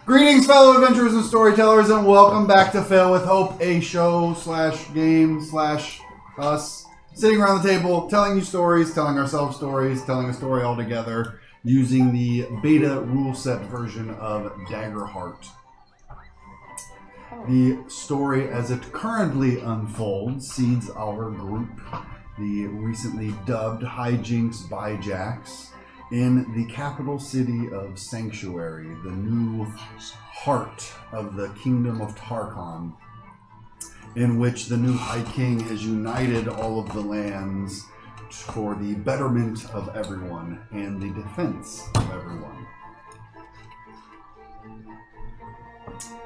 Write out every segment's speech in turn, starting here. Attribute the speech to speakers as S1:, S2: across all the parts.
S1: Greetings, fellow adventurers and storytellers, and welcome back to Fail with Hope, a show/game/us sitting around the table, telling you stories, telling ourselves stories, telling a story all together, using the beta rule set version of Daggerheart. The story as it currently unfolds seeds our group, the recently dubbed Hijinks by Jax, in the capital city of Sanctuary, the new heart of the Kingdom of Tarkon, in which the new High King has united all of the lands for the betterment of everyone and the defense of everyone.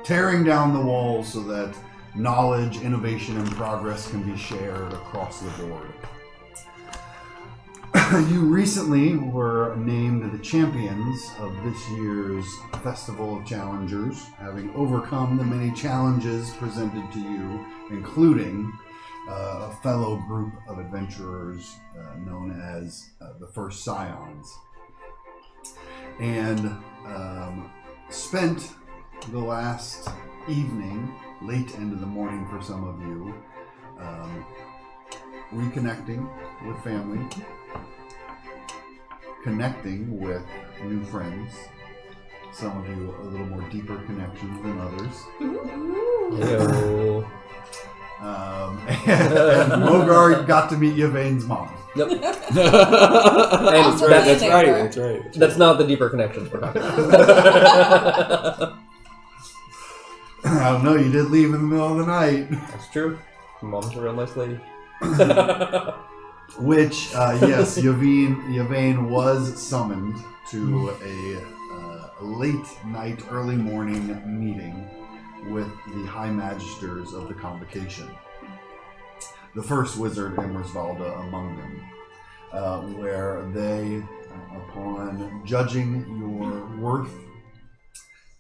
S1: Tearing down the walls so that knowledge, innovation, and progress can be shared across the board. You recently were named the champions of this year's Festival of Challengers, having overcome the many challenges presented to you, including a fellow group of adventurers known as the First Scions, and spent the last evening, late into the morning for some of you, reconnecting with family, connecting with new friends, some of you a little more deeper connections than others.
S2: Hello.
S1: And Mogard got to meet Yvain's mom.
S2: Yep.
S3: That's right.
S2: That's not the deeper connections we're talking about.
S1: I don't know, you did leave in the middle of the night.
S2: That's true. Mom's a real nice lady.
S1: Which, yes, Yvain was summoned to a late night, early morning meeting with the High Magisters of the Convocation. The first wizard in Risvalda among them, where they, upon judging your worth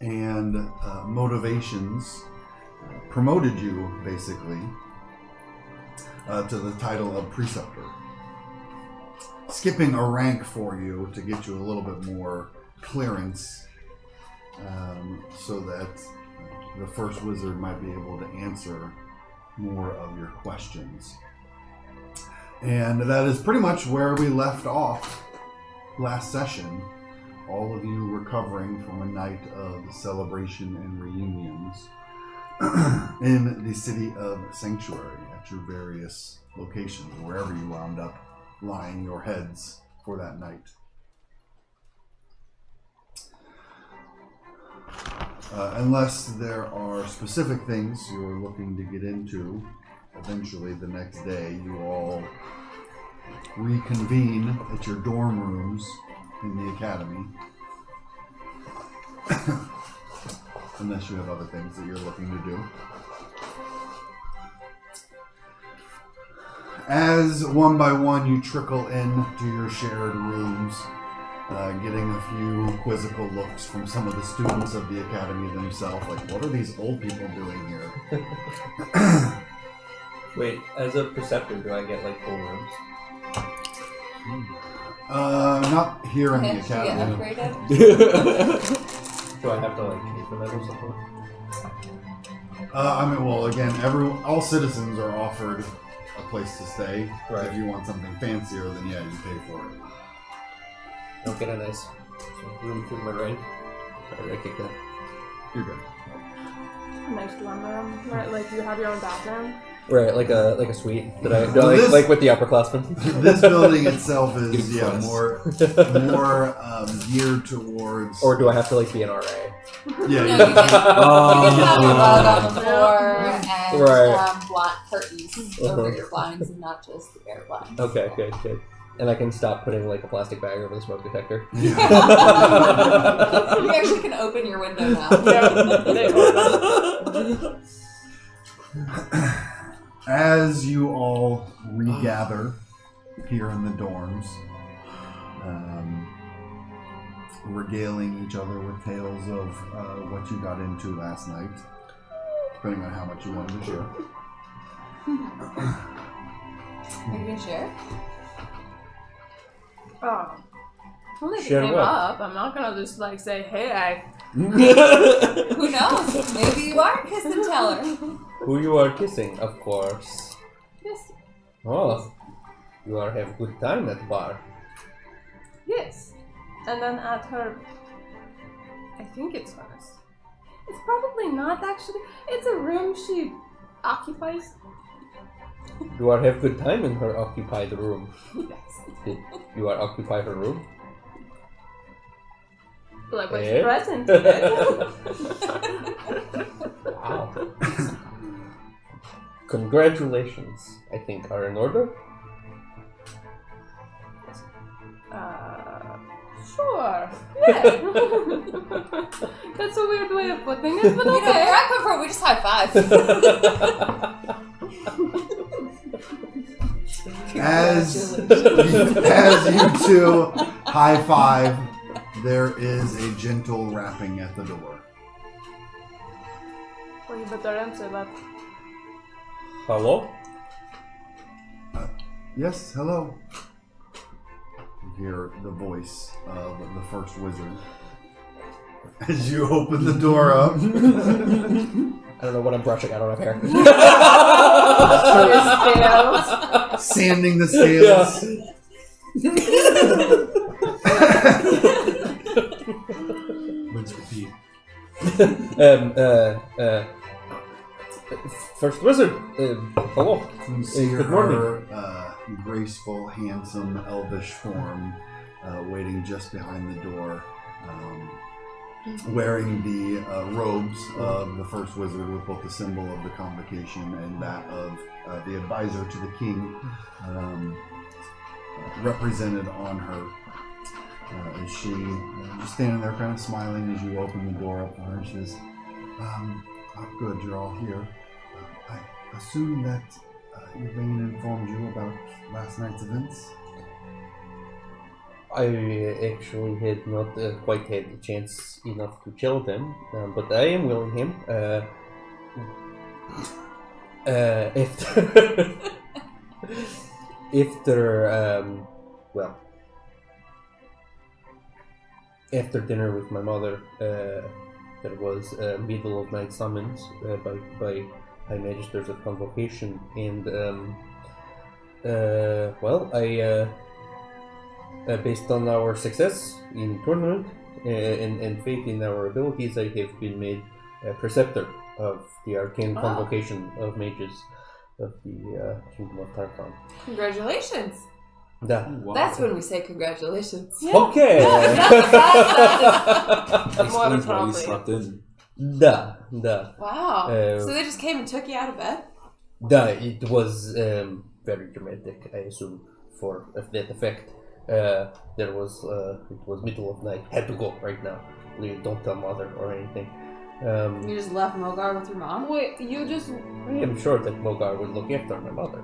S1: and motivations, promoted you, basically, to the title of Preceptor. Skipping a rank for you to get you a little bit more clearance, so that the first wizard might be able to answer more of your questions. And that is pretty much where we left off last session. All of you recovering from a night of celebration and reunions in the city of Sanctuary at your various locations, wherever you wound up lying your heads for that night. Unless there are specific things you're looking to get into, eventually the next day you all reconvene at your dorm rooms in the academy. Unless you have other things that you're looking to do. As one by one you trickle into your shared rooms, getting a few quizzical looks from some of the students of the academy themselves, like, what are these old people doing here?
S2: Wait, as a preceptor, do I get like full rooms?
S1: Not here in the academy.
S2: Do I have to like pay for that or something?
S1: I mean, well, again, all citizens are offered a place to stay.
S2: Right.
S1: If you want something fancier, then yeah, you pay for it.
S2: Don't get a nice room through my brain. Alright, I kick that.
S1: You're good.
S4: Nice dorm room, right? Like you have your own bathroom.
S2: Right, like a suite that I
S1: Well,
S2: like with the upperclassmen.
S1: This building itself is more geared towards.
S2: Or do I have to like be an RA?
S1: Yeah,
S3: No, you can have your rug on the floor and curtains over your blinds and not just the bare blinds.
S2: Okay, good. And I can stop putting like a plastic bag over the smoke detector.
S3: You actually can open your window now.
S1: As you all regather here in the dorms, regaling each other with tales of what you got into last night, depending on how much you wanted to share.
S3: Are you gonna share?
S4: Well, if
S2: Share
S4: it came
S2: what?
S4: up, I'm not gonna just like say, hey,
S3: Who knows? Maybe you are kiss and tell her.
S2: Who you are kissing, of course.
S4: yes,
S2: Oh, you are have good time at bar.
S4: yes. And then at her, I think it's hers. It's probably not actually. It's a room she occupies.
S2: You are have good time in her occupied room.
S4: Yes.
S2: Did you are occupy her room?
S4: Like when
S2: Eh?
S4: she's present. Yes.
S2: Wow. Congratulations, I think, are in order.
S4: Sure. Yeah. That's a weird way of putting it, but
S3: You know,
S4: okay.
S3: where I come from, we just high five.
S1: As you two high five, there is a gentle rapping at the door.
S4: Well, you better answer that.
S2: Hello?
S1: Yes, hello. You hear the voice of the first wizard. As you open the door up,
S2: I don't know what I'm brushing. I don't have hair.
S1: sanding the scales.
S5: Let's repeat.
S2: First wizard. Hello.
S1: You see
S2: Good morning.
S1: her graceful, handsome, elvish form waiting just behind the door, wearing the robes of the first wizard with both the symbol of the convocation and that of the advisor to the king represented on her. Is she just standing there kind of smiling as you open the door up for her? She says, good, you're all here. I assume that Yvain informed you about last night's events?
S2: I actually had not quite had the chance enough to tell them, but I am willing him. After dinner with my mother, there was a middle of night summons by High Magisters of Convocation, and based on our success in tournament and faith in our abilities, I have been made preceptor of the arcane convocation of mages of the Kingdom of Tarkon.
S3: Congratulations.
S2: Da.
S5: Wow.
S3: That's when we say congratulations.
S2: Okay.
S5: Explains why you
S4: probably.
S5: slept in.
S2: Da.
S3: Wow. So they just came and took you out of bed?
S2: It was very dramatic, I assume, for that effect. It was middle of night. Had to go right now. Don't tell mother or anything.
S3: You just left Mogar with your mom?
S4: Wait, you just...
S2: I am sure that Mogar would look after my mother.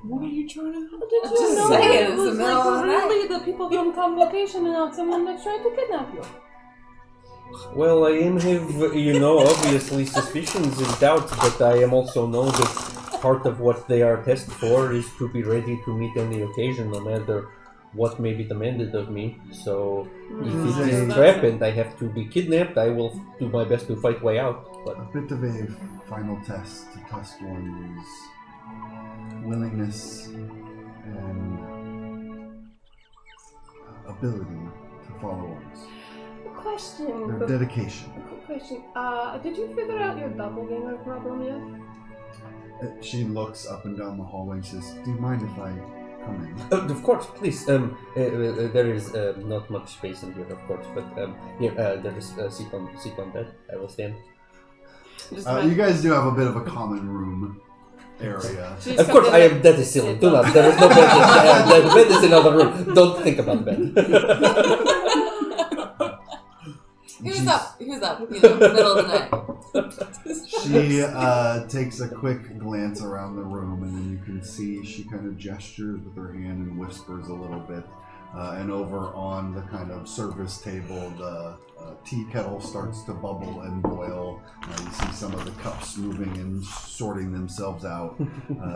S5: What are you trying to do?
S4: Did
S3: I'm
S4: you
S3: just
S4: know
S3: saying,
S4: it
S3: it's the
S4: was
S3: middle of the
S4: like really the people from Convocation and not someone that's trying to kidnap you?
S2: Well, I am have, obviously suspicions and doubts, but I am also know that part of what they are tested for is to be ready to meet any occasion, no matter what may be demanded of me. So, if it is trap and I have to be kidnapped, I will do my best to fight way out. But
S1: A bit of a final test to test one's willingness and ability to follow orders.
S4: Question.
S1: Their dedication.
S4: Quick question. Did you figure out your doppelganger problem yet?
S1: She looks up and down the hallway and says, "Do you mind if I come in?"
S2: of course, please. There is not much space in here, of course, but here there is a seat on bed. I will stand.
S1: You guys do have a bit of a common room area.
S2: Of course, that is silly. Do not. There is no bed. The bed is in another room. Don't think about the bed.
S3: Who's up? Middle of the night.
S1: She takes a quick glance around the room, and then you can see she kind of gestures with her hand and whispers a little bit. And over on the kind of service table, the tea kettle starts to bubble and boil. You see some of the cups moving and sorting themselves out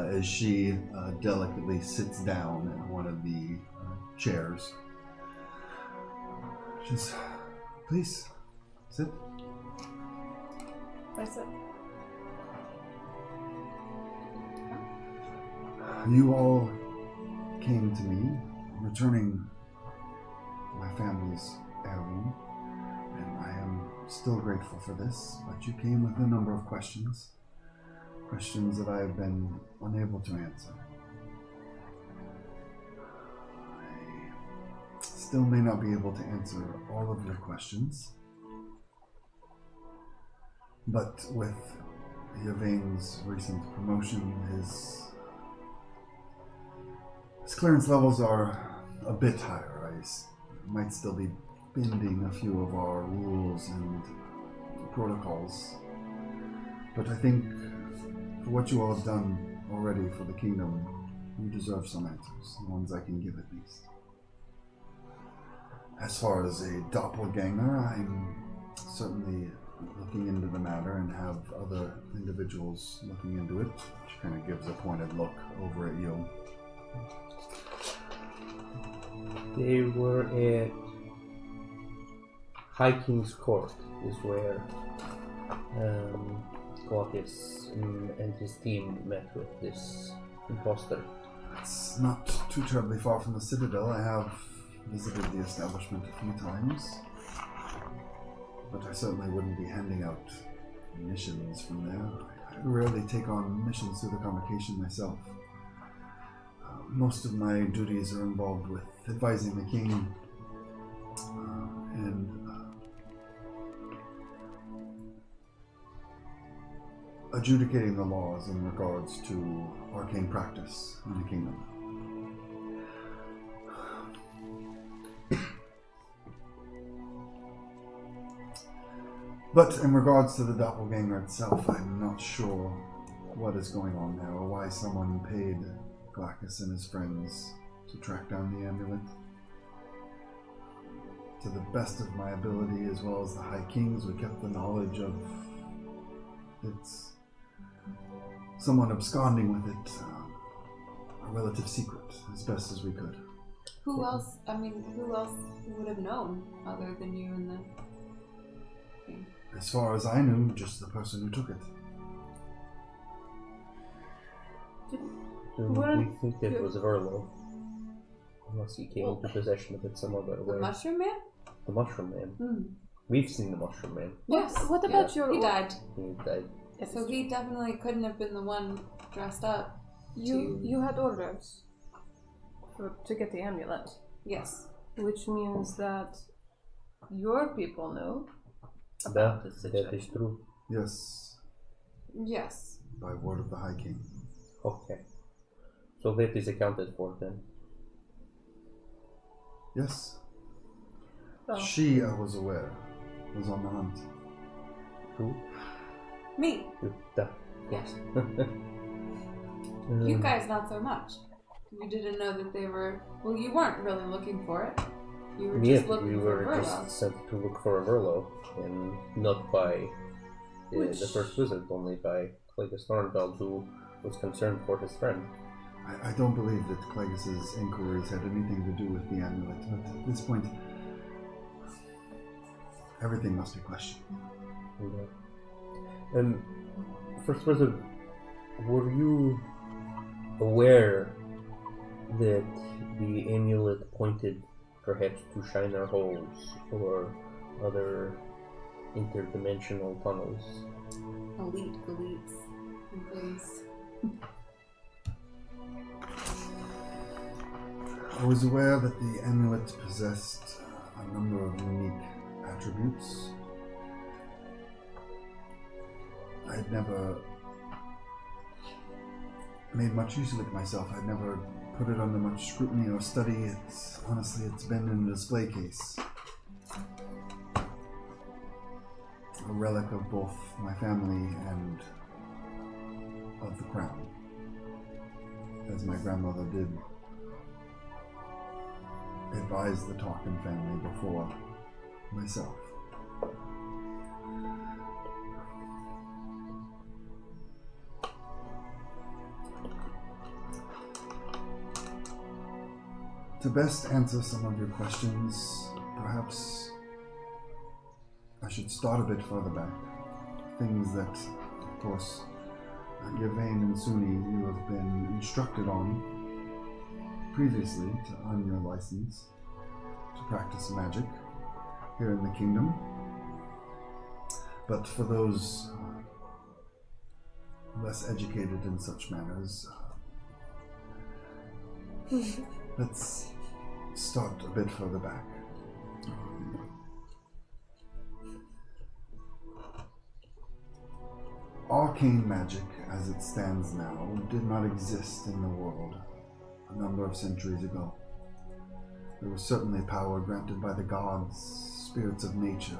S1: as she delicately sits down in one of the chairs. Just, please, sit.
S4: I said,
S1: You all came to me, returning my family's heirloom, and I am still grateful for this, but you came with a number of questions that I have been unable to answer. I still may not be able to answer all of your questions, but with Yvain's recent promotion, his clearance levels are a bit higher. I might still be bending a few of our rules and protocols, but I think for what you all have done already for the kingdom, you deserve some answers, the ones I can give at least. As far as a doppelganger, I'm certainly looking into the matter and have other individuals looking into it. She kind of gives a pointed look over at you.
S2: They were at High King's Court, is where Glaucus and his team met with this imposter.
S1: It's not too terribly far from the Citadel. I have visited the establishment a few times, but I certainly wouldn't be handing out missions from there. I rarely take on missions through the convocation myself. Most of my duties are involved with advising the king and adjudicating the laws in regards to arcane practice in the kingdom. But in regards to the doppelganger itself, I'm not sure what is going on there or why someone paid Glaucus and his friends to track down the amulet. To the best of my ability, as well as the High Kings, we kept the knowledge of its someone absconding with it, a relative secret, as best as we could.
S3: Who else would have known other than you and the king?
S1: As far as I knew, just the person who took it.
S2: We think that was Verlo. Unless he came into possession of it some other
S3: The
S2: way.
S3: Mushroom Man?
S2: The Mushroom Man.
S3: Hmm.
S2: We've seen the Mushroom Man.
S3: Yes.
S4: what about your...
S3: He died.
S2: He died.
S3: So he definitely couldn't have been the one dressed up.
S4: You had orders to get the amulet.
S3: Yes.
S4: Which means that your people know
S2: That
S4: about this
S2: is
S4: situation.
S2: true.
S1: Yes,
S3: Yes.
S1: by word of the High King.
S2: Okay. So that is accounted for then.
S1: Yes.
S4: Oh.
S1: She, I was aware, was on the hunt.
S2: Who?
S3: Me.
S2: That.
S3: Yes. You guys not so much. You didn't know that they were... Well, you weren't really looking for it. You were just looking
S2: we
S3: for
S2: were
S3: Verlo.
S2: just sent to look for a Verlo, and not by the first wizard, only by Clegus Thornfeld, who was concerned for his friend.
S1: I don't believe that Clegus's inquiries had anything to do with the amulet, but at this point, everything must be questioned.
S2: Yeah. And first wizard, were you aware that the amulet pointed perhaps to Shiner holes or other interdimensional tunnels?
S3: Elite elites and things.
S1: I was aware that the amulet possessed a number of unique attributes. I'd never made much use of it myself. I'd never put it under much scrutiny or study. Honestly, it's been in a display case. A relic of both my family and of the crown, as my grandmother did advise the Tarkin family before myself. To best answer some of your questions, perhaps I should start a bit further back. Things that, of course, Yvain and Suni, you have been instructed on previously to earn your license to practice magic here in the kingdom. But for those less educated in such matters, let's start a bit further back. Arcane magic, as it stands now, did not exist in the world a number of centuries ago. There was certainly power granted by the gods, spirits of nature.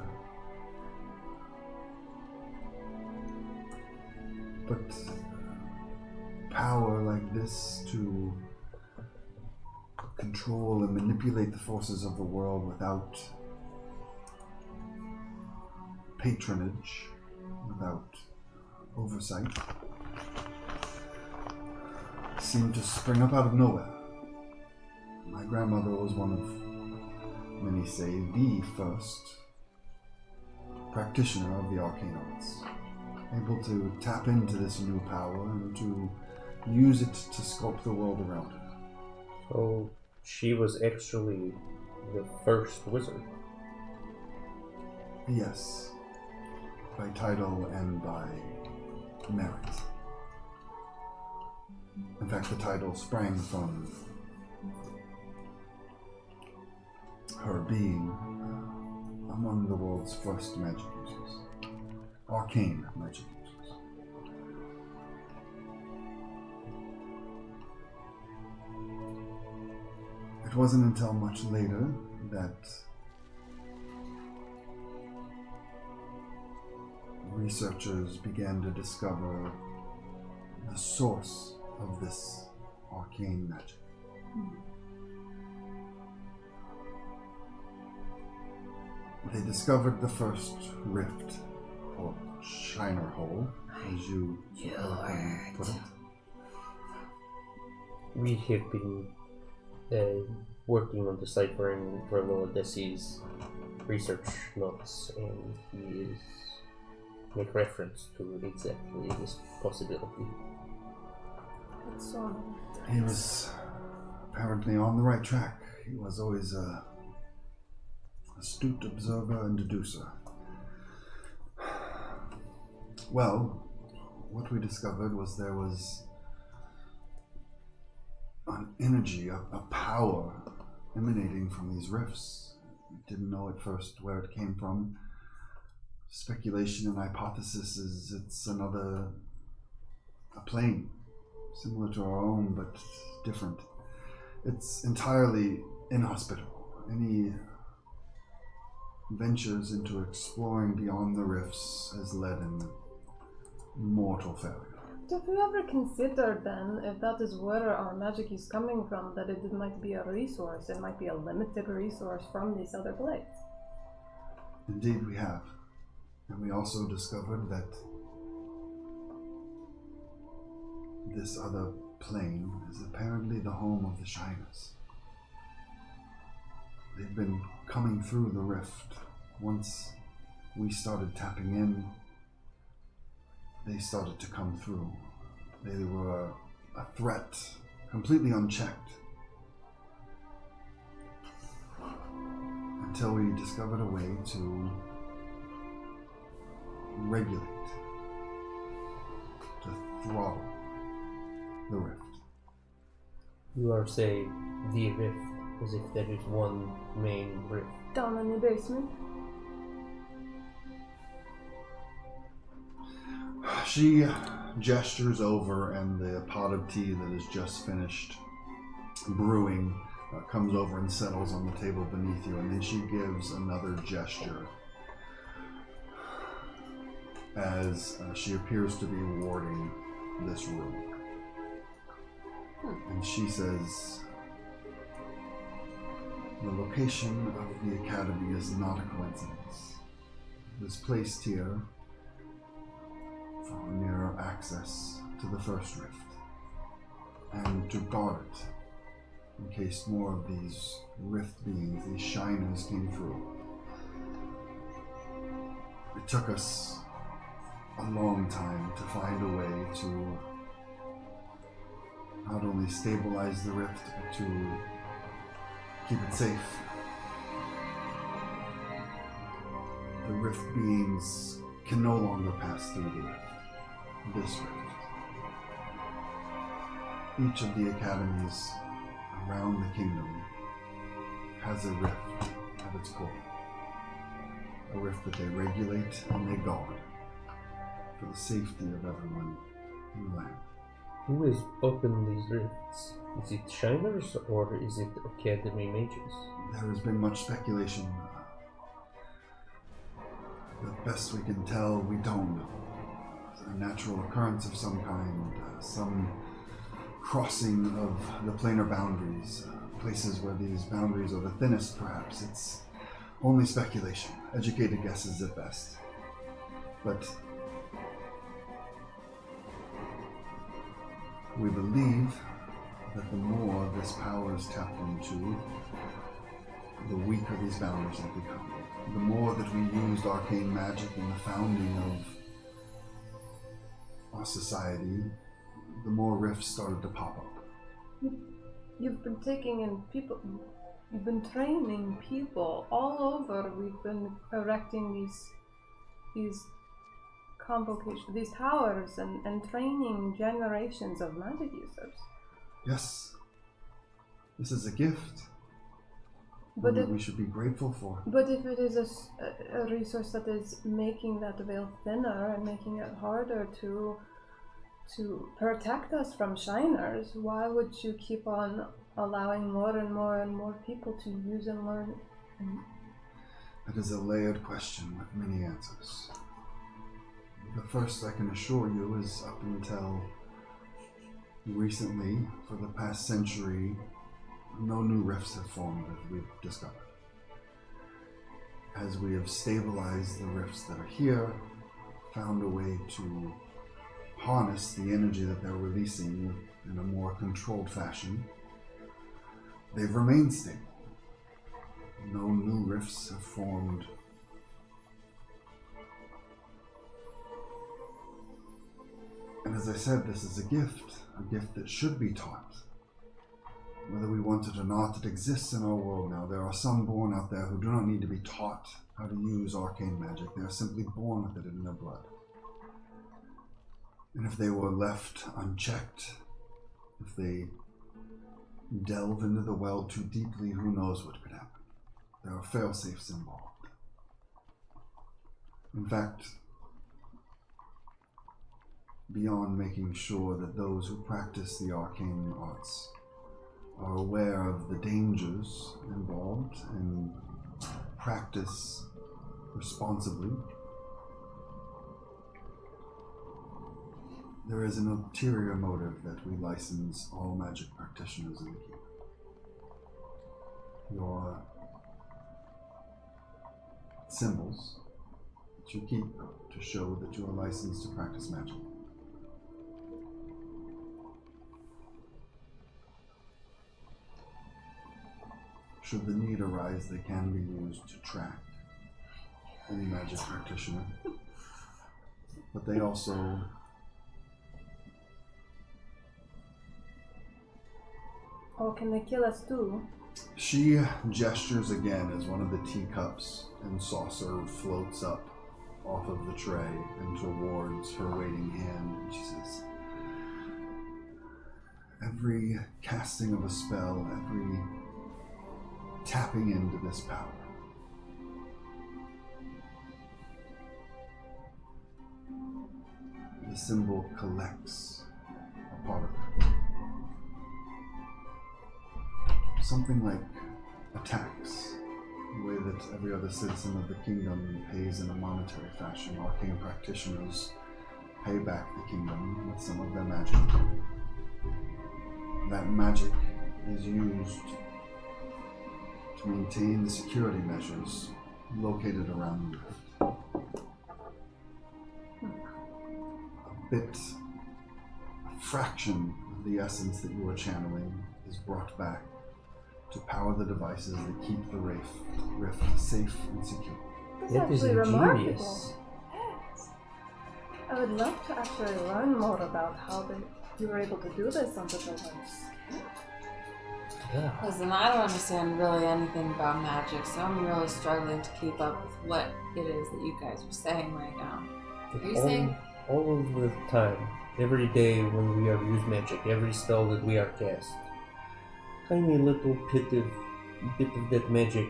S1: But power like this to control and manipulate the forces of the world without patronage, without oversight, seemed to spring up out of nowhere. My grandmother was one of, many say, the first practitioner of the arcane arts, able to tap into this new power and to use it to sculpt the world around her.
S2: So she was actually the first wizard.
S1: Yes, by title and by merit. In fact, the title sprang from her being among the world's first magic users. Arcane magic users. It wasn't until much later that researchers began to discover the source of this arcane magic. They discovered the first rift, or shiner hole, as you so eloquently put it.
S2: We have been working on deciphering Verloa Desi's research notes, and he is make reference to exactly this possibility.
S1: He was apparently on the right track. He was always a astute observer and deducer. Well, what we discovered was there was an energy, a power emanating from these rifts. We didn't know at first where it came from. Speculation and hypothesis is it's a plane, similar to our own, but different. It's entirely inhospitable. Any ventures into exploring beyond the rifts has led in mortal failure.
S4: Have you ever considered then, if that is where our magic is coming from, that it might be a resource, it might be a limited resource from these other blades?
S1: Indeed we have. And we also discovered that this other plane is apparently the home of the Shiners. They've been coming through the rift. Once we started tapping in, they started to come through. They were a threat, completely unchecked. Until we discovered a way to regulate, to throttle the rift.
S2: You are saying the rift, as if there is one main rift.
S4: Down in the basement?
S1: She gestures over, and the pot of tea that is just finished brewing comes over and settles on the table beneath you, and then she gives another gesture as she appears to be warding this room. And she says, the location of the academy is not a coincidence. It was placed here for near access to the first rift, and to guard it in case more of these rift beings, these shiners, came through. It took us a long time to find a way to not only stabilize the rift, but to keep it safe. The rift beings can no longer pass through the rift. This rift. Each of the academies around the kingdom has a rift at its core. A rift that they regulate and they guard for the safety of everyone in the land.
S2: Who has opened these rifts? Is it Shiners or is it Academy mages?
S1: There has been much speculation. The best we can tell, we don't know. A natural occurrence of some kind, some crossing of the planar boundaries, places where these boundaries are the thinnest, perhaps. It's only speculation, educated guesses at best. But we believe that the more this power is tapped into, the weaker these boundaries have become. The more that we used arcane magic in the founding of our society, the more rifts started to pop up.
S4: You've been taking in people, you've been training people all over. We've been erecting these convocations, these towers, and training generations of magic users.
S1: Yes. This is a gift.
S4: But
S1: One that we should be grateful for.
S4: But if it is a resource that is making that veil thinner and making it harder to protect us from Shiners, why would you keep on allowing more and more and more people to use and learn?
S1: That is a layered question with many answers. The first I can assure you is up until recently, for the past century, no new rifts have formed that we've discovered. As we have stabilized the rifts that are here, found a way to harness the energy that they're releasing in a more controlled fashion, they've remained stable. No new rifts have formed. And as I said, this is a gift that should be taught. Whether we want it or not, it exists in our world now. There are some born out there who do not need to be taught how to use arcane magic. They are simply born with it in their blood. And if they were left unchecked, if they delve into the well too deeply, who knows what could happen. There are fail-safes involved. In fact, beyond making sure that those who practice the arcane arts are aware of the dangers involved and practice responsibly, there is an ulterior motive that we license all magic practitioners in the kingdom. Your symbols that you keep to show that you are licensed to practice magic. Should the need arise, they can be used to track any magic practitioner. But they also
S4: Or can they kill us too?
S1: She gestures again as one of the teacups and saucer floats up off of the tray and towards her waiting hand, and she says, every casting of a spell, every tapping into this power, the symbol collects a part of it. Something like a tax, the way that every other citizen of the kingdom pays in a monetary fashion. Arcane practitioners pay back the kingdom with some of their magic. That magic is used to maintain the security measures located around the rift. A fraction of the essence that you are channeling is brought back to power the devices that keep the rift safe and secure.
S4: That's
S2: That is
S4: actually remarkable.
S2: ingenious.
S4: I would love to actually learn more about how you were able to do this on the buildings.
S2: Yeah.
S3: Listen, I don't understand really anything about magic, so I'm really struggling to keep up with what it is that you guys are saying right now. Are you saying...
S2: all of the time, every day when we are use magic, every spell that we are cast, tiny little bit of that magic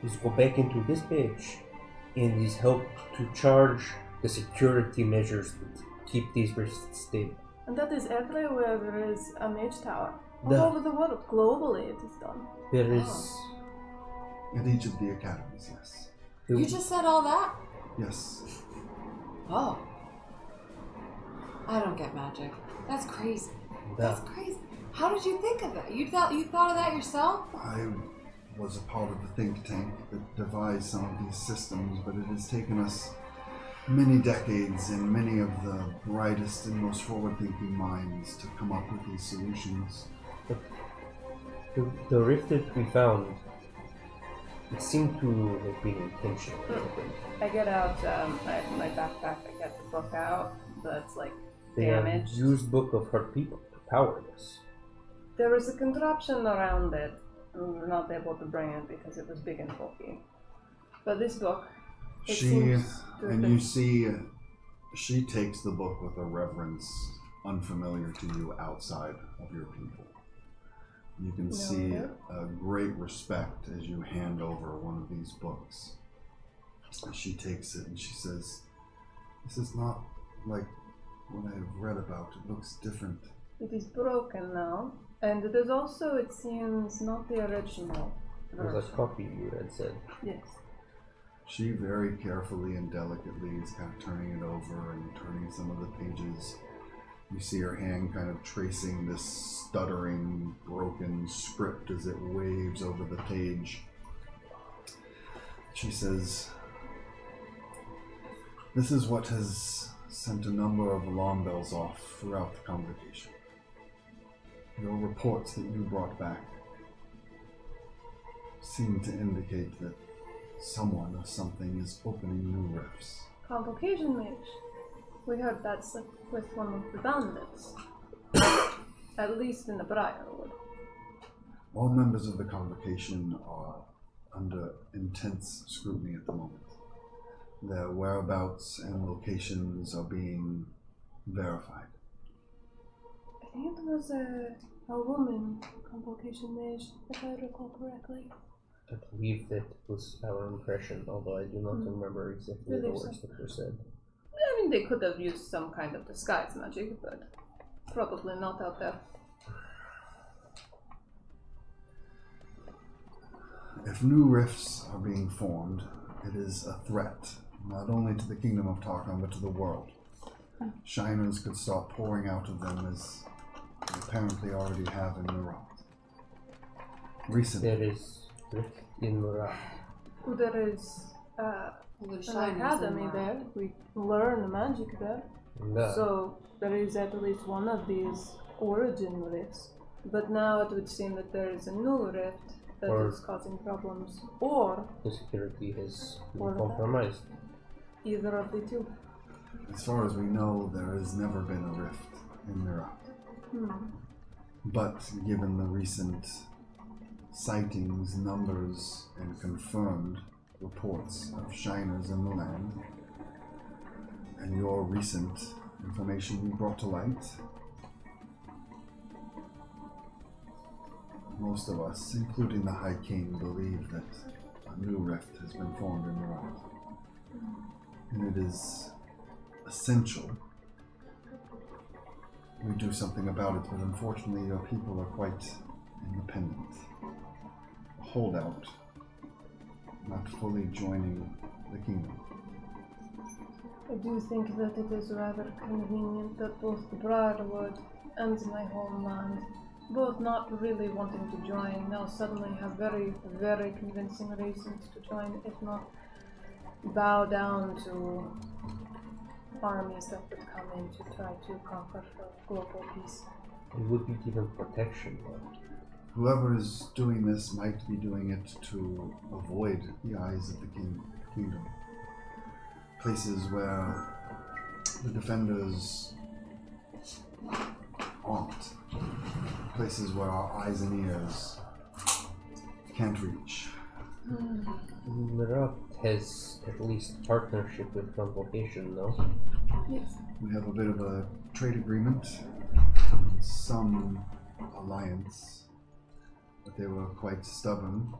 S2: is go back into this page and is help to charge the security measures that keep these risks stable.
S4: And that is everywhere there is a mage tower. All over the world, globally it is done.
S2: There is...
S1: At each of the academies, yes.
S3: You just said all that?
S1: Yes.
S3: Oh. I don't get magic. That's crazy. That's crazy. How did you think of that? You thought of that yourself?
S1: I was a part of the think tank that devised some of these systems, but it has taken us many decades and many of the brightest and most forward-thinking minds to come up with these solutions.
S2: The rift that we found, it seemed to have been intentional.
S4: I get out my backpack, I get the book out, that's like
S2: They have
S4: damaged.
S2: used Book of Hurt People to power this.
S4: There was a contraption around it, and we were not able to bring it because it was big and bulky. But this book, it seems to have
S1: and
S4: been...
S1: you see, she takes the book with a reverence unfamiliar to you outside of your people. You can see a great respect as you hand over one of these books. She takes it and she says, "This is not like what I have read about. It looks different."
S4: It is broken now, and it is also, it seems, not the original
S2: It was a
S4: version.
S2: copy, you had said.
S4: Yes.
S1: She very carefully and delicately is kind of turning it over and turning some of the pages. You see her hand kind of tracing this stuttering, broken script as it waves over the page. She says, "This is what has sent a number of alarm bells off throughout the congregation. Your reports that you brought back seem to indicate that someone or something is opening new rifts."
S4: Convocation mage. We heard that's with one of the bandits. At least in the Briarwood.
S1: All members of the convocation are under intense scrutiny at the moment. Their whereabouts and locations are being verified.
S4: I think it was a woman convocation mage, if I recall correctly.
S2: I believe that was our impression, although I do not remember exactly the words that were said.
S4: I mean, they could have used some kind of disguise magic, but probably not out there.
S1: If new rifts are being formed, it is a threat, not only to the kingdom of Tarkon, but to the world. Shiners could start pouring out of them as they apparently already have in Murat. Recently,
S2: There is rift in Murat.
S4: There is an academy there. We learn magic there. So there is at least one of these origin rifts. But now it would seem that there is a new rift that is causing problems. Or
S2: the security has been
S4: Or
S2: compromised.
S4: either of the two.
S1: as far as we know, there has never been a rift in Murat. But given the recent sightings, numbers, and confirmed reports of shiners in the land, and your recent information you brought to light, most of us, including the High King, believe that a new rift has been formed in Murat. And it is essential we do something about it, but unfortunately your people are quite independent. A holdout, not fully joining the kingdom.
S4: I do think that it is rather convenient that both the Briarwood and my homeland, both not really wanting to join, now suddenly have very, very convincing reasons to join, if not bow down to armies that would come in to try to conquer for global peace.
S2: It would be given protection, though.
S1: Whoever is doing this might be doing it to avoid the eyes of the kingdom. Places where the defenders aren't. Places where our eyes and ears can't reach.
S2: Marat has at least partnership with Convocation, no?
S4: Yes.
S1: We have a bit of a trade agreement, some alliance, but they were quite stubborn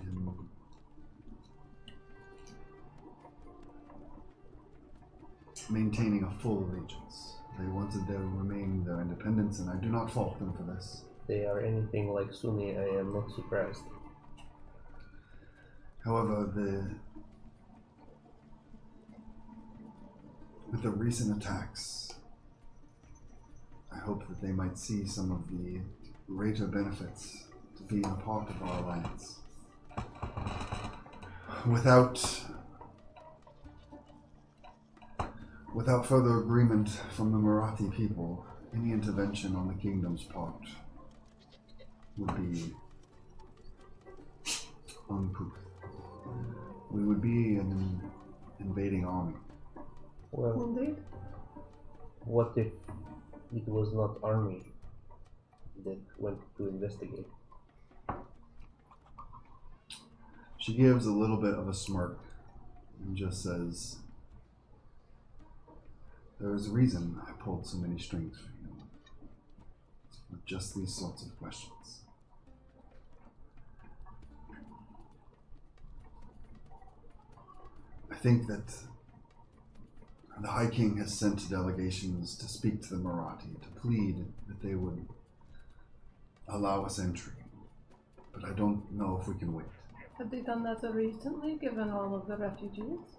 S1: in maintaining a full allegiance. They wanted to remain their independence, and I do not fault them for this.
S2: If they are anything like Sunni, I am not surprised.
S1: However, with the recent attacks, I hope that they might see some of the greater benefits to being a part of our alliance. Without further agreement from the Marathi people, any intervention on the kingdom's part would be uncouth. We would be an invading army.
S2: Well,
S4: Indeed.
S2: what if it was not army that went to investigate?
S1: She gives a little bit of a smirk and just says, "There is a reason I pulled so many strings for you. With just these sorts of questions." I think that the High King has sent delegations to speak to the Marathi, to plead that they would allow us entry. But I don't know if we can wait.
S4: Have they done that recently, given all of the refugees?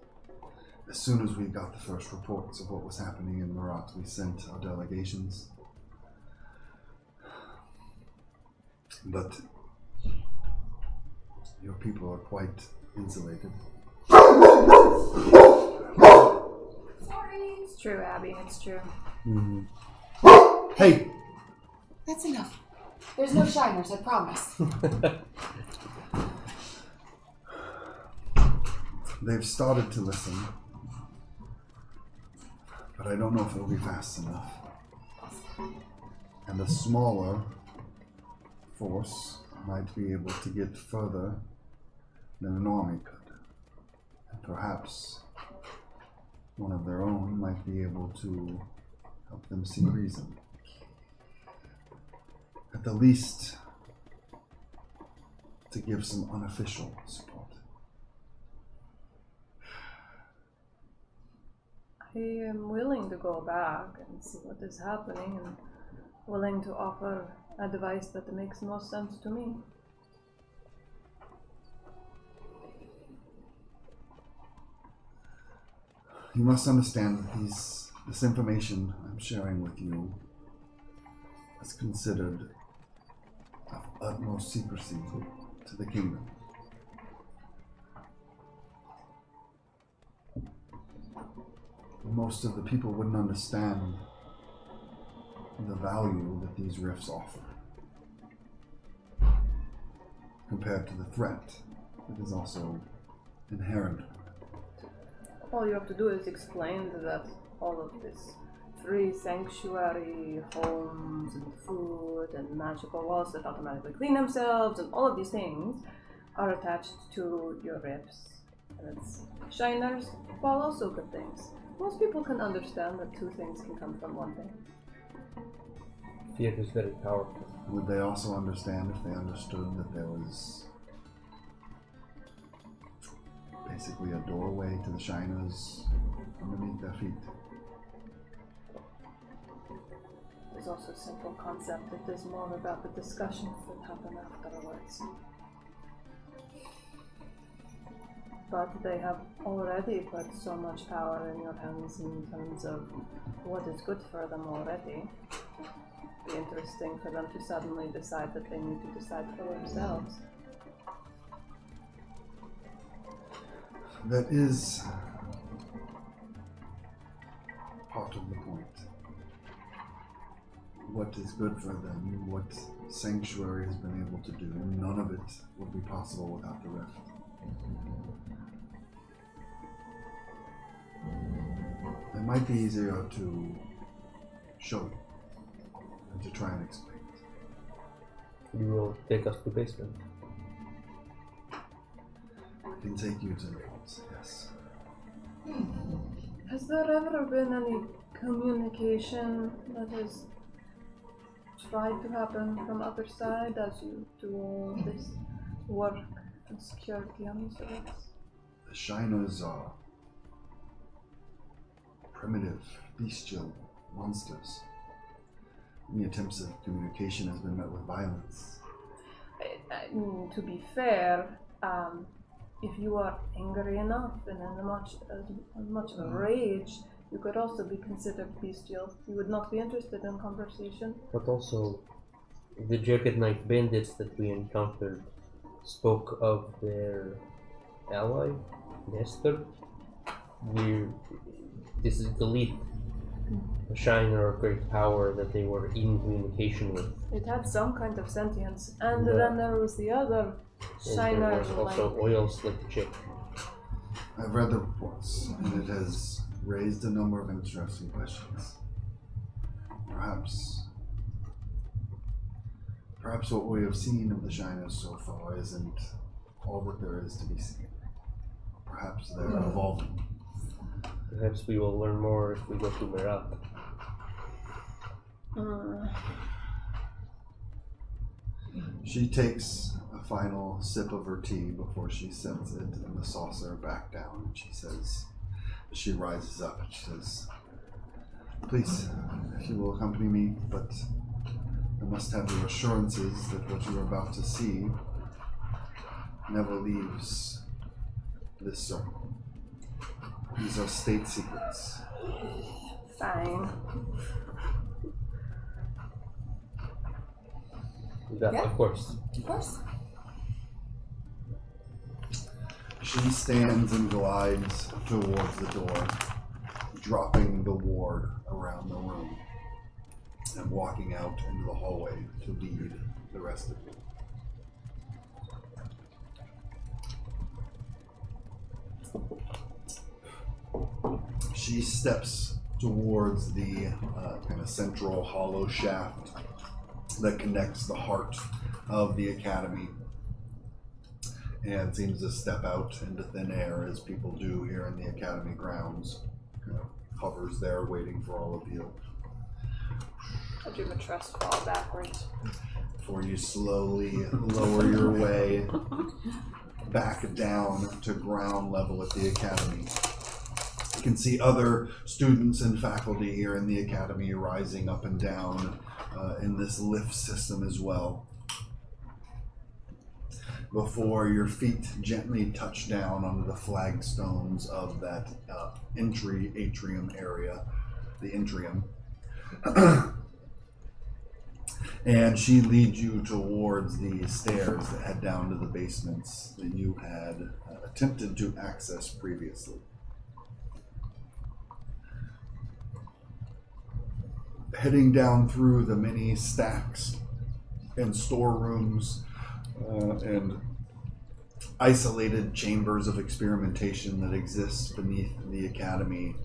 S1: As soon as we got the first reports of what was happening in Marat, we sent our delegations. But your people are quite insulated.
S3: Sorry.
S4: It's true, Abby, it's true.
S1: Hey!
S3: That's enough. There's no shiners, I promise.
S1: They've started to listen, but I don't know if it'll be fast enough. And a smaller force might be able to get further than an army could. And perhaps one of their own might be able to help them see reason. At the least, to give some unofficial support.
S4: I am willing to go back and see what is happening and willing to offer advice that makes most sense to me.
S1: You must understand that this information I'm sharing with you is considered of utmost secrecy to the kingdom. Most of the people wouldn't understand the value that these rifts offer compared to the threat that is also inherent.
S4: All you have to do is explain that all of this free sanctuary, homes and food and magical walls that automatically clean themselves and all of these things are attached to your rifts. And it's shiners, while also good things. Most people can understand that two things can come from one thing.
S2: Fear is very powerful.
S1: Would they also understand if they understood that there was basically a doorway to the shiners underneath their feet?
S4: There's also a simple concept that is more about the discussions that happen afterwards. But they have already put so much power in your hands in terms of what is good for them already. It'd be interesting for them to suddenly decide that they need to decide for themselves.
S1: That is part of the point. What is good for them, what Sanctuary has been able to do, none of it would be possible without the Rift. It might be easier to show you than to try and explain it.
S2: You will take us to basement.
S1: I can take you to the vaults, yes.
S4: Has there ever been any communication that has tried to happen from other side as you do all this work and security on these events?
S1: The Shiners are primitive, bestial monsters. Any attempts at communication has been met with violence.
S4: To be fair, if you are angry enough and in much of a rage, you could also be considered bestial. You would not be interested in conversation.
S2: But also, the Jagged Knight bandits that we encountered spoke of their ally, Nestor. This is the lead, a shiner of great power that they were in communication with.
S4: It had some kind of sentience. And
S2: Yeah.
S4: then there was the other
S2: And
S4: shiner.
S2: there was also Oil Slick Chick.
S1: I've read the reports, and it has raised a number of interesting questions. Perhaps what we have seen of the Shiners so far isn't all that there is to be seen. Perhaps they're evolving.
S2: Perhaps we will learn more if we go to Merak.
S1: She takes a final sip of her tea before she sets it in the saucer back down. She says, she rises up and she says, "Please, if you will accompany me, but I must have your assurances that what you are about to see never leaves this circle. These are state secrets."
S4: Fine.
S2: That,
S3: Yeah.
S2: of course.
S3: Of course.
S1: She stands and glides towards the door, dropping the ward around the room and walking out into the hallway to lead the rest of you. She steps towards the kind of central hollow shaft that connects the heart of the academy, and seems to step out into thin air as people do here in the academy grounds. Kind of hovers there waiting for all of you.
S4: I do my trust fall backwards.
S1: Before you slowly lower your way back down to ground level at the academy. You can see other students and faculty here in the academy rising up and down in this lift system as well. Before your feet gently touch down onto the flagstones of that entry atrium area, the atrium. And she leads you towards the stairs that head down to the basements that you had attempted to access previously. Heading down through the many stacks and storerooms and isolated chambers of experimentation that exists beneath the academy,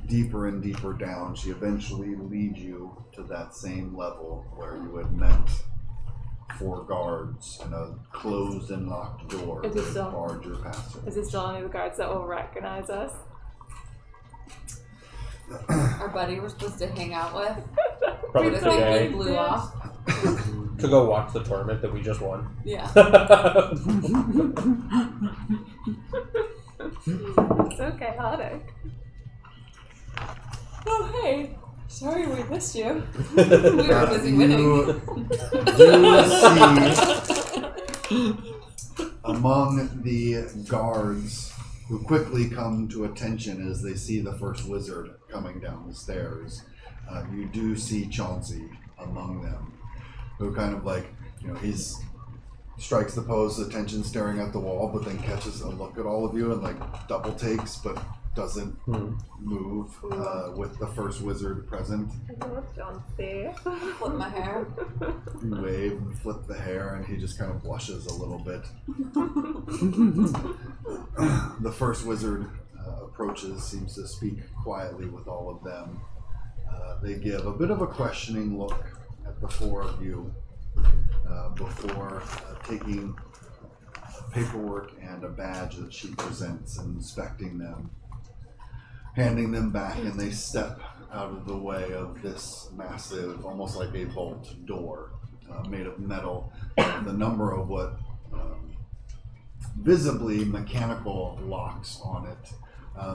S1: deeper and deeper down, she eventually leads you to that same level where you had met 4 guards and a closed and locked door
S4: Is it
S1: that
S4: still-
S1: barred your passage.
S4: Is it still any of the guards that will recognize us?
S3: Our buddy we're supposed to hang out with.
S2: Probably
S3: The
S2: the
S3: thing
S2: guy
S3: we blew off.
S2: to go watch the tournament that we just won.
S3: Yeah.
S4: It's so chaotic.
S3: Oh, hey. Sorry we missed you. We were busy winning.
S1: You see among the guards who quickly come to attention as they see the first wizard coming down the stairs, you do see Chauncey among them, who kind of like, he's strikes the pose, attention staring at the wall, but then catches a look at all of you and like double takes, but doesn't move with the first wizard present.
S4: Hello, Chauncey.
S3: Flip my hair.
S1: You wave and flip the hair, and he just kind of blushes a little bit. The first wizard approaches, seems to speak quietly with all of them. They give a bit of a questioning look at the four of you before taking paperwork and a badge that she presents and inspecting them, handing them back, and they step out of the way of this massive, almost like a vault door made of metal. The number of what visibly mechanical locks on it,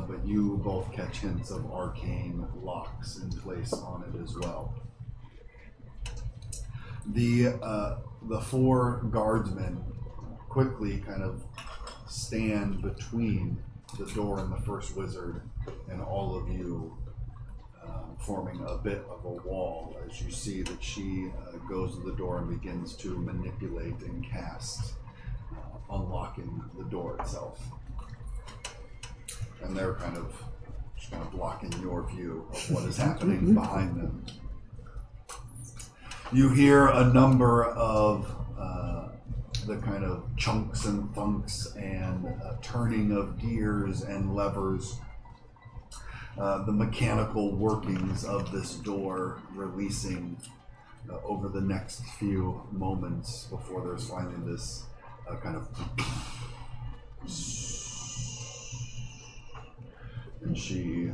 S1: but you both catch hints of arcane locks in place on it as well. The four guardsmen quickly kind of stand between the door and the first wizard and all of you, forming a bit of a wall as you see that she goes to the door and begins to manipulate and cast, unlocking the door itself. And they're kind of blocking your view of what is happening behind them. You hear a number of the kind of chunks and thunks and turning of gears and levers, the mechanical workings of this door releasing over the next few moments before there's finally this kind of, and she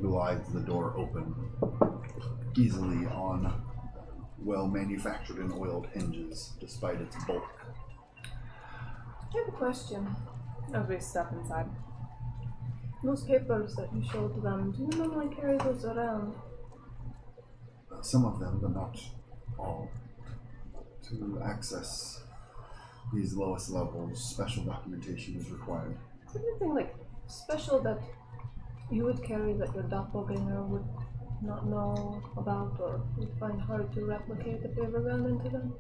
S1: glides the door open easily on well manufactured and oiled hinges despite its bulk.
S4: I have a question as we step inside. Those papers that you showed them, do you normally carry those around?
S1: Some of them, but not all. To access these lowest levels, special documentation is required.
S4: Is there anything like special that you would carry that your doppelganger would not know about or would find hard to replicate if you ever ran into them?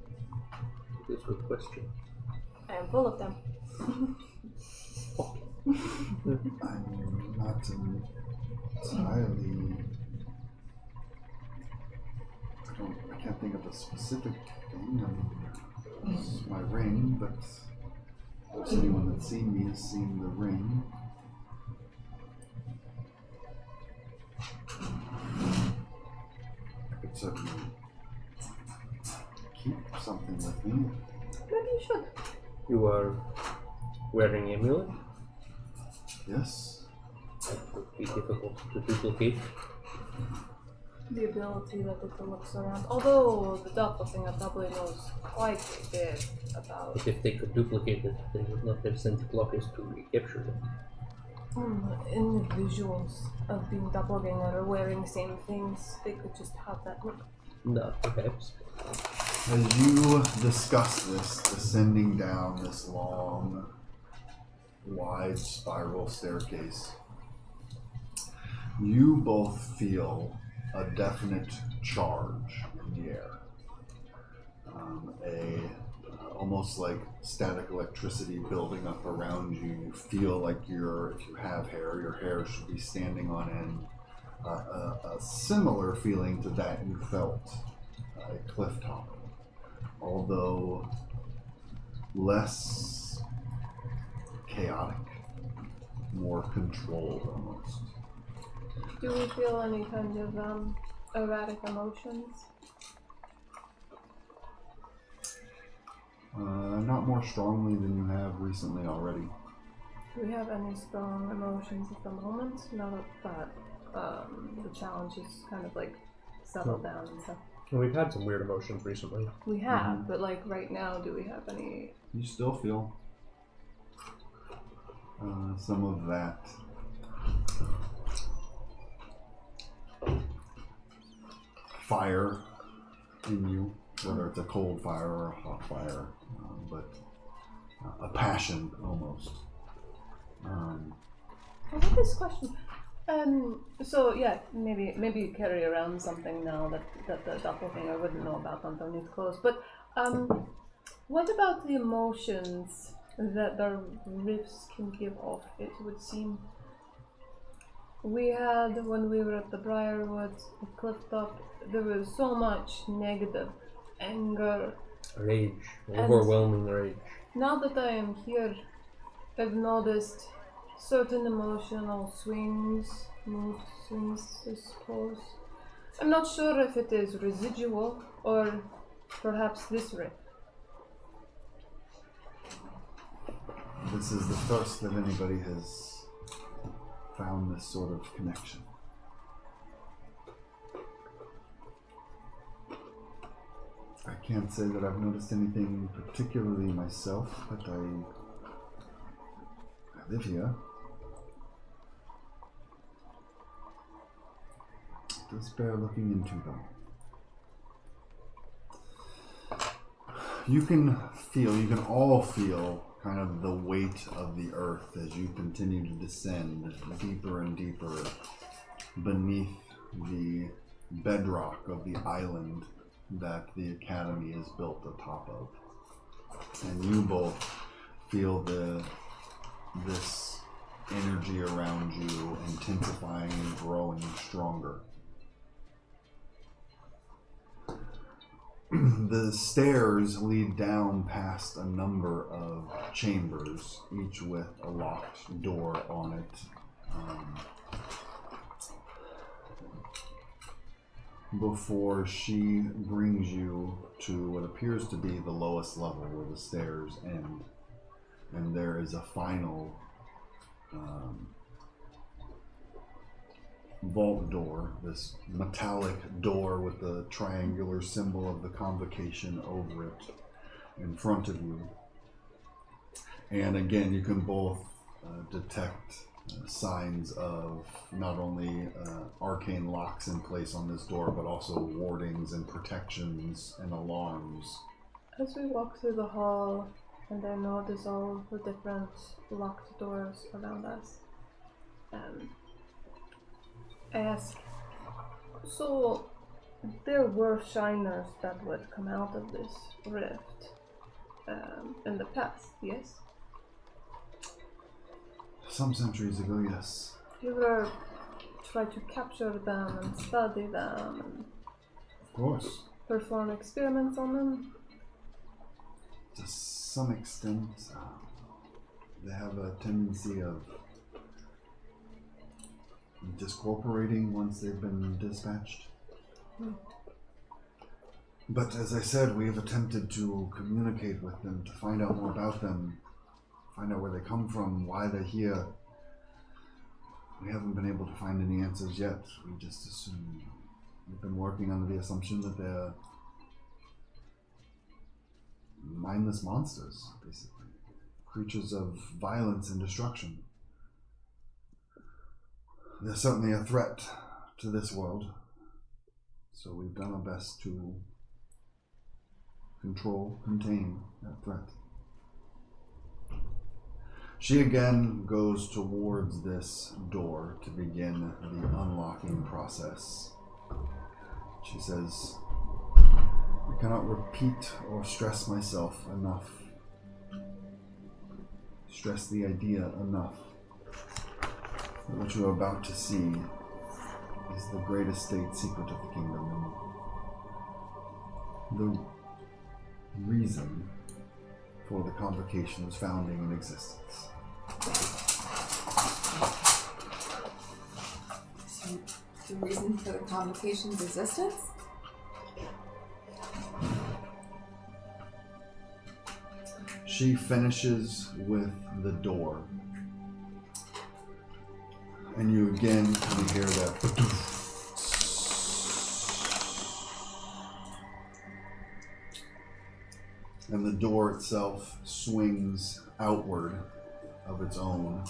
S2: That's a good question.
S4: I am full of them.
S1: I'm not entirely. I can't think of a specific thing. It's my ring, but if anyone that's seen me has seen the ring. I could certainly keep something with me.
S4: Maybe you should.
S2: You are wearing amulet?
S1: Yes.
S2: That would be difficult to duplicate.
S4: The ability that it looks around. Although the doppelganger probably knows quite a bit about
S2: But if they could duplicate it, they would not have sent clockers to recapture them.
S4: individuals of being doppelganger or wearing same things. They could just have that look.
S2: No, perhaps.
S1: As you discuss this, descending down this long, wide spiral staircase, you both feel a definite charge in the air. Almost like static electricity building up around you. You feel like if you have hair, your hair should be standing on end. A similar feeling to that you felt at Cliff Top, although less chaotic, more controlled almost.
S4: Do we feel any kind of erratic emotions?
S1: Not more strongly than you have recently already.
S4: Do we have any strong emotions at the moment? Now that the challenge is kind of like settled down and stuff.
S2: We've had some weird emotions recently.
S4: We have, but like right now, do we have any?
S1: You still feel some of that fire in you, whether it's a cold fire or a hot fire, but a passion almost.
S4: I have this question. So yeah, maybe you carry around something now that the doppelganger wouldn't know about underneath clothes. But what about the emotions that the rifts can give off? It would seem we had when we were at the Briarwoods, at Clifftop, there was so much negative anger,
S2: Rage, overwhelming rage.
S4: Now that I am here, I've noticed certain emotional mood swings, I suppose. I'm not sure if it is residual or perhaps this rift.
S1: This is the first that anybody has found this sort of connection. I can't say that I've noticed anything particularly myself, but I live here. It does bear looking into them. You can all feel kind of the weight of the earth as you continue to descend deeper and deeper beneath the bedrock of the island that the Academy is built atop of. And you both feel this energy around you intensifying and growing stronger. The stairs lead down past a number of chambers, each with a locked door on it. Before she brings you to what appears to be the lowest level where the stairs end. And there is a final vault door, this metallic door with the triangular symbol of the convocation over it in front of you. And again, you can both detect signs of not only arcane locks in place on this door, but also wardings and protections and alarms.
S4: As we walk through the hall and I notice all the different locked doors around us, I ask, so there were shiners that would come out of this rift in the past, yes?
S1: Some centuries ago, yes.
S4: You were try to capture them and study them and
S1: Of course.
S4: perform experiments on them?
S1: To some extent, they have a tendency of discorporating once they've been dispatched. But as I said, we have attempted to communicate with them, to find out more about them, find out where they come from, why they're here. We haven't been able to find any answers yet. We just assume. We've been working under the assumption that they're mindless monsters, basically. Creatures of violence and destruction. They're certainly a threat to this world. So we've done our best to contain that threat. She again goes towards this door to begin the unlocking process. She says, I cannot repeat or stress myself enough. Stress the idea enough. What you are about to see is the greatest state secret of the kingdom, and the reason for the convocation's founding and existence.
S3: So, the reason for the convocation's existence?
S1: She finishes with the door. And you again hear that. And the door itself swings outward of its own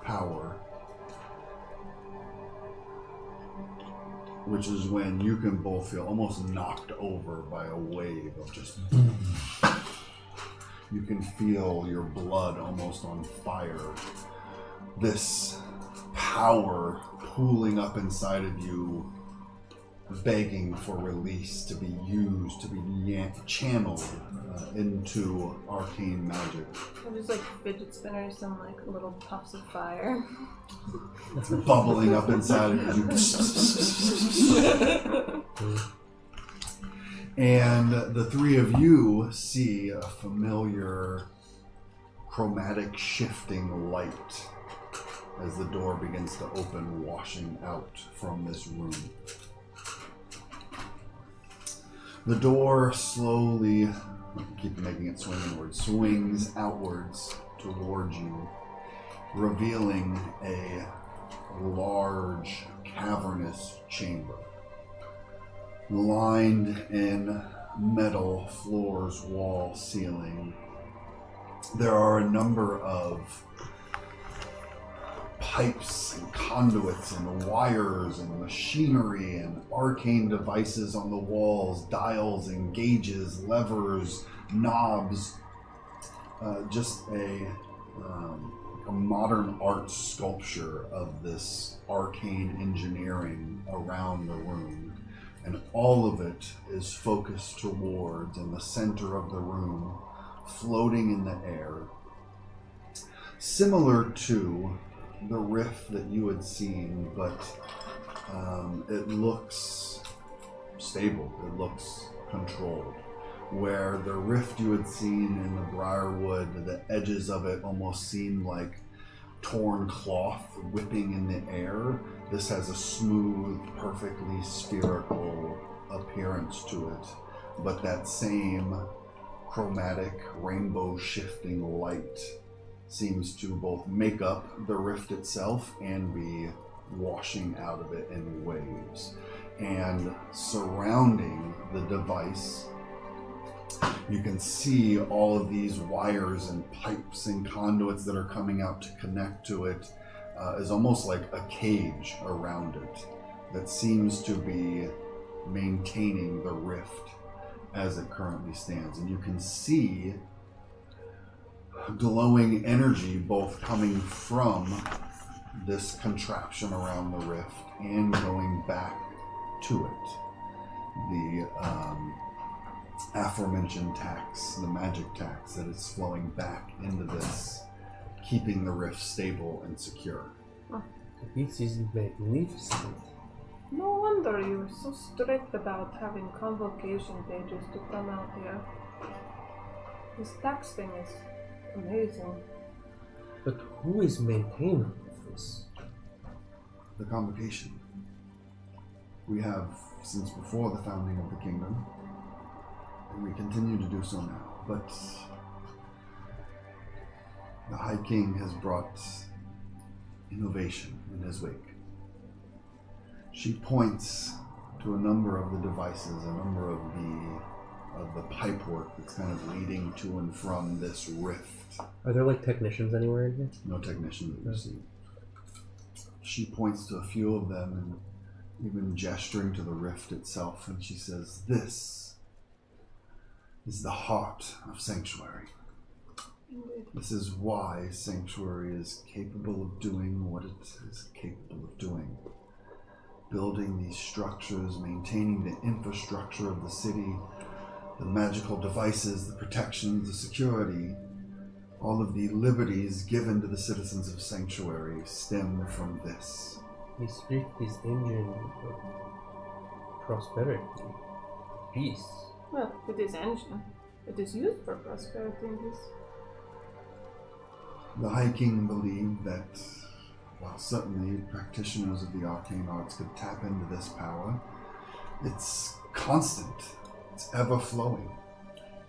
S1: power. Which is when you can both feel almost knocked over by a wave of just boom. You can feel your blood almost on fire. This power pooling up inside of you, begging for release, to be used, to be channeled into arcane magic.
S4: Or just like fidget spinners and like little puffs of fire.
S1: It's bubbling up inside of you. And the three of you see a familiar chromatic shifting light as the door begins to open, washing out from this room. The door slowly, I keep making it swing inwards, swings outwards towards you, revealing a large, cavernous chamber, lined in metal floors, wall, ceiling. There are a number of pipes and conduits and wires and machinery and arcane devices on the walls, dials and gauges, levers, knobs. Just a modern art sculpture of this arcane engineering around the room. And all of it is focused towards, in the center of the room, floating in the air, similar to the rift that you had seen, but it looks stable, it looks controlled. Where the rift you had seen in the Briarwood, the edges of it almost seemed like torn cloth whipping in the air. This has a smooth, perfectly spherical appearance to it, but that same chromatic, rainbow shifting light seems to both make up the rift itself and be washing out of it in waves. And surrounding the device, you can see all of these wires and pipes and conduits that are coming out to connect to it, is almost like a cage around it that seems to be maintaining the rift as it currently stands. And you can see glowing energy both coming from this contraption around the rift and going back to it. The aforementioned tax, the magic tax that is flowing back into this, keeping the rift stable and secure.
S2: This is magnificent.
S4: No wonder you were so strict about having convocation pages to come out here. This tax thing is amazing.
S2: But who is maintaining this?
S1: The convocation. We have since before the founding of the kingdom, and we continue to do so now. But the High King has brought innovation in his wake. She points to a number of the devices, a number of the pipework that's kind of leading to and from this rift.
S2: Are there like technicians anywhere in here?
S1: No technician that you see. She points to a few of them and even gesturing to the rift itself, and she says, "This is the heart of Sanctuary. This is why Sanctuary is capable of doing what it is capable of doing. Building these structures, maintaining the infrastructure of the city, the magical devices, the protections, the security, all of the liberties given to the citizens of Sanctuary stem from this."
S2: This rift is engine of prosperity, peace.
S4: Well, it is engine. It is used for prosperity in this.
S1: The High King believed that while certainly practitioners of the arcane arts could tap into this power, it's constant, it's ever-flowing.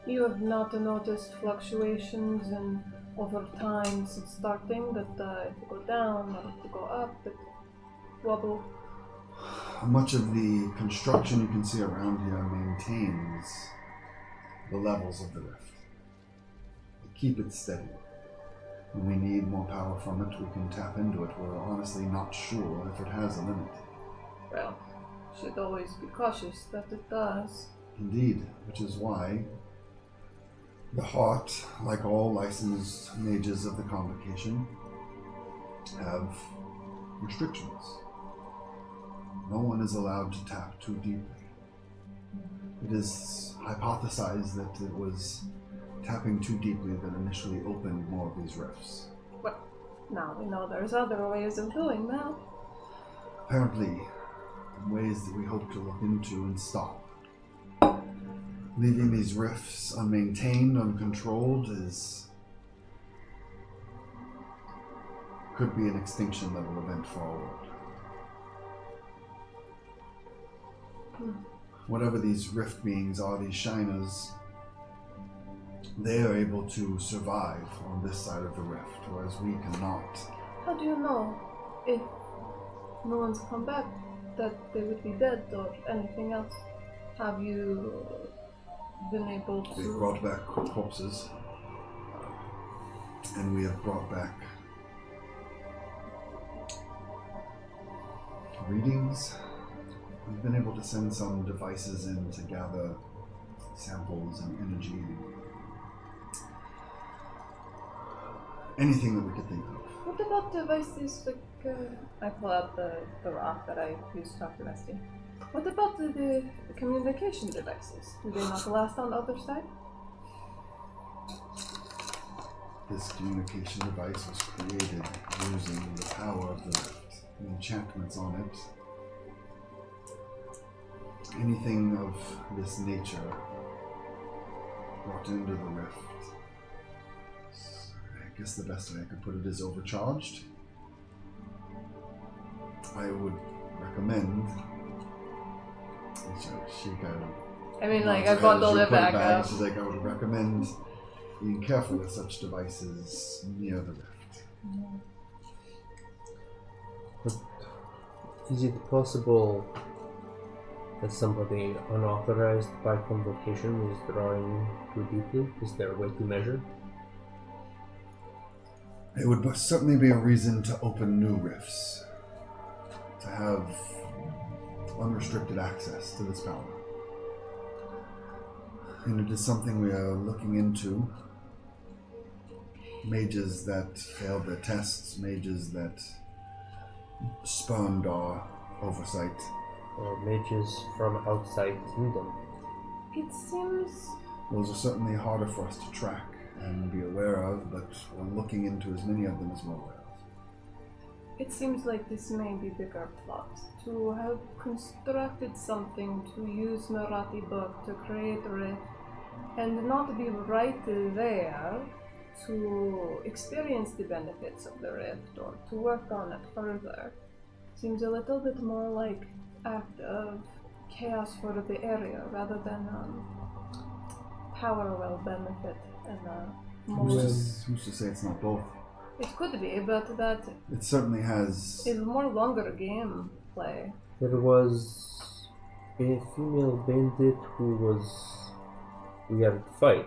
S4: You have not noticed fluctuations in over time since starting, that if you go down or if you go up, it wobble.
S1: Much of the construction you can see around here maintains the levels of the rift. They keep it steady. When we need more power from it, we can tap into it. We're honestly not sure if it has a limit.
S4: Well, should always be cautious that it does.
S1: Indeed, which is why the Heart, like all licensed mages of the Convocation, have restrictions. No one is allowed to tap too deeply. It is hypothesized that it was tapping too deeply that initially opened more of these rifts.
S4: Well, now we know there's other ways of doing that.
S1: Apparently, in ways that we hope to look into and stop. Leaving these rifts unmaintained, uncontrolled is could be an extinction level event for our world. Whatever these rift beings are, these shiners, they are able to survive on this side of the rift, whereas we cannot.
S4: How do you know if no one's come back that they would be dead or anything else? Have you been able to...
S1: We've brought back corpses, and we have brought back readings. We've been able to send some devices in to gather samples and energy. Anything that we could think of.
S4: What about devices like... I pull out the rock that I used to talk to Rusty. What about the communication devices? Do they not last on the other side?
S1: This communication device was created using the power of the rift, the enchantments on it. Anything of this nature brought into the rift. I guess the best way I could put it is overcharged. I would recommend. She kind of.
S4: I mean, like, I bundled it back up.
S1: She's like, I would recommend being careful with such devices near the rift.
S2: But is it possible that somebody unauthorized by convocation is drawing too deeply? Is there a way to measure?
S1: It would certainly be a reason to open new rifts, to have unrestricted access to this power. And it is something we are looking into. Mages that failed their tests, mages that spurned our oversight.
S2: Or mages from outside kingdom?
S4: It seems...
S1: Those are certainly harder for us to track and be aware of, but we're looking into as many of them as we're aware of.
S4: It seems like this may be bigger plot. To have constructed something to use Marathi book to create a rift and not be right there to experience the benefits of the rift or to work on it further seems a little bit more like act of chaos for the area rather than power well benefit and
S1: Who's to say it's not both?
S4: It could be, but that
S1: It certainly has.
S4: is more longer game play.
S2: There was a female bandit who was... We had to fight.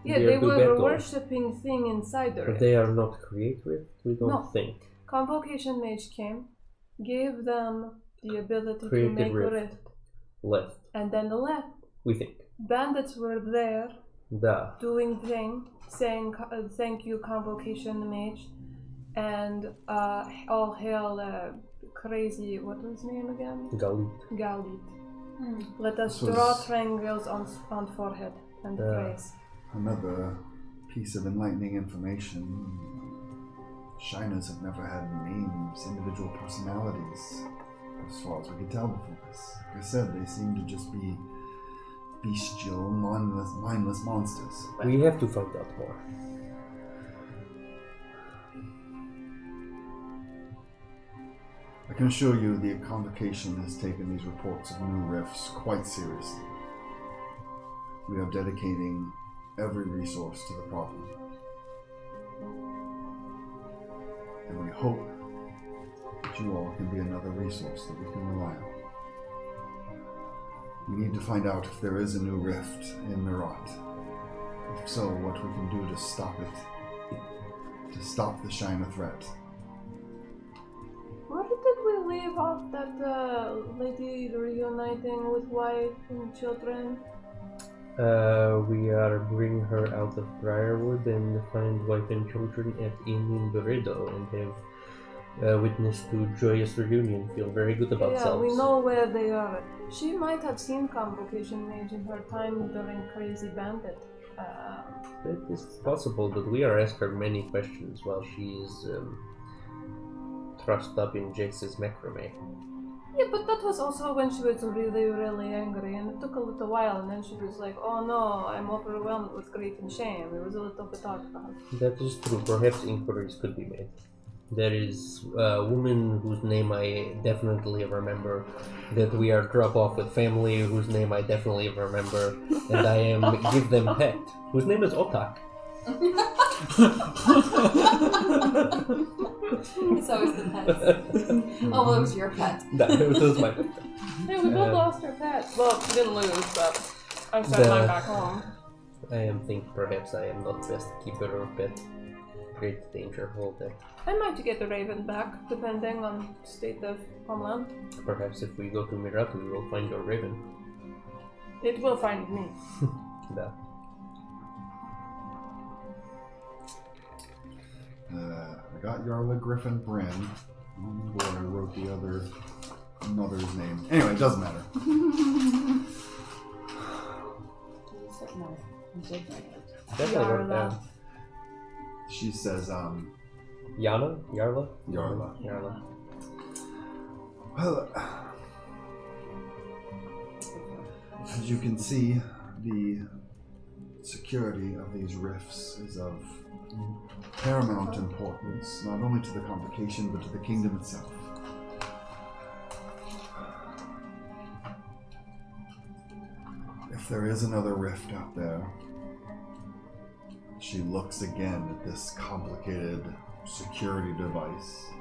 S4: Yeah,
S2: We
S4: they
S2: had to
S4: were
S2: battle.
S4: a worshipping thing inside the
S2: But
S4: rift.
S2: they are not create rift, we don't
S4: No.
S2: think.
S4: Convocation Mage came, gave them the ability
S2: Created
S4: to make
S2: rift.
S4: a rift,
S2: Left,
S4: and then left.
S2: we think.
S4: Bandits were there,
S2: Da.
S4: doing thing, saying thank you, Convocation Mage, and all hail crazy, what was his name again?
S2: Galit.
S4: Galit. Let us
S1: This
S4: draw
S1: was-
S4: triangles on forehead and praise.
S1: Another piece of enlightening information. Shiners have never had names, individual personalities, as far as we could tell before this. Like I said, they seem to just be bestial, mindless monsters.
S2: We have to find out more.
S1: I can assure you the convocation has taken these reports of new rifts quite seriously. We are dedicating every resource to the problem. And we hope that you all can be another resource that we can rely on. We need to find out if there is a new rift in Mirat. If so, what we can do to stop it. To stop the Shiner threat.
S4: Where did we leave off that lady reuniting with wife and children?
S2: We are bringing her out of Briarwood and find wife and children at inn in Beredo and have witnessed to joyous reunion. Feel very good about
S4: Yeah,
S2: selves.
S4: we know where they are. She might have seen Convocation Mage in her time during Crazy Bandit.
S2: It is possible, but we are asking her many questions while she is thrust up in Jace's macrame.
S4: Yeah, but that was also when she was really, really angry, and it took a little while, and then she was like, oh no, I'm overwhelmed with grief and shame. It was a little bit hard for her.
S2: That is true. Perhaps inquiries could be made. There is a woman whose name I definitely remember, that we are drop off with family whose name I definitely remember, and I am give them pet, whose name is Otak.
S3: It's always the pets. Oh, well, it was your pet.
S2: No, it was my pet.
S4: Yeah, we both lost our pets. Well, we didn't lose, but I sent mine back home.
S2: I think perhaps I am not best keeper of pet. Great danger all day.
S4: I might get the raven back, depending on state of homeland.
S2: Perhaps if we go to Miratu, we will find your raven.
S4: It will find me.
S2: No.
S1: I got Yarla Griffin Bryn. Boy, I wrote the another's name. Anyway, it doesn't matter.
S3: No, I did write it.
S2: Definitely wrote it down.
S1: She says,
S2: Yana? Yarla?
S1: Yarla.
S2: Yarla.
S1: Well, as you can see, the security of these rifts is of paramount importance, not only to the convocation, but to the kingdom itself. If there is another rift out there, she looks again at this complicated security device.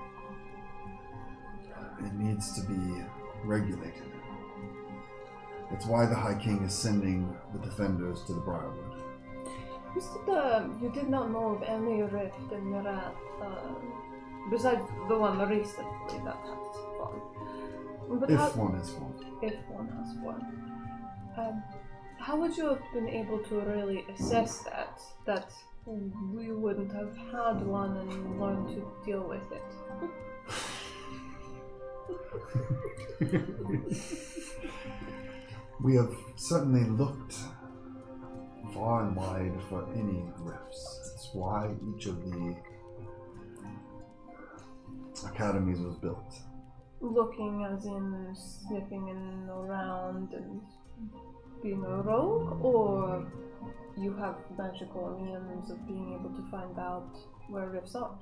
S1: It needs to be regulated. It's why the High King is sending the defenders to the Briarwood.
S4: You said you did not know of any rift in Mirat, besides the one recently that has fallen. But
S1: If one is one.
S4: If one has one. How would you have been able to really assess that we wouldn't have had one and learned to deal with it?
S1: We have certainly looked far and wide for any rifts. It's why each of the academies was built.
S4: Looking as in sniffing in around and being a rogue, or you have magical means of being able to find out where rifts are?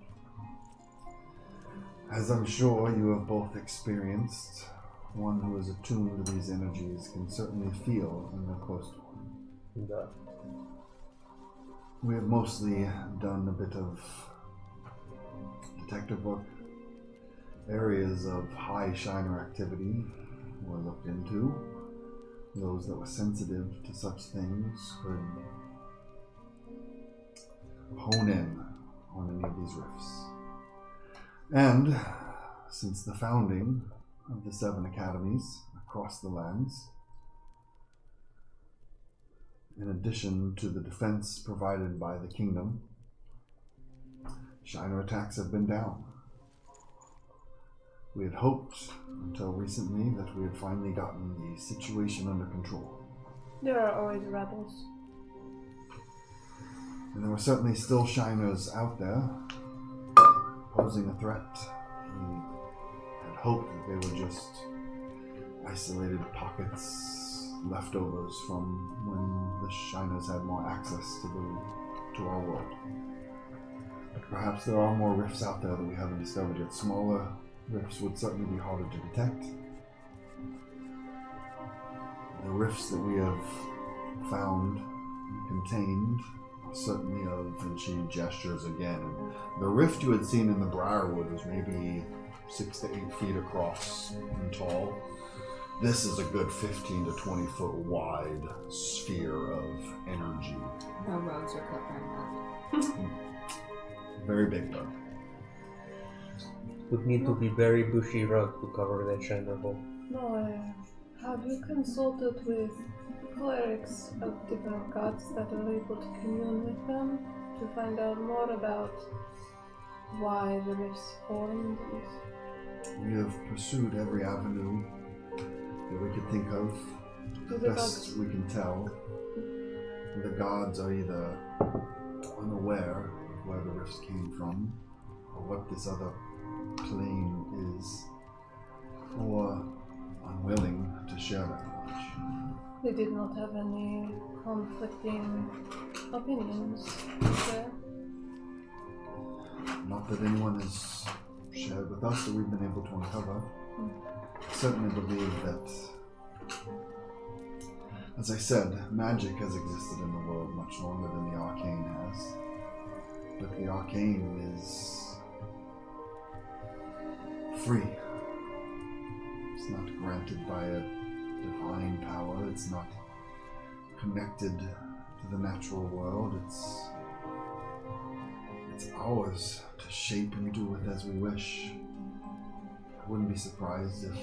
S1: As I'm sure you have both experienced, one who is attuned to these energies can certainly feel when they're close to one.
S2: Yeah.
S1: We have mostly done a bit of detective work. Areas of high shiner activity were looked into. Those that were sensitive to such things could hone in on any of these rifts. And since the founding of the 7 academies across the lands, in addition to the defense provided by the kingdom, shiner attacks have been down. We had hoped until recently that we had finally gotten the situation under control.
S4: There are always rebels.
S1: And there were certainly still shiners out there posing a threat. We had hoped that they were just isolated pockets, leftovers from when the shiners had more access to our world. But perhaps there are more rifts out there that we haven't discovered yet. Smaller rifts would certainly be harder to detect. The rifts that we have found and contained are certainly of, and she gestures again, and the rift you had seen in the Briarwood was maybe 6 to 8 feet across and tall. This is a good 15 to 20 foot wide sphere of energy.
S3: No roads are covering that.
S1: Very big though.
S2: Would need to be very bushy rug to cover that shiner hole.
S4: No, have you consulted with clerics of different gods that are able to commune with them to find out more about why the rifts formed?
S1: We have pursued every avenue that we could think of.
S4: Do the
S1: Best we can tell, the gods are either unaware of where the rifts came from, or what this other plane is, or unwilling to share that knowledge.
S4: They did not have any conflicting opinions, is there?
S1: Not that anyone has shared with us that we've been able to uncover. Certainly believe that, as I said, magic has existed in the world much longer than the arcane has. But the arcane is free. It's not granted by a divine power. It's not connected to the natural world. It's ours to shape and do with as we wish. I wouldn't be surprised if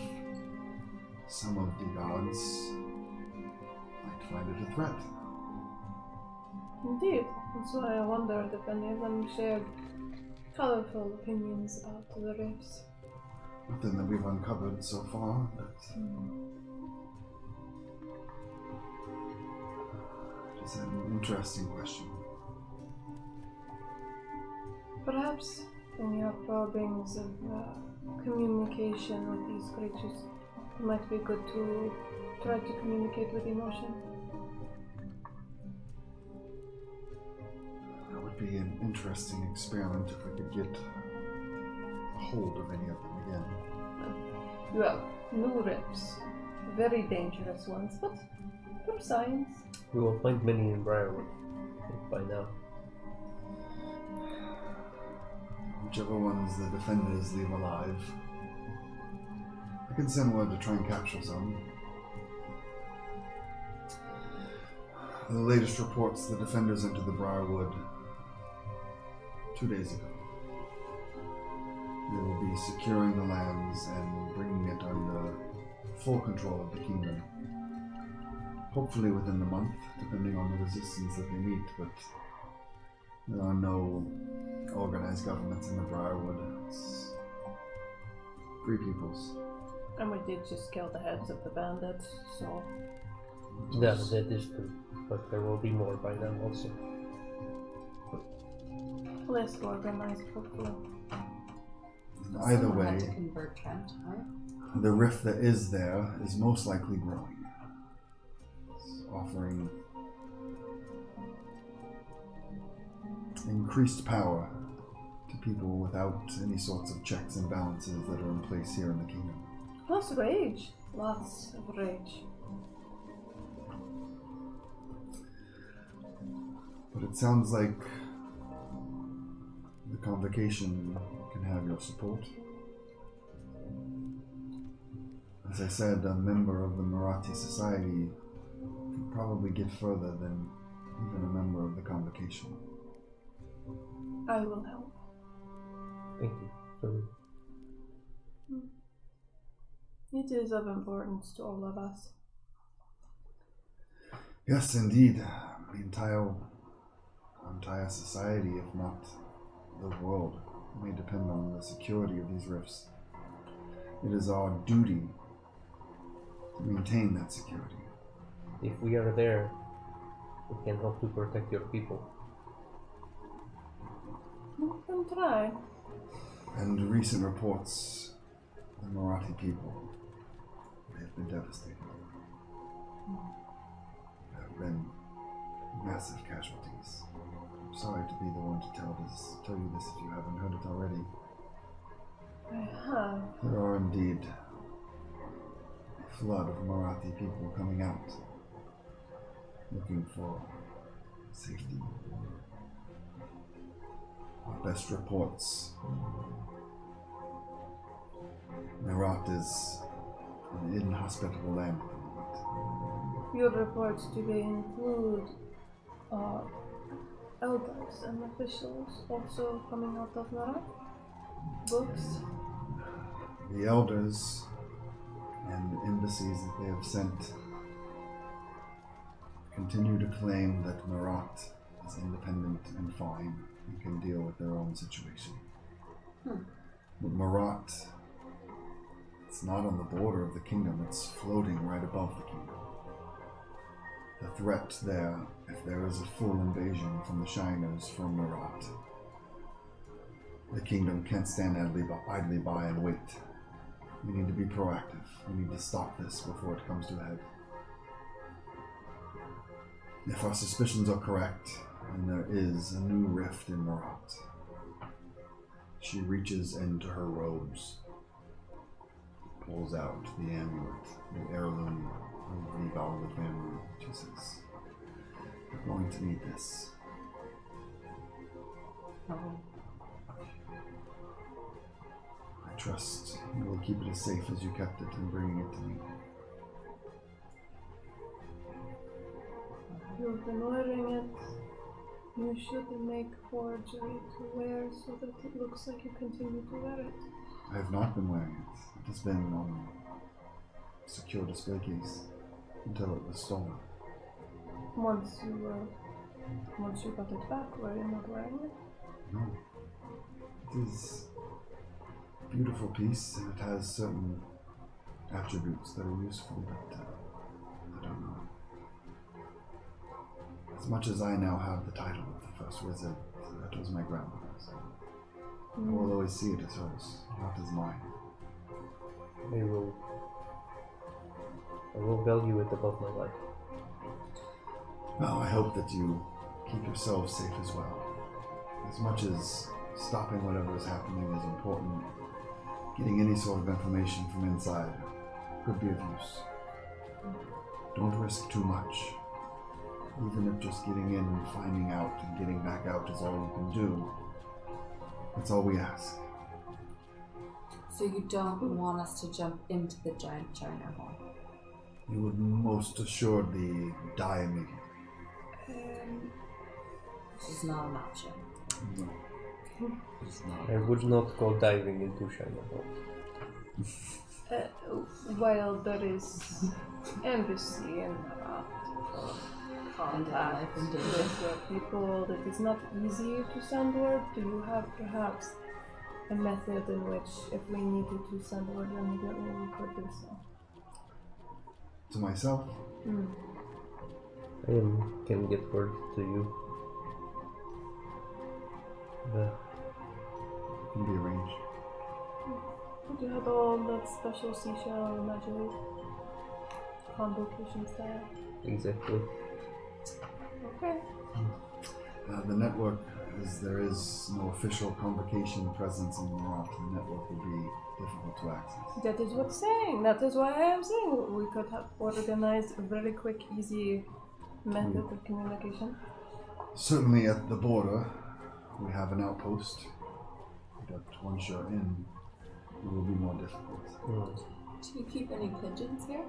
S1: some of the gods might find it a threat.
S4: Indeed. That's why I wondered if any of them shared colorful opinions about the rifts.
S1: Nothing that we've uncovered so far, but it's an interesting question.
S4: Perhaps in your probings of communication with these creatures, it might be good to try to communicate with emotion.
S1: That would be an interesting experiment if we could get a hold of any of them again.
S4: Well, new rifts. Very dangerous ones, but for science.
S2: We will find many in Briarwood, I think, by now.
S1: Whichever ones the defenders leave alive. I can send word to try and capture some. The latest reports, the defenders entered the Briarwood 2 days ago. They will be securing the lands and bringing it under full control of the kingdom. Hopefully within the month, depending on the resistance that they meet, but there are no organized governments in the Briarwood. It's free peoples.
S4: And we did just kill the heads of the bandits, so...
S2: Yeah, that is true. But there will be more by then also.
S4: less organized, hopefully.
S1: Either
S3: Someone
S1: way,
S3: had to convert Trent, right?
S1: the rift that is there is most likely growing. It's offering increased power to people without any sorts of checks and balances that are in place here in the kingdom.
S4: Plus rage. Lots of rage.
S1: But it sounds like the convocation can have your support. As I said, a member of the Marathi society can probably get further than even a member of the convocation.
S4: I will help.
S2: Thank you. So,
S4: It is of importance to all of us.
S1: Yes, indeed. The entire society, if not the world, may depend on the security of these rifts. It is our duty to maintain that security.
S2: if we are there, we can help to protect your people.
S4: We can try.
S1: And recent reports, the Marathi people, they have been devastated. There have been massive casualties. I'm sorry to be the one to tell you this if you haven't heard it already.
S4: I have.
S1: There are indeed a flood of Marathi people coming out, looking for safety. Our best reports, Marat is an inhospitable land at the moment.
S4: Your reports, do they include elders and officials also coming out of Nara? Books?
S1: The elders and embassies that they have sent continue to claim that Marat is independent and fine and can deal with their own situation. But Marat, it's not on the border of the kingdom, it's floating right above the kingdom. The threat there, if there is a full invasion from the Shiners from Marat, the kingdom can't stand idly by and wait. We need to be proactive. We need to stop this before it comes to a head. If our suspicions are correct, and there is a new rift in Marat, She reaches into her robes, pulls out the amulet, the heirloom of the Valwood family. She says, "You're going to need this. I trust you will keep it as safe as you kept it in bringing it to me."
S4: You've been wearing it. You should make forgery to wear so that it looks like you continue to wear it.
S1: I have not been wearing it. It has been on a secure display case until it was stolen.
S4: Once you got it back, were you not wearing it?
S1: No. It is a beautiful piece, and it has certain attributes that are useful, but I don't know. As much as I now have the title of the first wizard, that was my grandmother's. I will always see it as hers, not as mine.
S2: I will value it above my life.
S1: Well, I hope that you keep yourself safe as well. As much as stopping whatever is happening is important, getting any sort of information from inside could be of use. Don't risk too much. Even if just getting in and finding out and getting back out is all you can do, that's all we ask.
S3: So you don't want us to jump into the giant China hole?
S1: You would most assuredly die immediately.
S3: This is not an option.
S1: No.
S5: It's not.
S2: I would not go diving into China Hall.
S4: While there is embassy and contact with your people, that is not easy to send word. Do you have perhaps a method in which, if we needed to send word immediately, we could do so?
S1: To myself,
S2: I can get word to you.
S1: it can be arranged.
S4: Would you have all that special seashell magic convocations there?
S2: Exactly.
S4: Okay.
S1: The network, as there is no official convocation presence in Marat, the network will be difficult to access.
S4: That is what's saying. That is why I am saying we could have organized a very quick, easy method of communication.
S1: Certainly at the border, we have an outpost, but once you're in, it will be more difficult.
S3: Do you keep any pigeons here?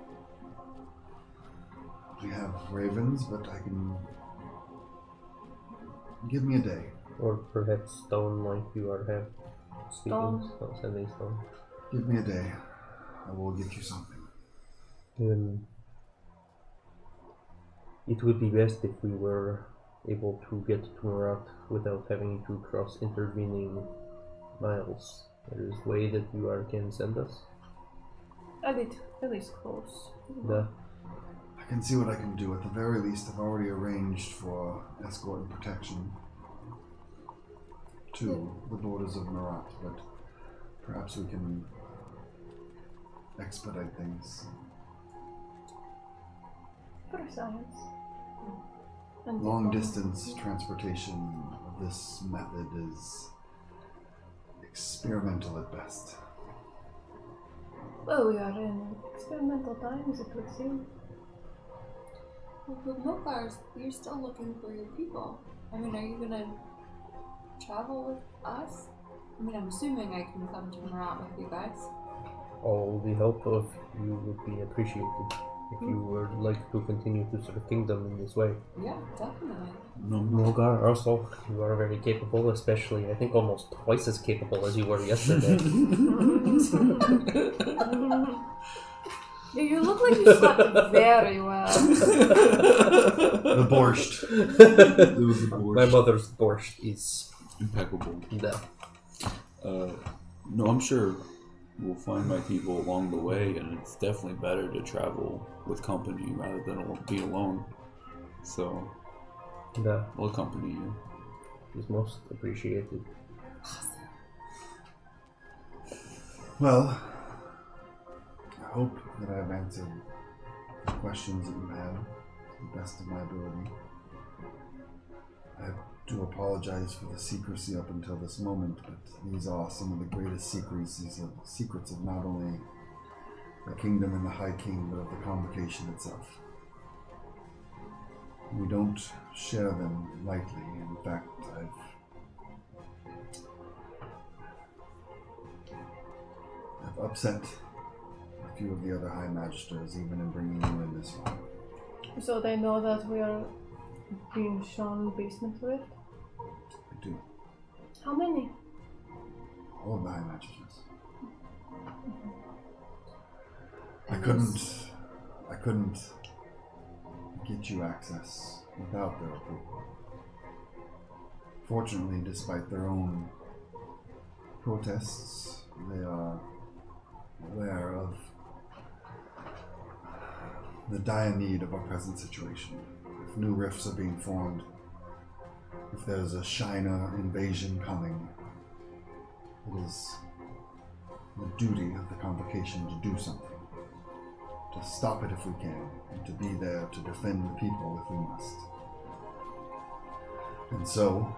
S1: We have ravens, but I can... Give me a day.
S2: Or perhaps stone like you are have.
S4: Stone.
S2: Sending stone.
S1: Give me a day. I will get you something.
S2: It would be best if we were able to get to Murat without having to cross intervening miles. There is a way that you can send us.
S4: At least close.
S1: I can see what I can do. At the very least, I've already arranged for escort and protection to the borders of Marat, but perhaps we can expedite things.
S4: For science. And
S1: Long distance transportation of this method is experimental at best.
S4: Well, we are in experimental times, it would seem.
S3: But Mopars, you're still looking for your people. I mean, are you gonna travel with us? I mean, I'm assuming I can come to Marat with you guys.
S2: All the help of you would be appreciated if you would like to continue to serve kingdom in this way.
S3: Yeah, definitely.
S2: Mogar, also, you are very capable, especially, I think, almost twice as capable as you were yesterday.
S4: Yeah, you look like you slept very well.
S1: The borscht.
S5: It was a borscht.
S2: My mother's borscht is
S5: Impeccable.
S2: the
S5: No, I'm sure we'll find my people along the way, and it's definitely better to travel with company rather than be alone. So, we'll accompany you.
S2: is most appreciated.
S1: Well, I hope that I've answered the questions that you have to the best of my ability. I do apologize for the secrecy up until this moment, but these are some of the greatest secrets of not only the kingdom and the High King, but of the convocation itself. We don't share them lightly. In fact, I've upset a few of the other High Magisters, even in bringing you in this far.
S4: So they know that we are being shown basement rift?
S1: I do.
S4: How many?
S1: All of the High Magisters. I couldn't get you access without their approval. Fortunately, despite their own protests, they are aware of the dire need of our present situation. If new rifts are being formed, if there's a Shiner invasion coming, it is the duty of the convocation to do something. To stop it if we can, and to be there to defend the people if we must. And so,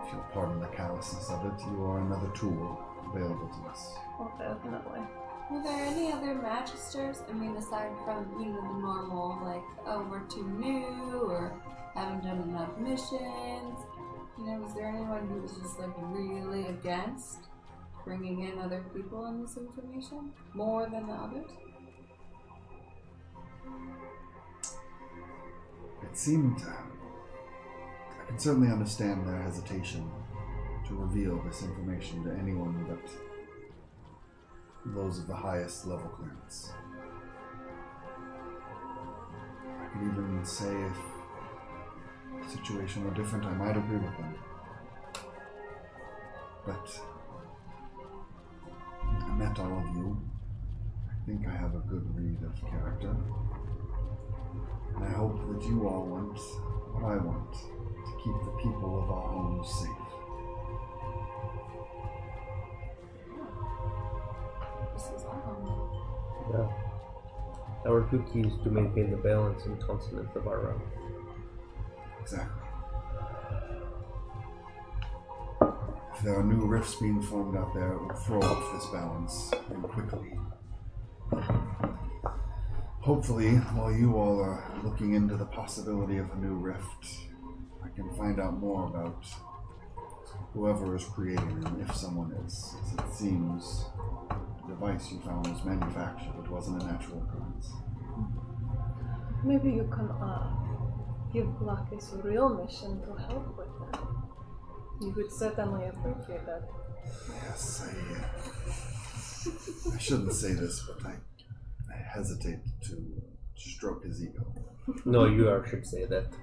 S1: if you'll pardon the callousness of it, you are another tool available to us.
S4: Oh, definitely.
S3: Were there any other magisters? I mean, aside from, the normal, like, oh, we're too new, or haven't done enough missions. Was there anyone who was just, like, really against bringing in other people in this information? More than the others?
S1: It seemed, I can certainly understand their hesitation to reveal this information to anyone but those of the highest level clearance. I could even say if the situation were different, I might agree with them. But I met all of you. I think I have a good read of character. And I hope that you all want what I want, to keep the people of our homes safe.
S3: This is our home.
S2: Yeah. Our duty is to maintain the balance and consonance of our realm.
S1: Exactly. If there are new rifts being formed out there, it will throw off this balance and quickly. Hopefully, while you all are looking into the possibility of a new rift, I can find out more about whoever is creating them, if someone is. As it seems, the device you found was manufactured. It wasn't a natural occurrence.
S4: Maybe you can give Blackus a real mission to help with that. You would certainly appreciate that.
S1: Yes, I shouldn't say this, but I hesitate to stroke his ego.
S2: No, you should say that.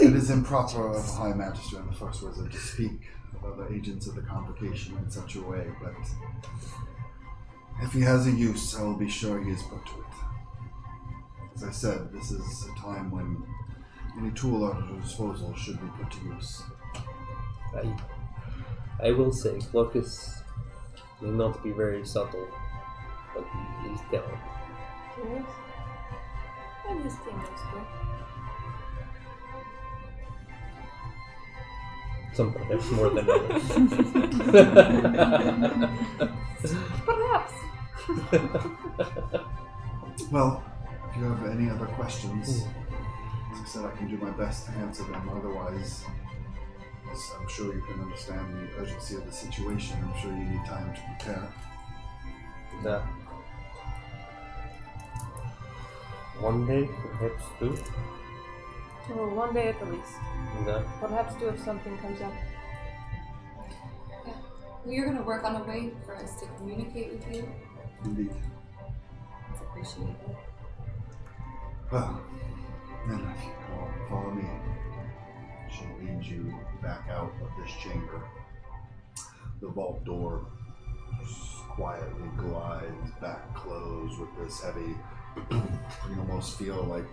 S1: It is improper of a High Magister and the First Wizard to speak of other agents of the convocation in such a way, but if he has a use, I will be sure he is put to it. As I said, this is a time when any tool at our disposal should be put to use.
S2: I will say, Blackus may not be very subtle, but he is talented.
S4: Yes. And his team is good.
S2: Some perhaps more than others.
S4: Perhaps.
S1: Well, if you have any other questions, as I said, I can do my best to answer them. Otherwise, as I'm sure you can understand the urgency of the situation. I'm sure you need time to prepare.
S2: Yeah. One day, perhaps two.
S4: Well, one day at the least.
S2: Yeah.
S4: Perhaps two if something comes up.
S3: Yeah. We're going to work on a way for us to communicate with you.
S1: Indeed.
S3: It's appreciated.
S1: Well, then if you all follow me, she'll lead you back out of this chamber. The vault door quietly glides back closed with this heavy, you almost feel like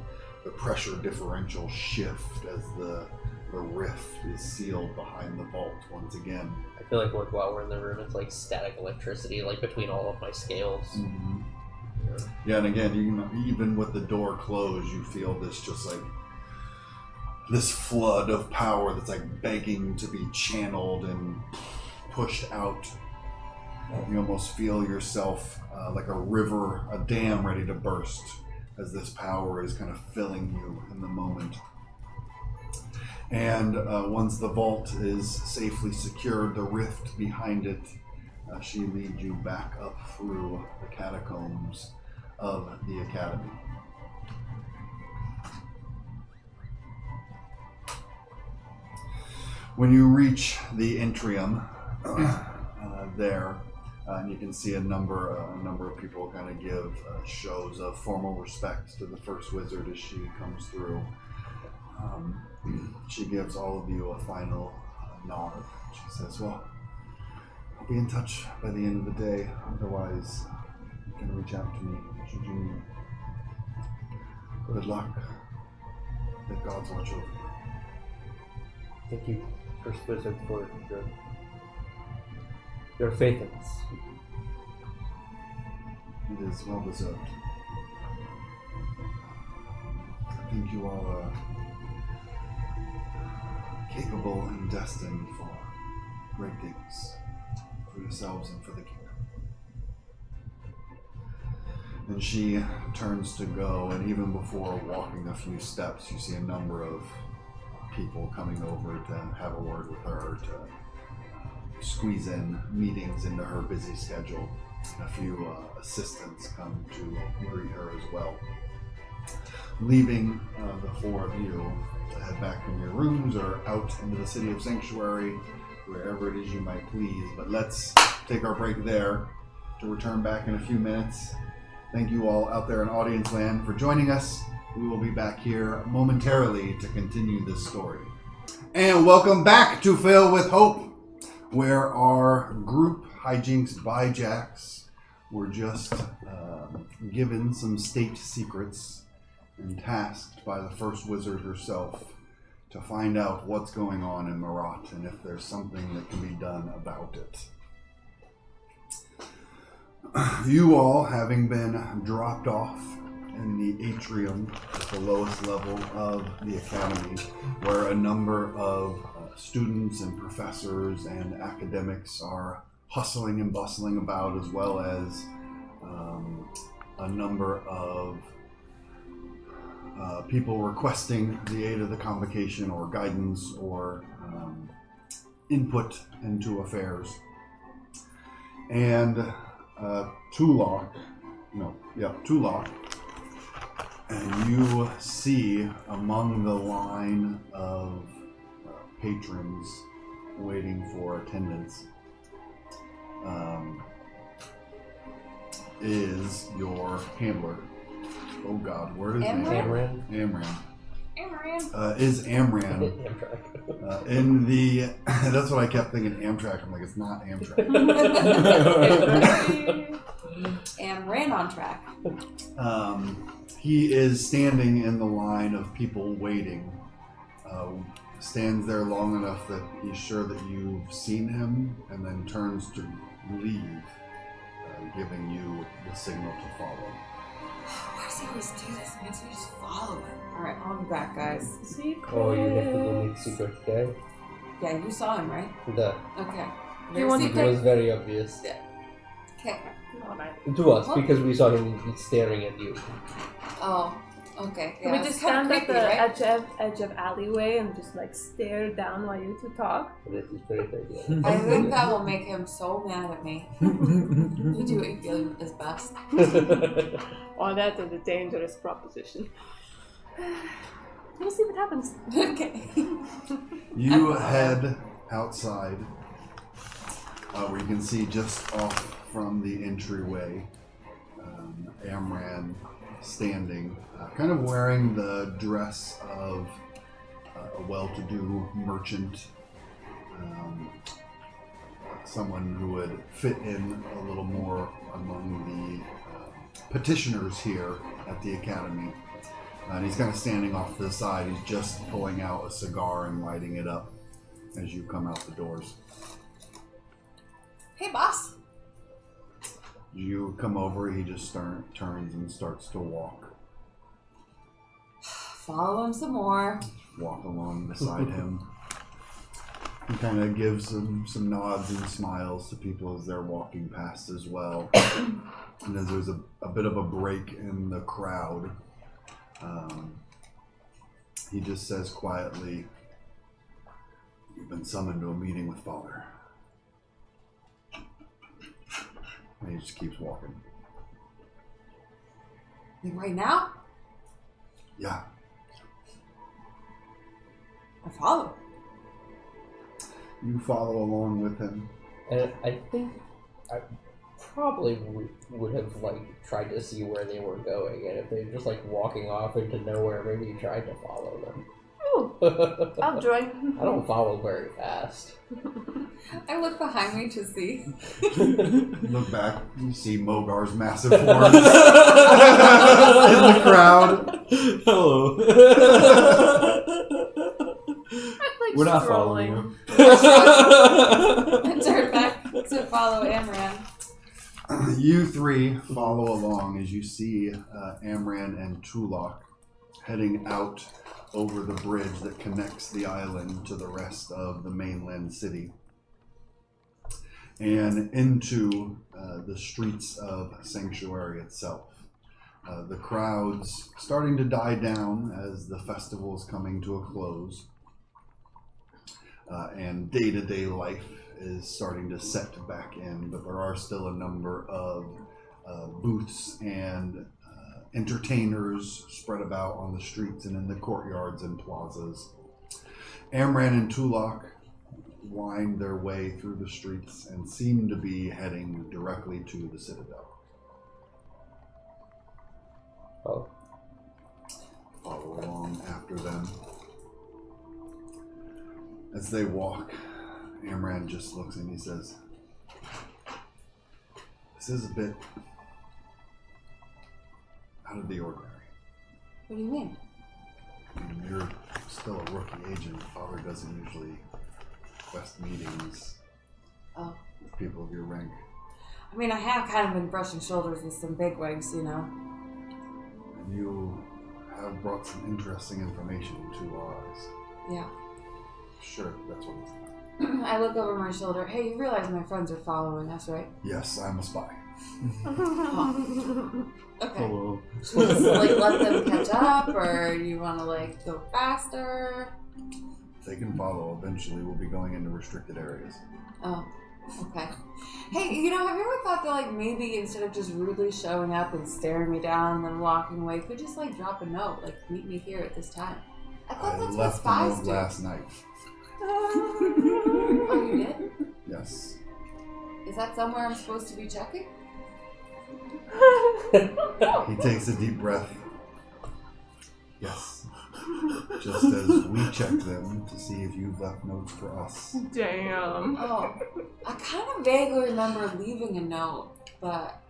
S1: the pressure differential shift as the rift is sealed behind the vault once again.
S2: I feel like while we're in the room, it's like static electricity, like between all of my scales.
S1: Mm-hmm. Yeah, and again, even with the door closed, you feel this just like this flood of power that's like begging to be channeled and pushed out. You almost feel yourself like a river, a dam ready to burst as this power is kind of filling you in the moment. And once the vault is safely secured, the rift behind it, she leads you back up through the catacombs of the academy. When you reach the atrium there, and you can see a number of people kind of give shows of formal respect to the first wizard as she comes through. She gives all of you a final nod. She says, well, I'll be in touch by the end of the day. Otherwise, you can reach out to me should you need. Good luck. Let God's watch over you.
S2: Thank you, First Wizard, for your faith in us.
S1: It is well deserved. I think you all are capable and destined for great things for yourselves and for the kingdom. And she turns to go, and even before walking a few steps, you see a number of people coming over to have a word with her, to squeeze in meetings into her busy schedule. A few assistants come to greet her as well. Leaving the four of you to head back from your rooms or out into the city of Sanctuary, wherever it is you might please. But let's take our break there to return back in a few minutes. Thank you all out there in audience land for joining us. We will be back here momentarily to continue this story. And welcome back to Fail with Hope, where our group hijinks by Jax were just given some state secrets and tasked by the first wizard herself to find out what's going on in Marat and if there's something that can be done about it. You all, having been dropped off in the atrium at the lowest level of the academy, where a number of students and professors and academics are hustling and bustling about, as well as a number of people requesting the aid of the convocation or guidance or input into affairs. And Tulok, and you see among the line of patrons waiting for attendance is your handler. Oh God, where is
S3: Amran?
S1: Amran.
S3: Amran.
S1: Is Amran in the? That's what I kept thinking. Amtrak. I'm like, it's not Amtrak.
S3: Amran on track.
S1: He is standing in the line of people waiting. Stands there long enough that he's sure that you've seen him, and then turns to leave, giving you the signal to follow.
S3: Why does he always do this? Makes me just follow him. Alright, I'll be back, guys.
S4: Secret.
S2: Oh, you have to go meet secret guy?
S3: Yeah, you saw him, right?
S2: The.
S3: Okay.
S4: You want
S2: It was very obvious.
S3: Okay.
S4: Alright.
S2: To us, because we saw him staring at you.
S3: Oh, okay.
S4: Can
S3: Yeah,
S4: we
S3: it's
S4: just
S3: kinda
S4: stand at
S3: creepy,
S4: the
S3: right?
S4: edge of alleyway and just like stare down while you two talk?
S2: That is a great idea.
S3: I think that will make him so mad at me. You do what you feel is best.
S4: Oh, that is a dangerous proposition. We'll see what happens.
S3: Okay.
S1: You head outside, where you can see just off from the entryway, Amran standing, kind of wearing the dress of a well-to-do merchant, someone who would fit in a little more among the petitioners here at the academy. And he's kind of standing off to the side. He's just pulling out a cigar and lighting it up as you come out the doors.
S3: Hey, boss.
S1: You come over, he just turns and starts to walk.
S3: follow him some more.
S1: Walk along beside him. He kind of gives some nods and smiles to people as they're walking past as well. And as there's a bit of a break in the crowd, he just says quietly, "You've been summoned to a meeting with Father." And he just keeps walking.
S3: Like right now?
S1: Yeah.
S3: I follow.
S1: You follow along with him.
S2: And I think I probably would have tried to see where they were going, and if they're just walking off into nowhere, maybe tried to follow them.
S4: Ooh, I'll join.
S2: I don't follow very fast.
S3: I look behind me to see.
S1: Look back, you see Mogar's massive horns in the crowd.
S5: Hello.
S4: We're
S5: not following you.
S3: I turn back to follow Amran.
S1: You three follow along as you see Amran and Tulok heading out over the bridge that connects the island to the rest of the mainland city and into the streets of Sanctuary itself. The crowds starting to die down as the festival is coming to a close, and day-to-day life is starting to set back in, but there are still a number of booths and entertainers spread about on the streets and in the courtyards and plazas. Amran and Tulok wind their way through the streets and seem to be heading directly to the Citadel.
S2: Oh.
S1: Follow along after them. As they walk, Amran just looks and he says, "This is a bit out of the ordinary.
S3: What do you mean?
S1: I mean, you're still a rookie agent. Father doesn't usually request meetings with people of your rank."
S3: I mean, I have kind of been brushing shoulders with some bigwigs, you know.
S1: And you have brought some interesting information to our eyes.
S3: Yeah.
S1: Sure, that's what it's about.
S3: I look over my shoulder. Hey, you realize my friends are following us, right?
S1: Yes, I'm a spy.
S3: Oh. Okay.
S5: Hello.
S3: Should we just let them catch up, or you want to go faster?
S1: They can follow. Eventually, we'll be going into restricted areas.
S3: Oh, okay. Hey, have you ever thought that maybe instead of just rudely showing up and staring me down and then walking away, could just drop a note, meet me here at this time? I thought that's what
S1: left the
S3: spies
S1: note
S3: do.
S1: last night.
S3: Oh, you did?
S1: Yes.
S3: Is that somewhere I'm supposed to be checking?
S1: He takes a deep breath. Yes. Just as we check them to see if you've left notes for us.
S4: Damn.
S3: Oh, I kind of vaguely remember leaving a note, but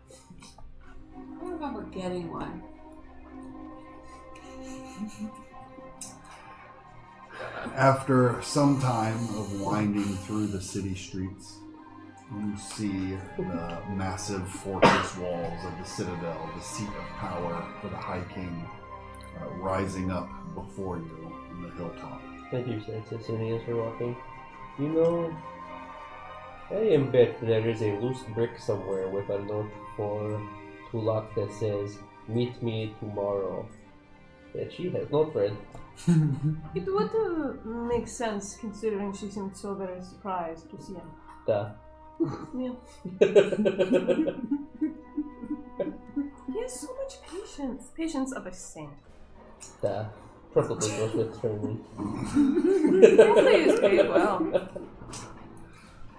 S3: I don't remember getting one.
S1: After some time of winding through the city streets, you see the massive fortress walls of the Citadel, the seat of power for the High King, rising up before you on the hilltop.
S2: Thank you, sir. As soon as you're walking. I bet there is a loose brick somewhere with a note for Tulok that says, "Meet me tomorrow." That she has not read.
S4: It would make sense considering she seemed so very surprised to see him.
S2: Duh.
S4: Yeah. He has so much patience. Patience of a saint.
S2: Duh. Probably goes with Tony.
S4: Probably is paid well.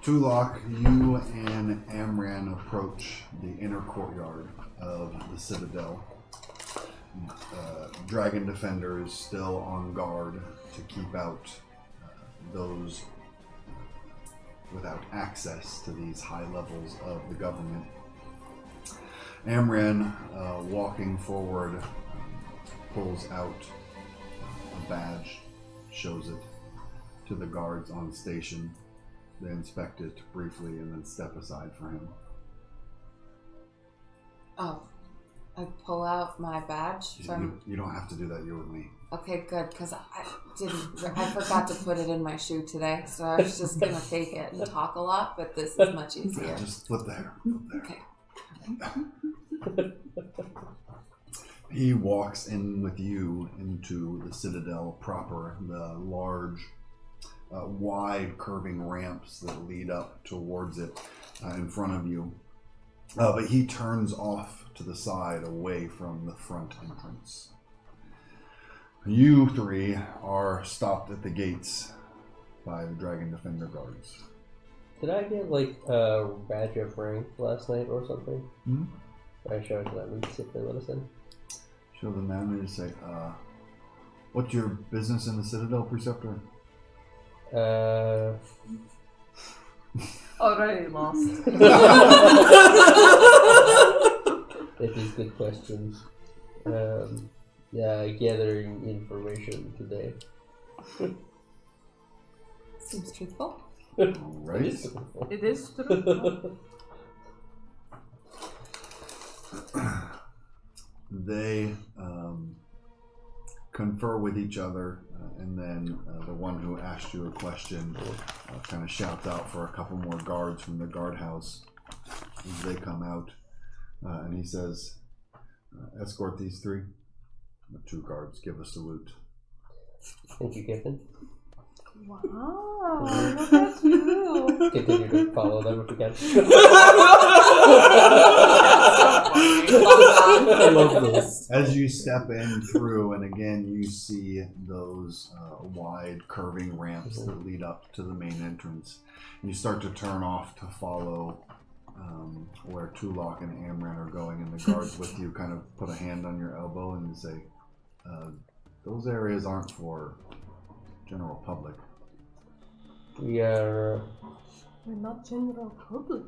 S1: Tulok, you and Amran approach the inner courtyard of the Citadel. Dragon defenders still on guard to keep out those without access to these high levels of the government. Amran, walking forward, pulls out a badge, shows it to the guards on station. They inspect it briefly and then step aside for him.
S3: Oh. I pull out my badge from...
S1: You don't have to do that. You're with me.
S3: Okay, good, because I forgot to put it in my shoe today, so I was just going to fake it and talk a lot, but this is much easier.
S1: Yeah, just flip the hair.
S3: Okay.
S1: He walks in with you into the Citadel proper, the large, wide curving ramps that lead up towards it in front of you. But he turns off to the side away from the front entrance. You three are stopped at the gates by the Dragon Defender guards.
S2: Did I get like a badge of rank last night or something?
S1: Hmm?
S2: I showed that we sit there, let us in.
S1: Show them that and say, what's your business in the Citadel, Preceptor?
S4: Already lost.
S2: That is good question. Yeah, gathering information today.
S3: Seems truthful.
S1: Right?
S4: It is true.
S1: They confer with each other, and then the one who asked you a question kind of shouts out for a couple more guards from the guardhouse as they come out, and he says, escort these three. The 2 guards give us the loot.
S2: Thank you, Captain.
S4: Wow, look at you.
S2: Continue to follow them if we can. I love this.
S1: As you step in through, and again you see those wide curving ramps that lead up to the main entrance. You start to turn off to follow where Tulok and Amran are going, and the guards with you kind of put a hand on your elbow and say, those areas aren't for general public.
S4: We're not general public.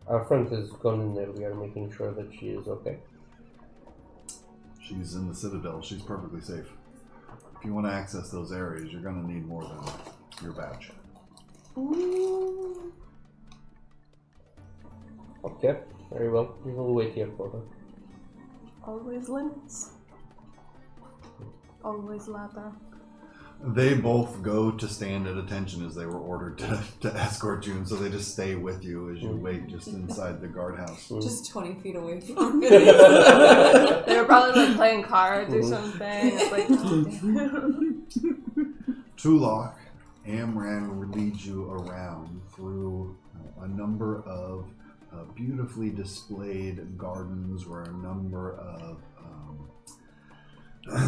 S2: Our friend has gone in there. We are making sure that she is okay.
S1: She's in the Citadel. She's perfectly safe. If you want to access those areas, you're going to need more than your badge.
S4: Ooh.
S2: Okay, very well. We will wait here for her.
S4: Always limits. Always ladder.
S1: They both go to stand at attention as they were ordered to escort you, and so they just stay with you as you wait just inside the guardhouse.
S3: Just 20 feet away from me.
S4: They were probably like playing cards or something. It's like,
S1: Tulok, Amran leads you around through a number of beautifully displayed gardens where a number of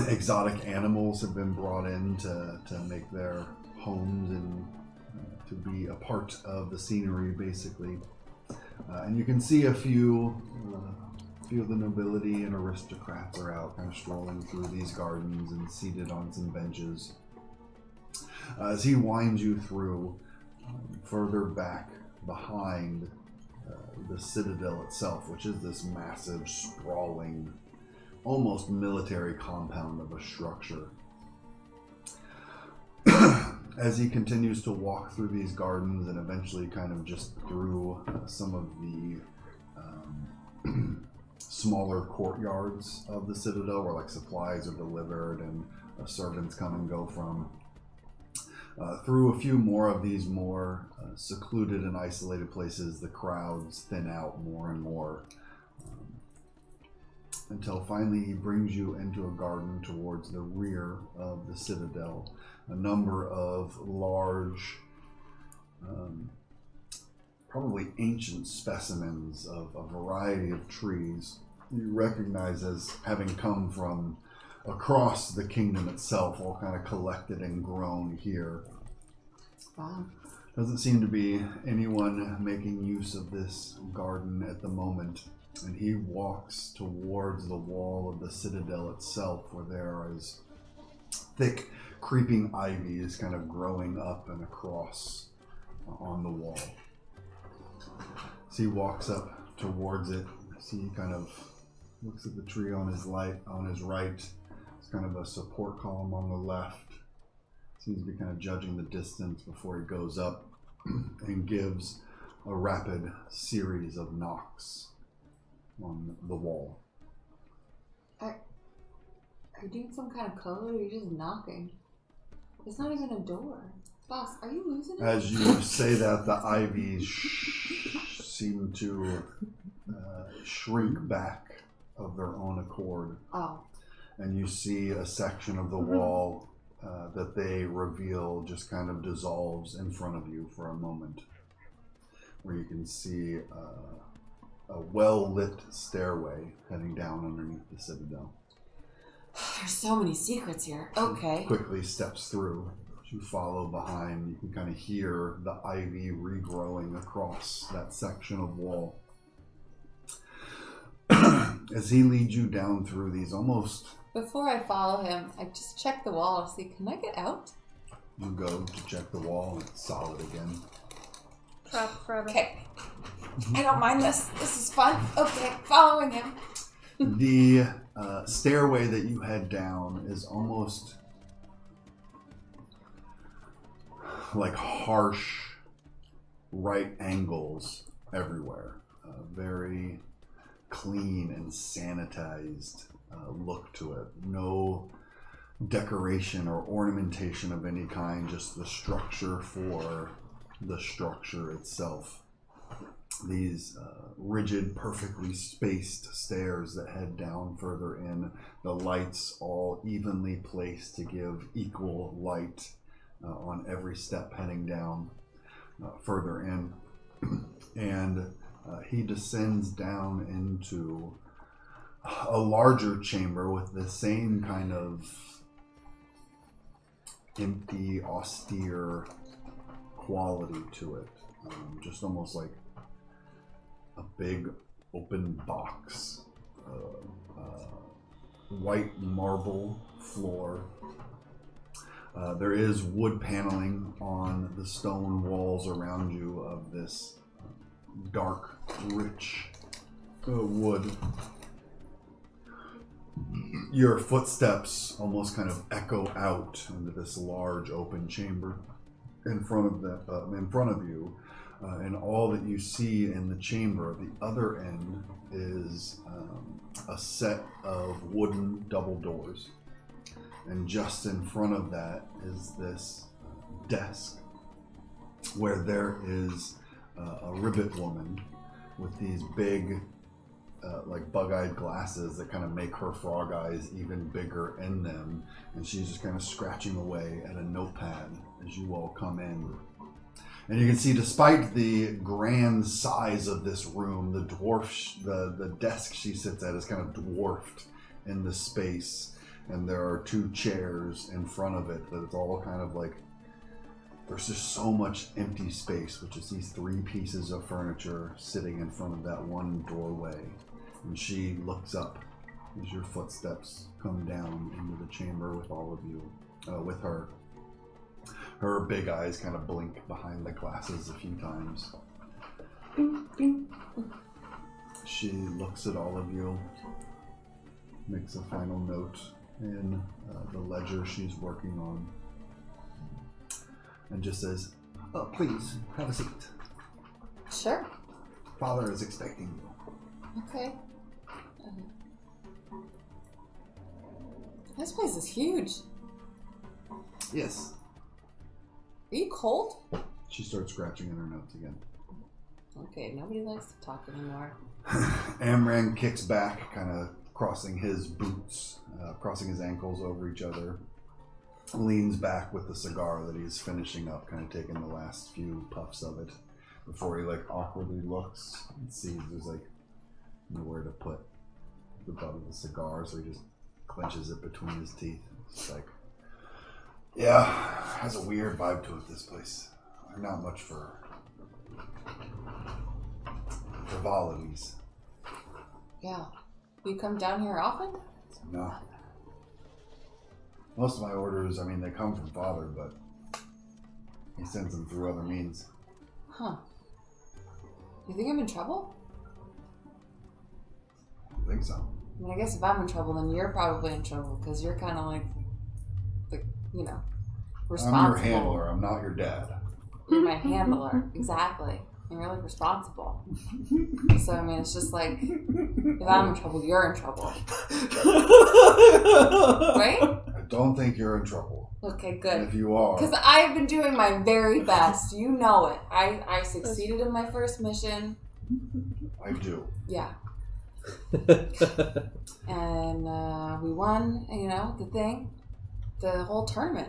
S1: exotic animals have been brought in to make their homes and to be a part of the scenery, basically. And you can see a few of the nobility and aristocrats are out kind of strolling through these gardens and seated on some benches. As he winds you through, further back behind the Citadel itself, which is this massive, sprawling, almost military compound of a structure. As he continues to walk through these gardens and eventually kind of just through some of the smaller courtyards of the Citadel where like supplies are delivered and servants come and go from, through a few more of these more secluded and isolated places, the crowds thin out more and more. Until finally he brings you into a garden towards the rear of the Citadel. A number of large, probably ancient specimens of a variety of trees you recognize as having come from across the kingdom itself, all kind of collected and grown here.
S3: Wow.
S1: Doesn't seem to be anyone making use of this garden at the moment. And he walks towards the wall of the Citadel itself, where there is thick, creeping ivy is kind of growing up and across on the wall. As he walks up towards it, he kind of looks at the tree on his right. It's kind of a support column on the left. Seems to be kind of judging the distance before he goes up. and gives a rapid series of knocks on the wall.
S3: Are you doing some kind of code, or are you just knocking? It's not even a door. Boss, are you losing it?
S1: As you say that, the ivies seem to shrink back of their own accord.
S3: Oh.
S1: And you see a section of the wall that they reveal just kind of dissolves in front of you for a moment, where you can see a well-lit stairway heading down underneath the citadel.
S3: There's so many secrets here. Okay.
S1: She quickly steps through. You follow behind. You can kind of hear the ivy regrowing across that section of wall. As he leads you down through these almost...
S3: Before I follow him, I just check the wall to see, can I get out?
S1: You go to check the wall, and it's solid again.
S4: Trapped forever.
S3: Okay. I don't mind this. This is fun. Okay, following him.
S1: The stairway that you head down is almost like harsh right angles everywhere. Very clean and sanitized look to it. No decoration or ornamentation of any kind, just the structure for the structure itself. These rigid, perfectly spaced stairs that head down further in, the lights all evenly placed to give equal light on every step heading down further in. And he descends down into a larger chamber with the same kind of empty, austere quality to it. Just almost like a big open box. White marble floor. There is wood paneling on the stone walls around you of this dark, rich wood. Your footsteps almost kind of echo out into this large open chamber in front of you, and all that you see in the chamber at the other end is a set of wooden double doors, and just in front of that is this desk where there is a ribbit woman with these big like bug-eyed glasses that kind of make her frog eyes even bigger in them, and she's just kind of scratching away at a notepad as you all come in. And you can see, despite the grand size of this room, the desk she sits at is kind of dwarfed in the space, and there are two chairs in front of it that it's all kind of like, there's just so much empty space, which is these three pieces of furniture sitting in front of that one doorway. And she looks up as your footsteps come down into the chamber with all of you, with her. Her big eyes kind of blink behind the glasses a few times. She looks at all of you, makes a final note in the ledger she's working on, and just says, please, have a seat.
S3: Sure.
S1: Father is expecting you.
S3: Okay. This place is huge.
S1: Yes.
S3: Are you cold?
S1: She starts scratching in her notes again.
S3: Okay, nobody likes to talk anymore.
S1: Amran kicks back, kind of crossing his boots, crossing his ankles over each other, leans back with the cigar that he's finishing up, kind of taking the last few puffs of it before he like awkwardly looks and sees there's like nowhere to put the butt of the cigar, so he just clenches it between his teeth. It's like, yeah, has a weird vibe to it, this place. They're not much for frivolities.
S3: Yeah. You come down here often?
S1: No. Most of my orders, I mean, they come from Father, but he sends them through other means.
S3: Huh. You think I'm in trouble?
S1: I think so.
S3: I mean, I guess if I'm in trouble, then you're probably in trouble, because you're kind of like, you know, responsible.
S1: I'm your handler, I'm not your dad.
S3: You're my handler. Exactly. You're really responsible. So, I mean, it's just like, if I'm in trouble, you're in trouble. Right?
S1: I don't think you're in trouble.
S3: Okay, good.
S1: And if you are...
S3: Because I've been doing my very best. You know it. I succeeded in my first mission.
S1: I do.
S3: Yeah. And we won, the thing. The whole tournament.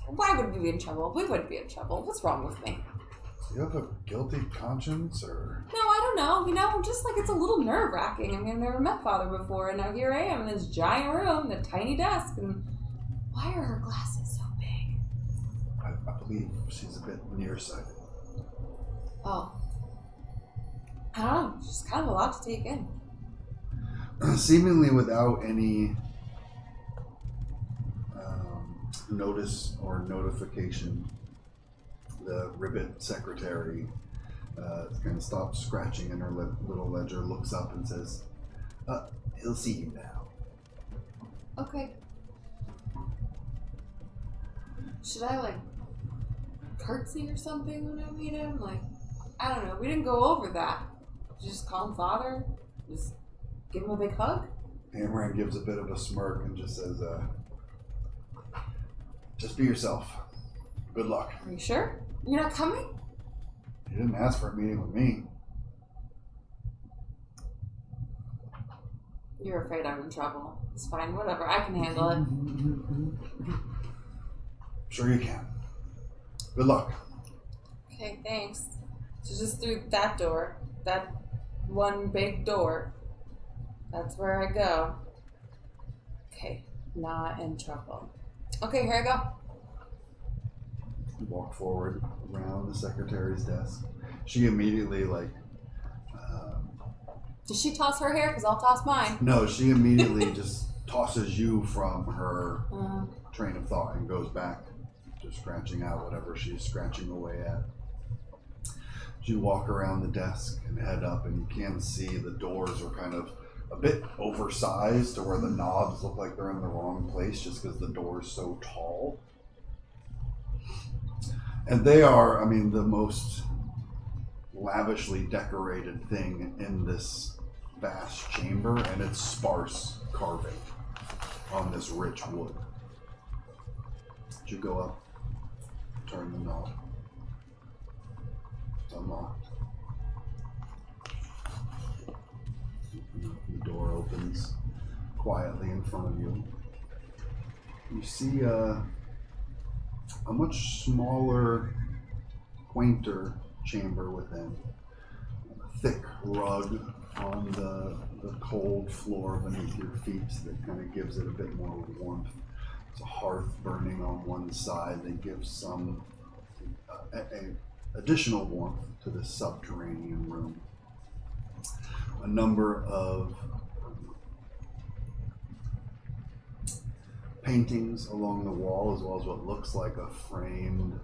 S3: Why would we be in trouble? We wouldn't be in trouble. What's wrong with me?
S1: Do you have a guilty conscience, or...?
S3: No, I don't know. Just like it's a little nerve-wracking. I mean, I've never met Father before, and now here I am in this giant room, the tiny desk, and why are her glasses so big?
S1: I believe she's a bit nearsighted.
S3: Oh. I don't know. She's kind of a lot to take in.
S1: Seemingly without any notice or notification, the ribbit secretary kind of stops scratching in her little ledger, looks up and says, he'll see you now.
S3: Okay. Should I, curtsy or something when I meet him? I don't know. We didn't go over that. Just call him Father? Just give him a big hug?
S1: Amaran gives a bit of a smirk and just says, just be yourself. Good luck.
S3: Are you sure? You're not coming?
S1: You didn't ask for a meeting with me.
S3: You're afraid I'm in trouble. It's fine. Whatever. I can handle it.
S1: Sure you can. Good luck.
S3: Okay, thanks. So just through that door. That one big door. That's where I go. Okay. Not in trouble. Okay, here I go.
S1: You walk forward around the secretary's desk. She immediately,
S3: Does she toss her hair? Because I'll toss mine.
S1: No, she immediately just tosses you from her train of thought and goes back to scratching out whatever she's scratching away at. As you walk around the desk and head up, and you can see the doors are kind of a bit oversized to where the knobs look like they're in the wrong place just because the door's so tall. And they are, the most lavishly decorated thing in this vast chamber, and it's sparse carving on this rich wood. You go up, turn the knob. It's unlocked. The door opens quietly in front of you. You see a much smaller, quainter chamber within. A thick rug on the cold floor beneath your feet that kind of gives it a bit more warmth. There's a hearth burning on one side that gives some additional warmth to this subterranean room. A number of paintings along the wall, as well as what looks like a framed,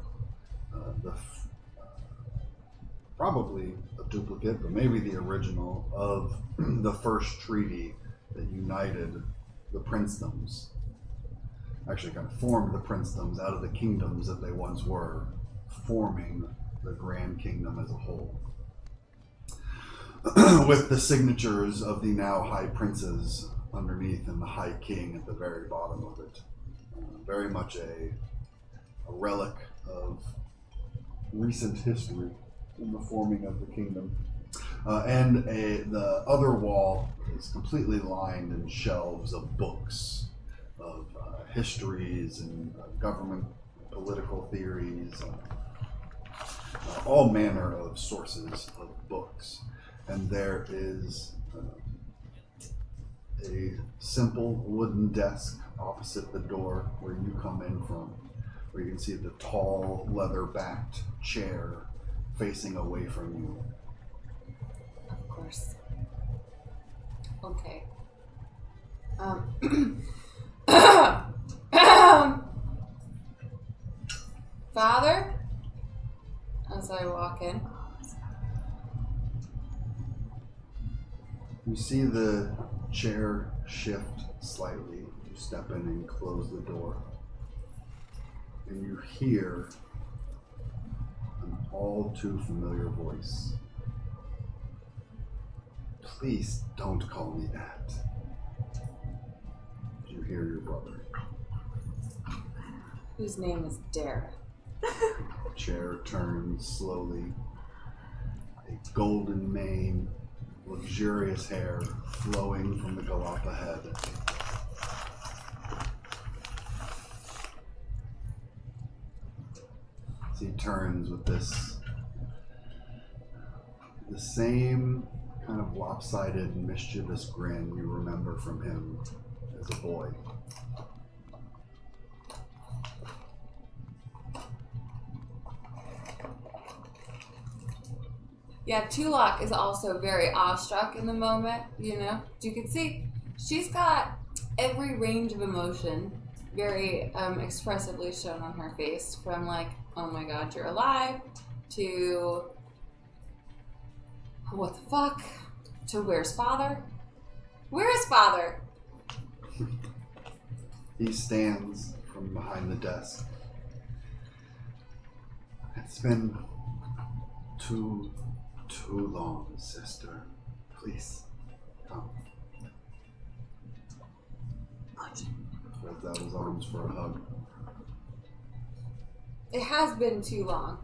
S1: probably a duplicate, but maybe the original of the first treaty that united the princedoms. Actually kind of formed the princedoms out of the kingdoms that they once were, forming the Grand Kingdom as a whole. With the signatures of the now High Princes underneath and the High King at the very bottom of it. Very much a relic of recent history in the forming of the kingdom. And the other wall is completely lined in shelves of books, of histories and government, political theories, all manner of sources of books. And there is a simple wooden desk opposite the door where you come in from, where you can see the tall leather-backed chair facing away from you.
S3: Of course. Okay. Father? As I walk in.
S1: You see the chair shift slightly. You step in and close the door. And you hear all too familiar voice. Please don't call me that. You hear your brother.
S3: Whose name is Darren.
S1: Chair turns slowly. A golden mane, luxurious hair flowing from the galapa head. As he turns with the same kind of lopsided, mischievous grin you remember from him as a boy.
S3: Yeah, Tulok is also very awestruck in the moment, you know. You can see she's got every range of emotion very expressively shown on her face, from like, oh my god, you're alive, to what the fuck, to where's father? Where is father?
S1: He stands from behind the desk. It's been too long, sister. Please, come. Spreads out his arms for a hug.
S3: It has been too long.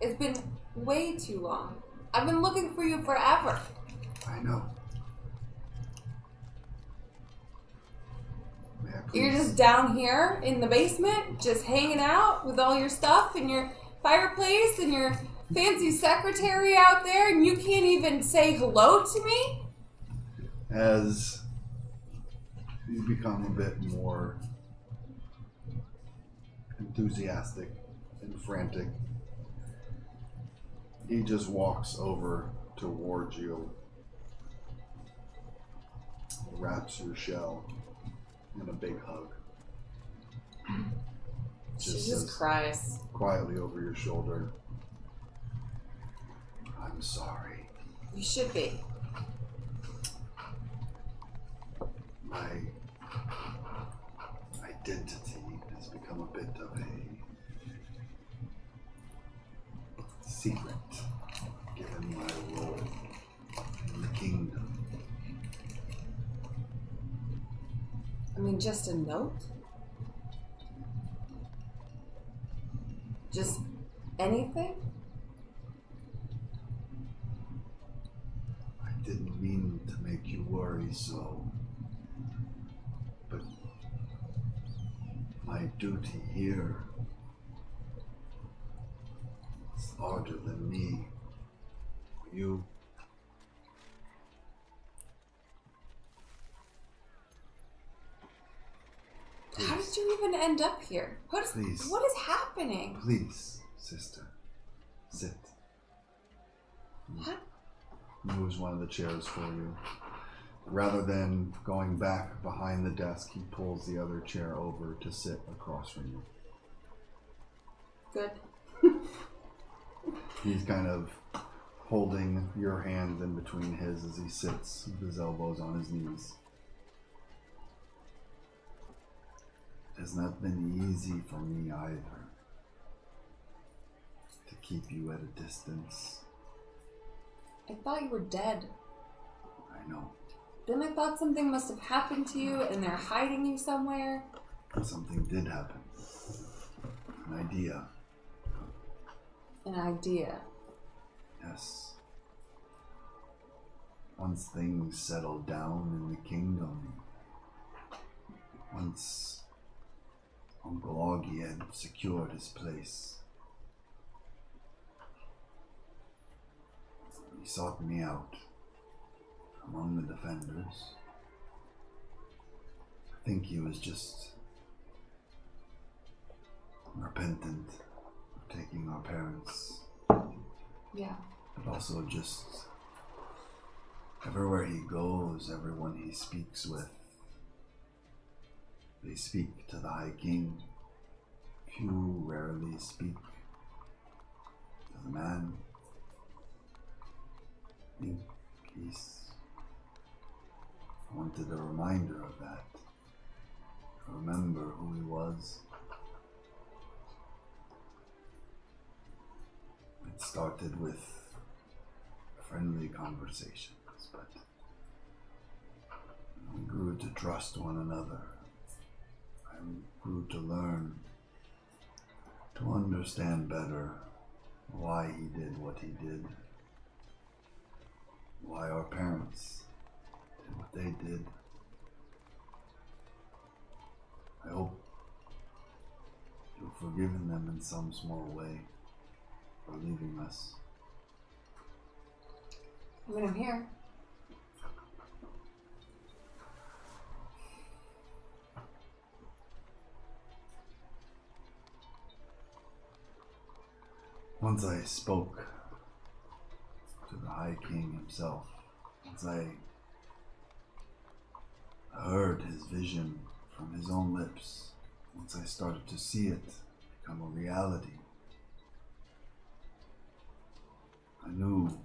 S3: It's been way too long. I've been looking for you forever.
S1: I know. May I please?
S3: You're just down here in the basement, just hanging out with all your stuff and your fireplace and your fancy secretary out there, and you can't even say hello to me?
S1: As you become a bit more enthusiastic and frantic, he just walks over towards you, wraps your shell in a big hug.
S3: She just cries.
S1: Quietly over your shoulder. I'm sorry.
S3: You should be.
S1: My identity has become a bit of a secret, given my role in the kingdom.
S3: I mean, just a note? Just anything?
S1: I didn't mean to make you worry so, but my duty here is larger than me. You.
S3: How did you even end up here? What is happening?
S1: Please, sister, sit.
S3: What?
S1: Moves one of the chairs for you. Rather than going back behind the desk, he pulls the other chair over to sit across from you.
S3: Good.
S1: He's kind of holding your hand in between his as he sits with his elbows on his knees. It has not been easy for me either to keep you at a distance.
S3: I thought you were dead.
S1: I know.
S3: Then I thought something must have happened to you and they're hiding you somewhere.
S1: Something did happen. An idea.
S3: An idea.
S1: Yes. Once things settled down in the kingdom, once Uncle Augie had secured his place, he sought me out among the defenders. I think he was just repentant of taking our parents.
S3: Yeah.
S1: But also just everywhere he goes, everyone he speaks with, they speak to the High King. Few rarely speak to the man in peace. I wanted a reminder of that. Remember who he was. It started with friendly conversations, but we grew to trust one another. I grew to learn, to understand better why he did what he did, why our parents did what they did. I hope you've forgiven them in some small way for leaving us.
S3: I mean, I'm here.
S1: Once I spoke to the High King himself, once I heard his vision from his own lips, once I started to see it become a reality, I knew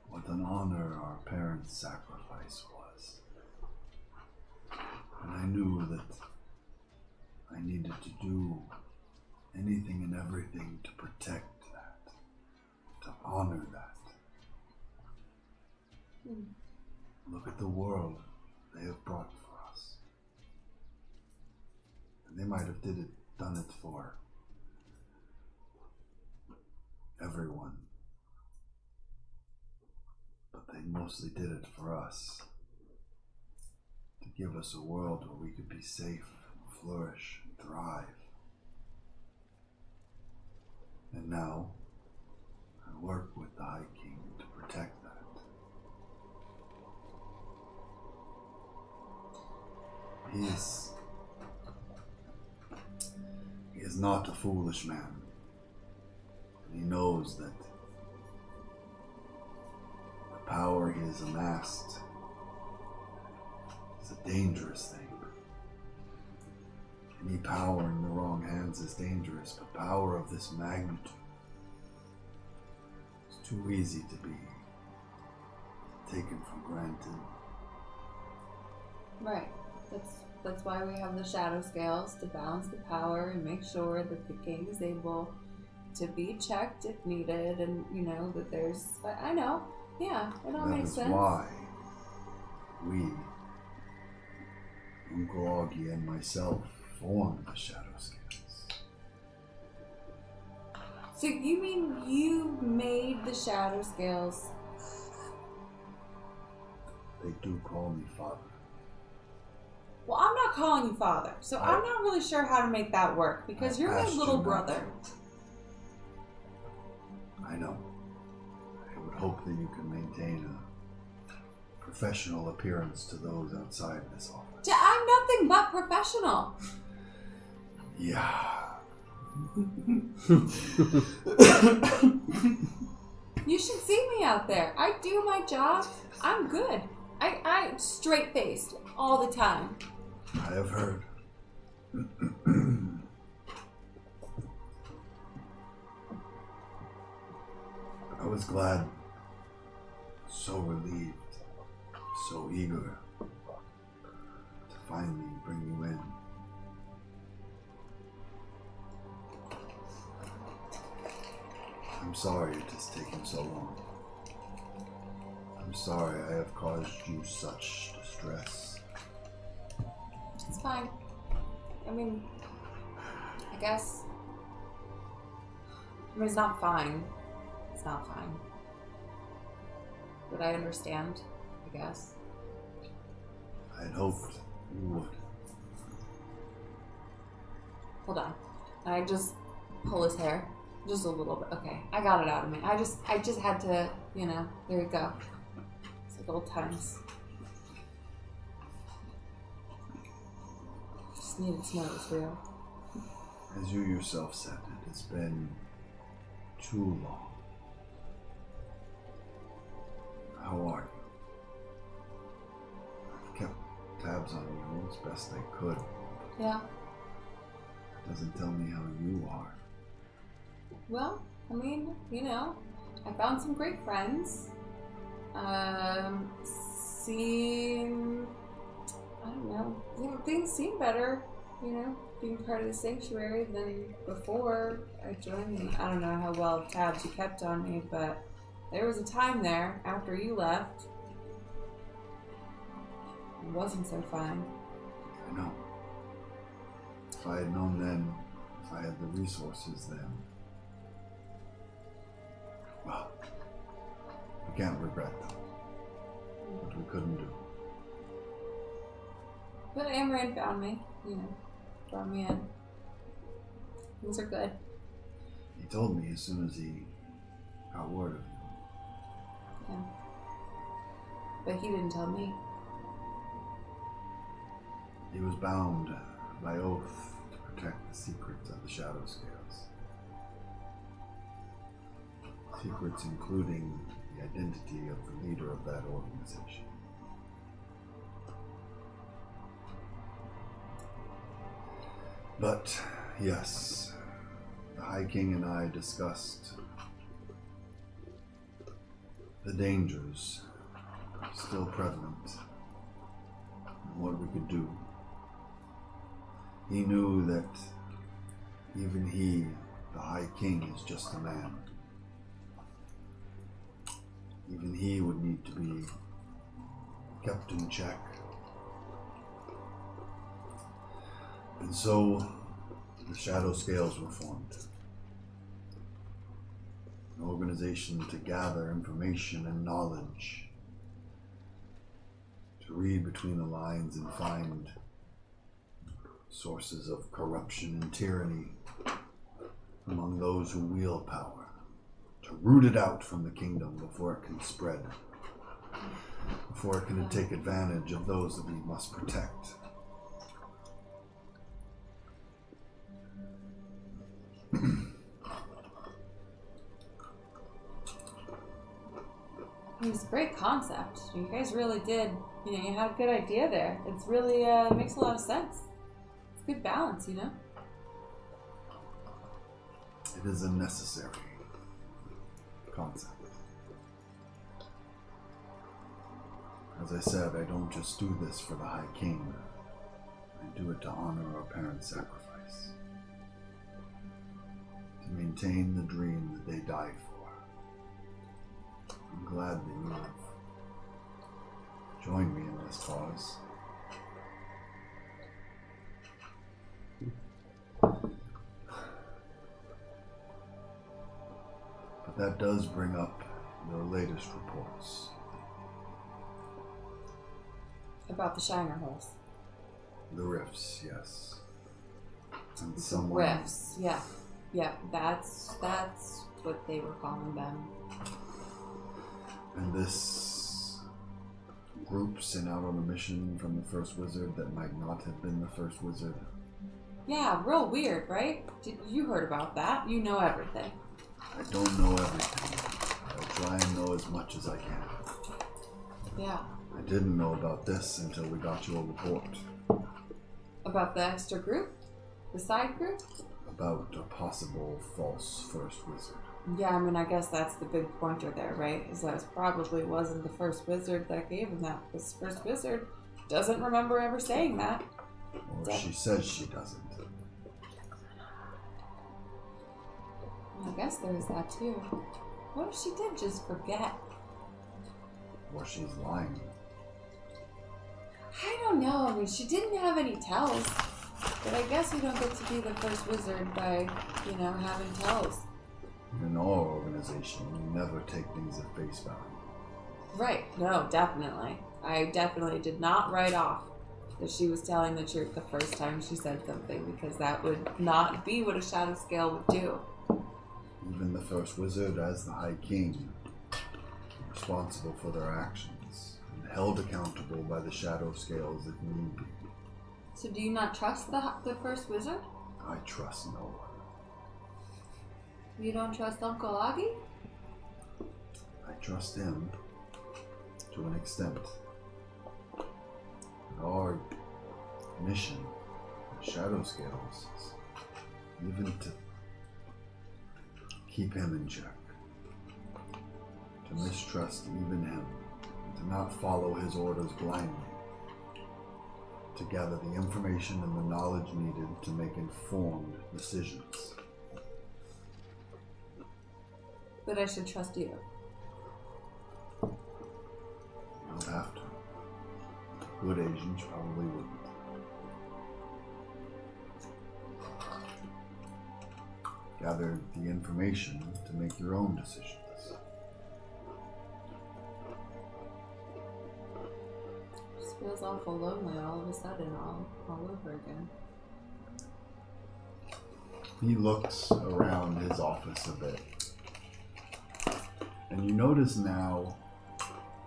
S1: what an honor our parents' sacrifice was. And I knew that I needed to do anything and everything to protect that, to honor that. Look at the world they have brought for us. And they might have done it for everyone, but they mostly did it for us, to give us a world where we could be safe, flourish, and thrive. And now, I work with the High King to protect that. He is not a foolish man. And he knows that the power he has amassed is a dangerous thing. Any power in the wrong hands is dangerous, but power of this magnitude is too easy to be taken for granted.
S3: Right. That's why we have the shadow scales, to balance the power and make sure that the king is able to be checked if needed, and that there's. I know. Yeah, it all makes sense.
S1: That is why we, Uncle Augie and myself, formed the shadow scales.
S3: So you mean you made the shadow scales?
S1: They do call me father.
S3: Well, I'm not calling you father, so I'm not really sure how to make that work, because you're my little brother.
S1: I know. I would hope that you can maintain a professional appearance to those outside this office.
S3: I'm nothing but professional.
S1: Yeah.
S3: You should see me out there. I do my job. I'm good. I straight-faced all the time.
S1: I have heard. I was glad, so relieved, so eager to finally bring you in. I'm sorry it has taken so long. I'm sorry I have caused you such distress.
S3: It's fine. I mean, I guess. I mean, it's not fine. It's not fine. But I understand, I guess.
S1: I had hoped you would.
S3: Hold on. I just pull his hair. Just a little bit. Okay, I got it out of me. I just had to, there we go. It's like old times. Just needed to know it was real.
S1: As you yourself said, it has been too long. How are you? I've kept tabs on you as best I could.
S3: Yeah.
S1: It doesn't tell me how you are.
S3: Well, I mean, I found some great friends. I don't know. Things seem better, being part of the sanctuary than before I joined. I don't know how well tabs you kept on me, but there was a time there after you left. It wasn't so fun.
S1: I know. If I had known then, if I had the resources then, well, we can't regret them. What we couldn't do.
S3: But Amaran found me, brought me in. Things are good.
S1: He told me as soon as he got word of you.
S3: Yeah. But he didn't tell me.
S1: He was bound by oath to protect the secrets of the Shadow Scales. Secrets including the identity of the leader of that organization. But, yes, the High King and I discussed the dangers still prevalent and what we could do. He knew that even he, the High King, is just a man. Even he would need to be kept in check. And so the Shadow Scales were formed. An organization to gather information and knowledge, to read between the lines and find sources of corruption and tyranny among those who wield power, to root it out from the kingdom before it can spread, before it can take advantage of those that we must protect.
S3: It was a great concept. You guys really did, you had a good idea there. It's really, it makes a lot of sense. It's good balance,
S1: It is a necessary concept. As I said, I don't just do this for the High King. I do it to honor our parents' sacrifice. To maintain the dream that they died for. I'm glad that you have joined me in this cause. But that does bring up your latest reports.
S3: About the Shiner holes.
S1: The rifts, yes. And
S3: The
S1: some
S3: rifts, yeah. Yeah, that's what they were calling them.
S1: And this group sent out on a mission from the first wizard that might not have been the first wizard.
S3: Yeah, real weird, right? You heard about that. You know everything.
S1: I don't know everything. I'll try and know as much as I can.
S3: Yeah.
S1: I didn't know about this until we got your report.
S3: About the extra group? The side group?
S1: About a possible false first wizard.
S3: Yeah, I guess that's the big pointer there, right? Is that it probably wasn't the first wizard that gave him that. This first wizard doesn't remember ever saying that.
S1: Or she says she doesn't.
S3: I guess there is that too. What if she did just forget?
S1: Or she's lying.
S3: I don't know. She didn't have any tells. But I guess you don't get to be the first wizard by, having tells.
S1: In our organization, we never take things at face value.
S3: Right. No, definitely. I definitely did not write off that she was telling the truth the first time she said something, because that would not be what a Shadow Scale would do.
S1: Even the first wizard, as the High King, responsible for their actions and held accountable by the Shadow Scales if need be.
S3: So do you not trust the first wizard?
S1: I trust no one.
S3: You don't trust Uncle Augie?
S1: I trust him to an extent. Our mission, the Shadow Scales, is even to keep him in check. To mistrust even him. And to not follow his orders blindly. to gather the information and the knowledge needed to make informed decisions.
S3: But I should trust you.
S1: You don't have to. Good Asians probably wouldn't. Gather the information to make your own decisions.
S3: Just feels awful lonely all of a sudden, all over again.
S1: He looks around his office a bit. And you notice now,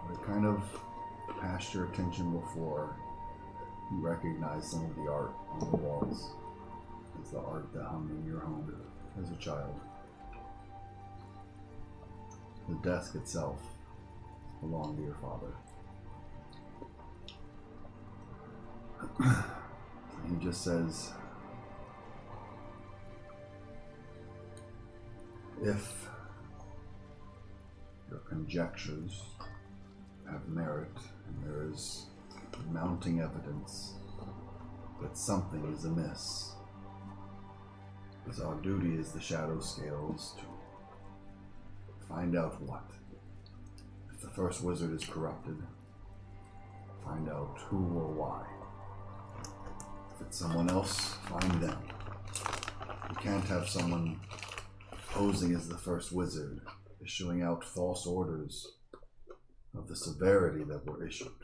S1: what kind of passed your attention before, you recognize some of the art on the walls. It's the art that hung in your home as a child. The desk itself belonged to your father. He just says, if your conjectures have merit and there is mounting evidence that something is amiss, it's our duty as the Shadow Scales to find out what. If the first wizard is corrupted, find out who or why. If it's someone else, find them. You can't have someone posing as the first wizard, issuing out false orders of the severity that were issued.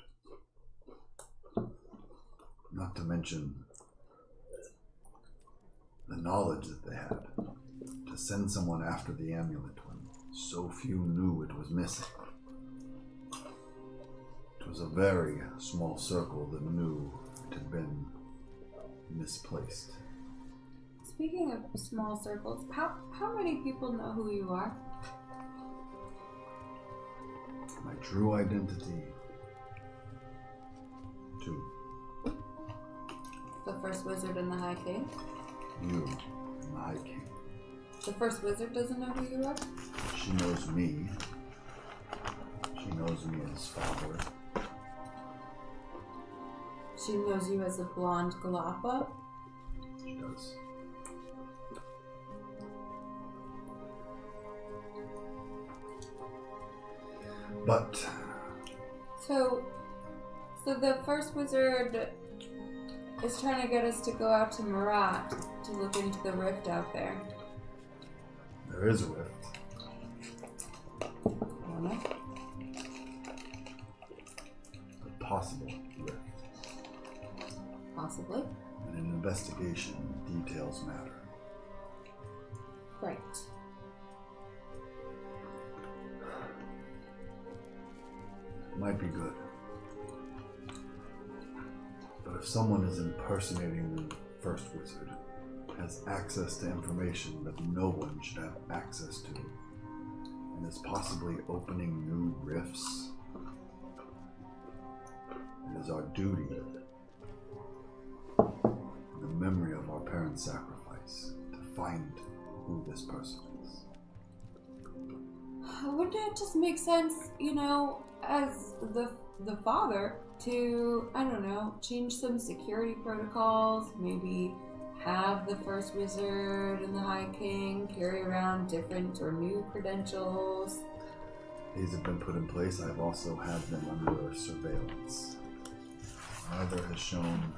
S1: Not to mention the knowledge that they had to send someone after the amulet when so few knew it was missing. It was a very small circle that knew it had been misplaced.
S3: Speaking of small circles, how many people know who you are?
S1: My true identity. 2.
S3: The first wizard and the High King?
S1: You and the High King.
S3: The first wizard doesn't know who you are?
S1: She knows me. She knows me as father.
S3: She knows you as a blonde Galapa?
S1: She does. But
S3: So the first wizard is trying to get us to go out to Marat to look into the rift out there.
S1: there is a rift.
S3: Wanna?
S1: A possible rift.
S3: Possibly.
S1: In an investigation, details matter.
S3: Right.
S1: Might be good. But if someone is impersonating the first wizard, has access to information that no one should have access to, and is possibly opening new rifts, it is our duty, in the memory of our parents' sacrifice, to find who this person is.
S3: Wouldn't it just make sense, as the father, to, I don't know, change some security protocols, maybe have the first wizard and the High King carry around different or new credentials?
S1: These have been put in place. I've also had them under surveillance. Neither has shown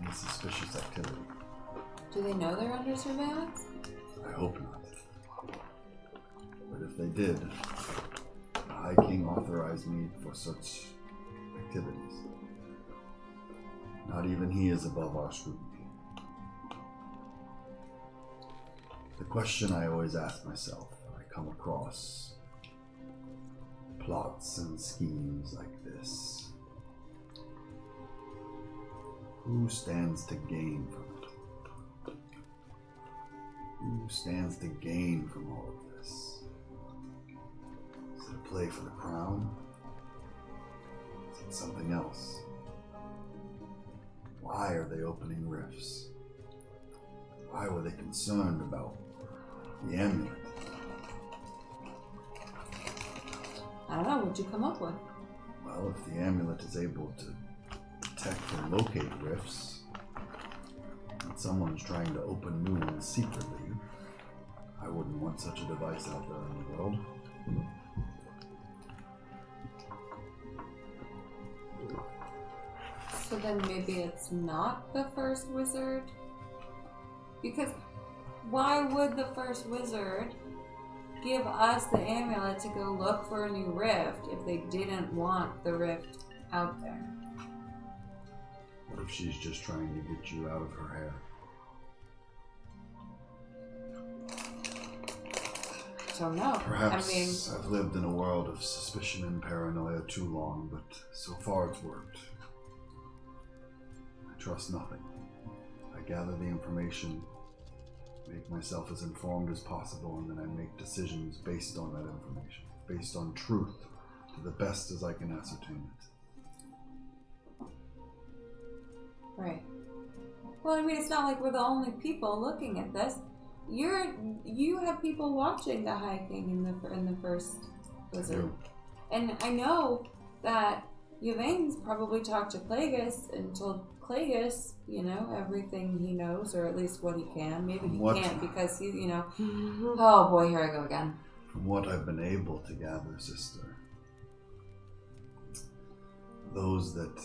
S1: any suspicious activity.
S3: Do they know they're under surveillance?
S1: I hope not. But if they did, the High King authorized me for such activities. Not even he is above our scrutiny. The question I always ask myself when I come across plots and schemes like this: who stands to gain from it? Who stands to gain from all of this? Is it a play for the crown? Is it something else? Why are they opening rifts? Why were they concerned about the amulet?
S3: I don't know, what'd you come up with?
S1: Well, if the amulet is able to detect and locate rifts, and someone's trying to open new ones secretly, I wouldn't want such a device out there in the world.
S3: So then maybe it's not the first wizard? Because why would the first wizard give us the amulet to go look for a new rift if they didn't want the rift out there?
S1: What if she's just trying to get you out of her hair?
S3: I don't know.
S1: Perhaps
S3: I mean,
S1: I've lived in a world of suspicion and paranoia too long, but so far it's worked. I trust nothing. I gather the information, make myself as informed as possible, and then I make decisions based on that information, based on truth, to the best as I can ascertain it.
S3: right. Well, I mean, it's not like we're the only people looking at this. You have people watching the High King in the first wizard, and I know that Yvain's probably talked to Plagueis and told Plagueis, everything he knows, or at least what he can. Maybe he can't because he, Oh boy, here I go again.
S1: From what I've been able to gather, sister, those that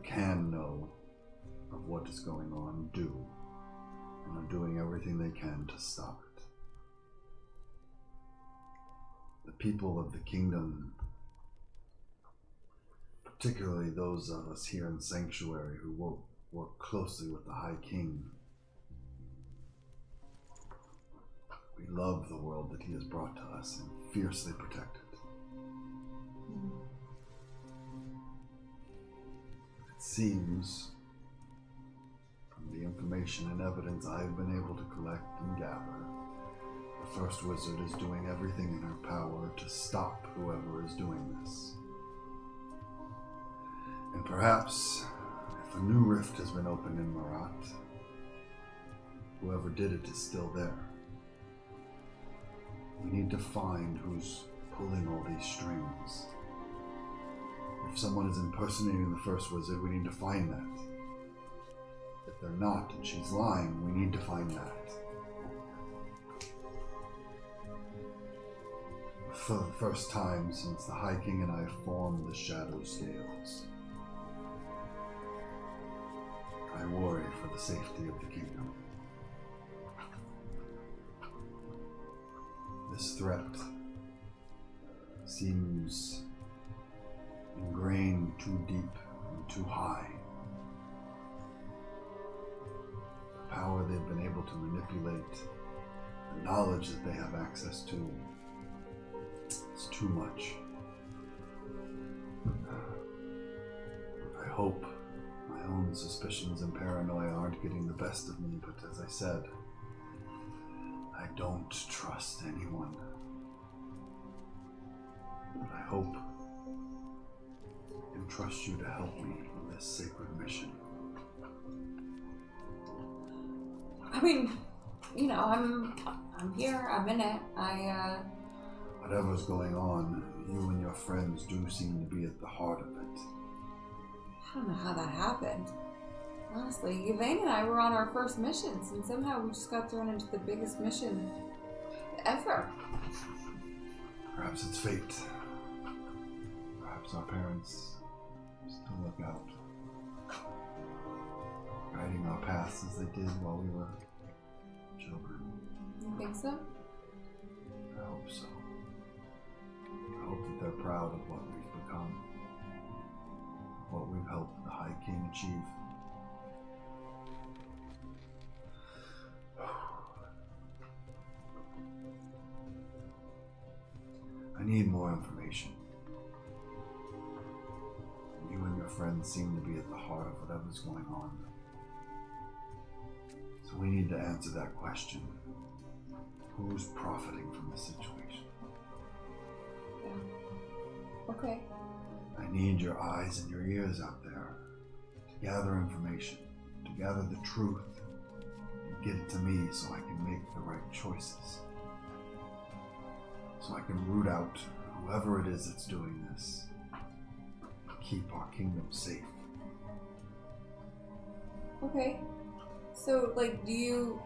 S1: can know of what is going on do, and are doing everything they can to stop it. The people of the kingdom, particularly those of us here in Sanctuary who work closely with the High King, we love the world that he has brought to us and fiercely protect it. It seems, from the information and evidence I've been able to collect and gather, the First Wizard is doing everything in her power to stop whoever is doing this. And perhaps, if a new rift has been opened in Marat, whoever did it is still there. We need to find who's pulling all these strings. If someone is impersonating the First Wizard, we need to find that. If they're not, and she's lying, we need to find that. For the first time since the High King and I formed the Shadow Scales, I worry for the safety of the kingdom. This threat seems ingrained too deep and too high. The power they've been able to manipulate, the knowledge that they have access to, is too much. I hope my own suspicions and paranoia aren't getting the best of me, but as I said, I don't trust anyone. But I hope and trust you to help me in this sacred mission.
S3: I mean, I'm here, I'm in it.
S1: Whatever's going on, you and your friends do seem to be at the heart of it.
S3: I don't know how that happened. Honestly, Yvain and I were on our first missions, and somehow we just got thrown into the biggest mission ever.
S1: Perhaps it's fate. Perhaps our parents still look out, guiding our paths as they did while we were children.
S3: You think so?
S1: I hope so. I hope that they're proud of what we've become, what we've helped the High King achieve. I need more information. You and your friends seem to be at the heart of whatever's going on. So we need to answer that question. Who's profiting from the situation?
S3: Yeah. Okay.
S1: I need your eyes and your ears out there to gather information, to gather the truth, and get it to me so I can make the right choices. So I can root out whoever it is that's doing this keep our kingdom safe.
S3: Okay. So, like, do you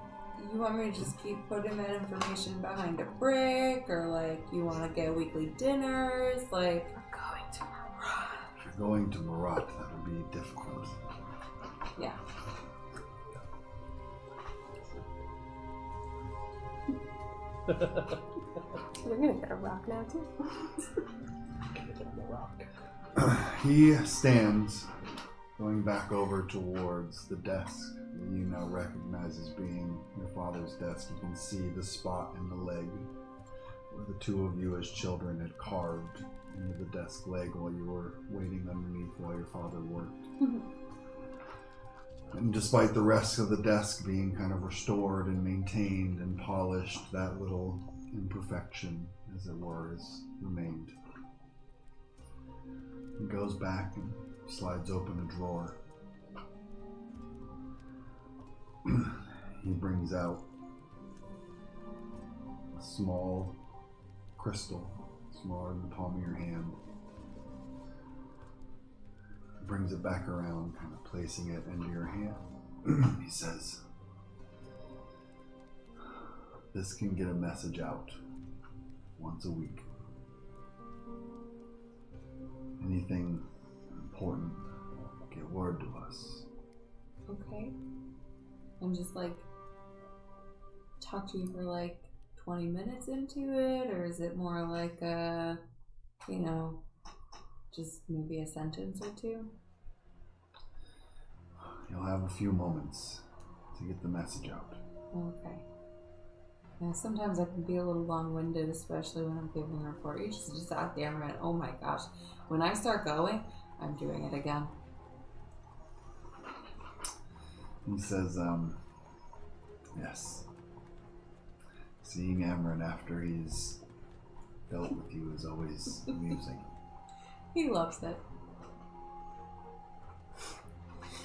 S3: want me to just keep putting that information behind a brick, or like you want to get weekly dinners? Like,
S1: If you're going to Marat, that would be difficult.
S3: yeah.
S4: You're gonna get a rock now too.
S1: He stands, going back over towards the desk that you now recognize as being your father's desk. You can see the spot in the leg where the two of you as children had carved into the desk leg while you were waiting underneath while your father worked. And despite the rest of the desk being kind of restored and maintained and polished, that little imperfection, as it were, has remained. He goes back and slides open a drawer. He brings out a small crystal, smaller than the palm of your hand. Brings it back around, kind of placing it into your hand. He says, "This can get a message out once a week. Anything important, get word to us."
S3: Okay. And just like talk to you for like 20 minutes into it, or is it more like a, just maybe a sentence or two?
S1: You'll have a few moments to get the message out.
S3: Okay. Yeah, sometimes I can be a little long-winded, especially when I'm giving a report. You just out there and oh my gosh, when I start going, I'm doing it again.
S1: He says, yes. Seeing Amron after he's dealt with you is always amusing.
S3: He loves it.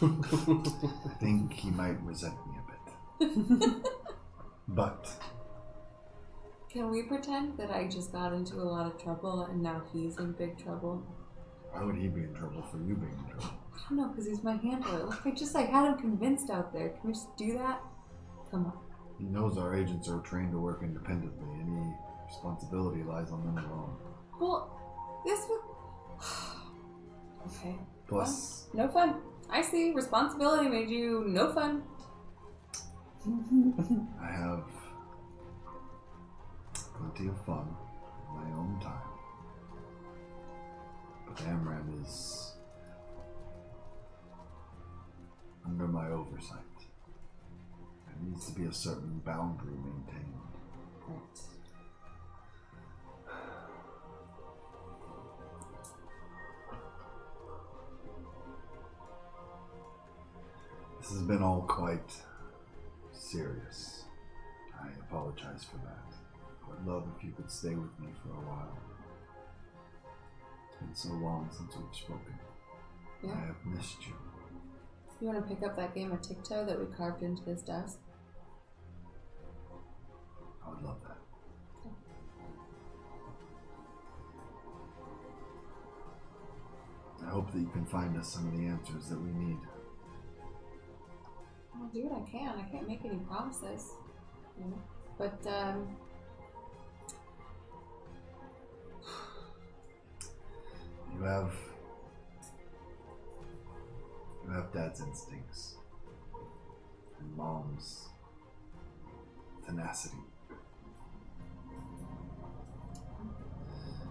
S1: I think he might resent me a bit. But
S3: can we pretend that I just got into a lot of trouble and now he's in big trouble?
S1: why would he be in trouble for you being in trouble?
S3: I don't know, because he's my handler. Like, I had him convinced out there. Can we just do that? Come on.
S1: He knows our agents are trained to work independently. Any responsibility lies on them alone.
S3: Well, this would... Okay.
S1: Plus,
S3: Fun? No fun. I see. Responsibility made you no fun.
S1: I have plenty of fun in my own time. But Amram is under my oversight. There needs to be a certain boundary maintained.
S3: Right.
S1: This has been all quite serious. I apologize for that. I would love if you could stay with me for a while. It's been so long since we've spoken.
S3: Yeah.
S1: I have missed you.
S3: You want to pick up that game of tic-tac that we carved into this desk?
S1: I would love that. I hope that you can find us some of the answers that we need.
S3: I'll do what I can. I can't make any promises. You know? But,
S1: You have Dad's instincts and Mom's tenacity.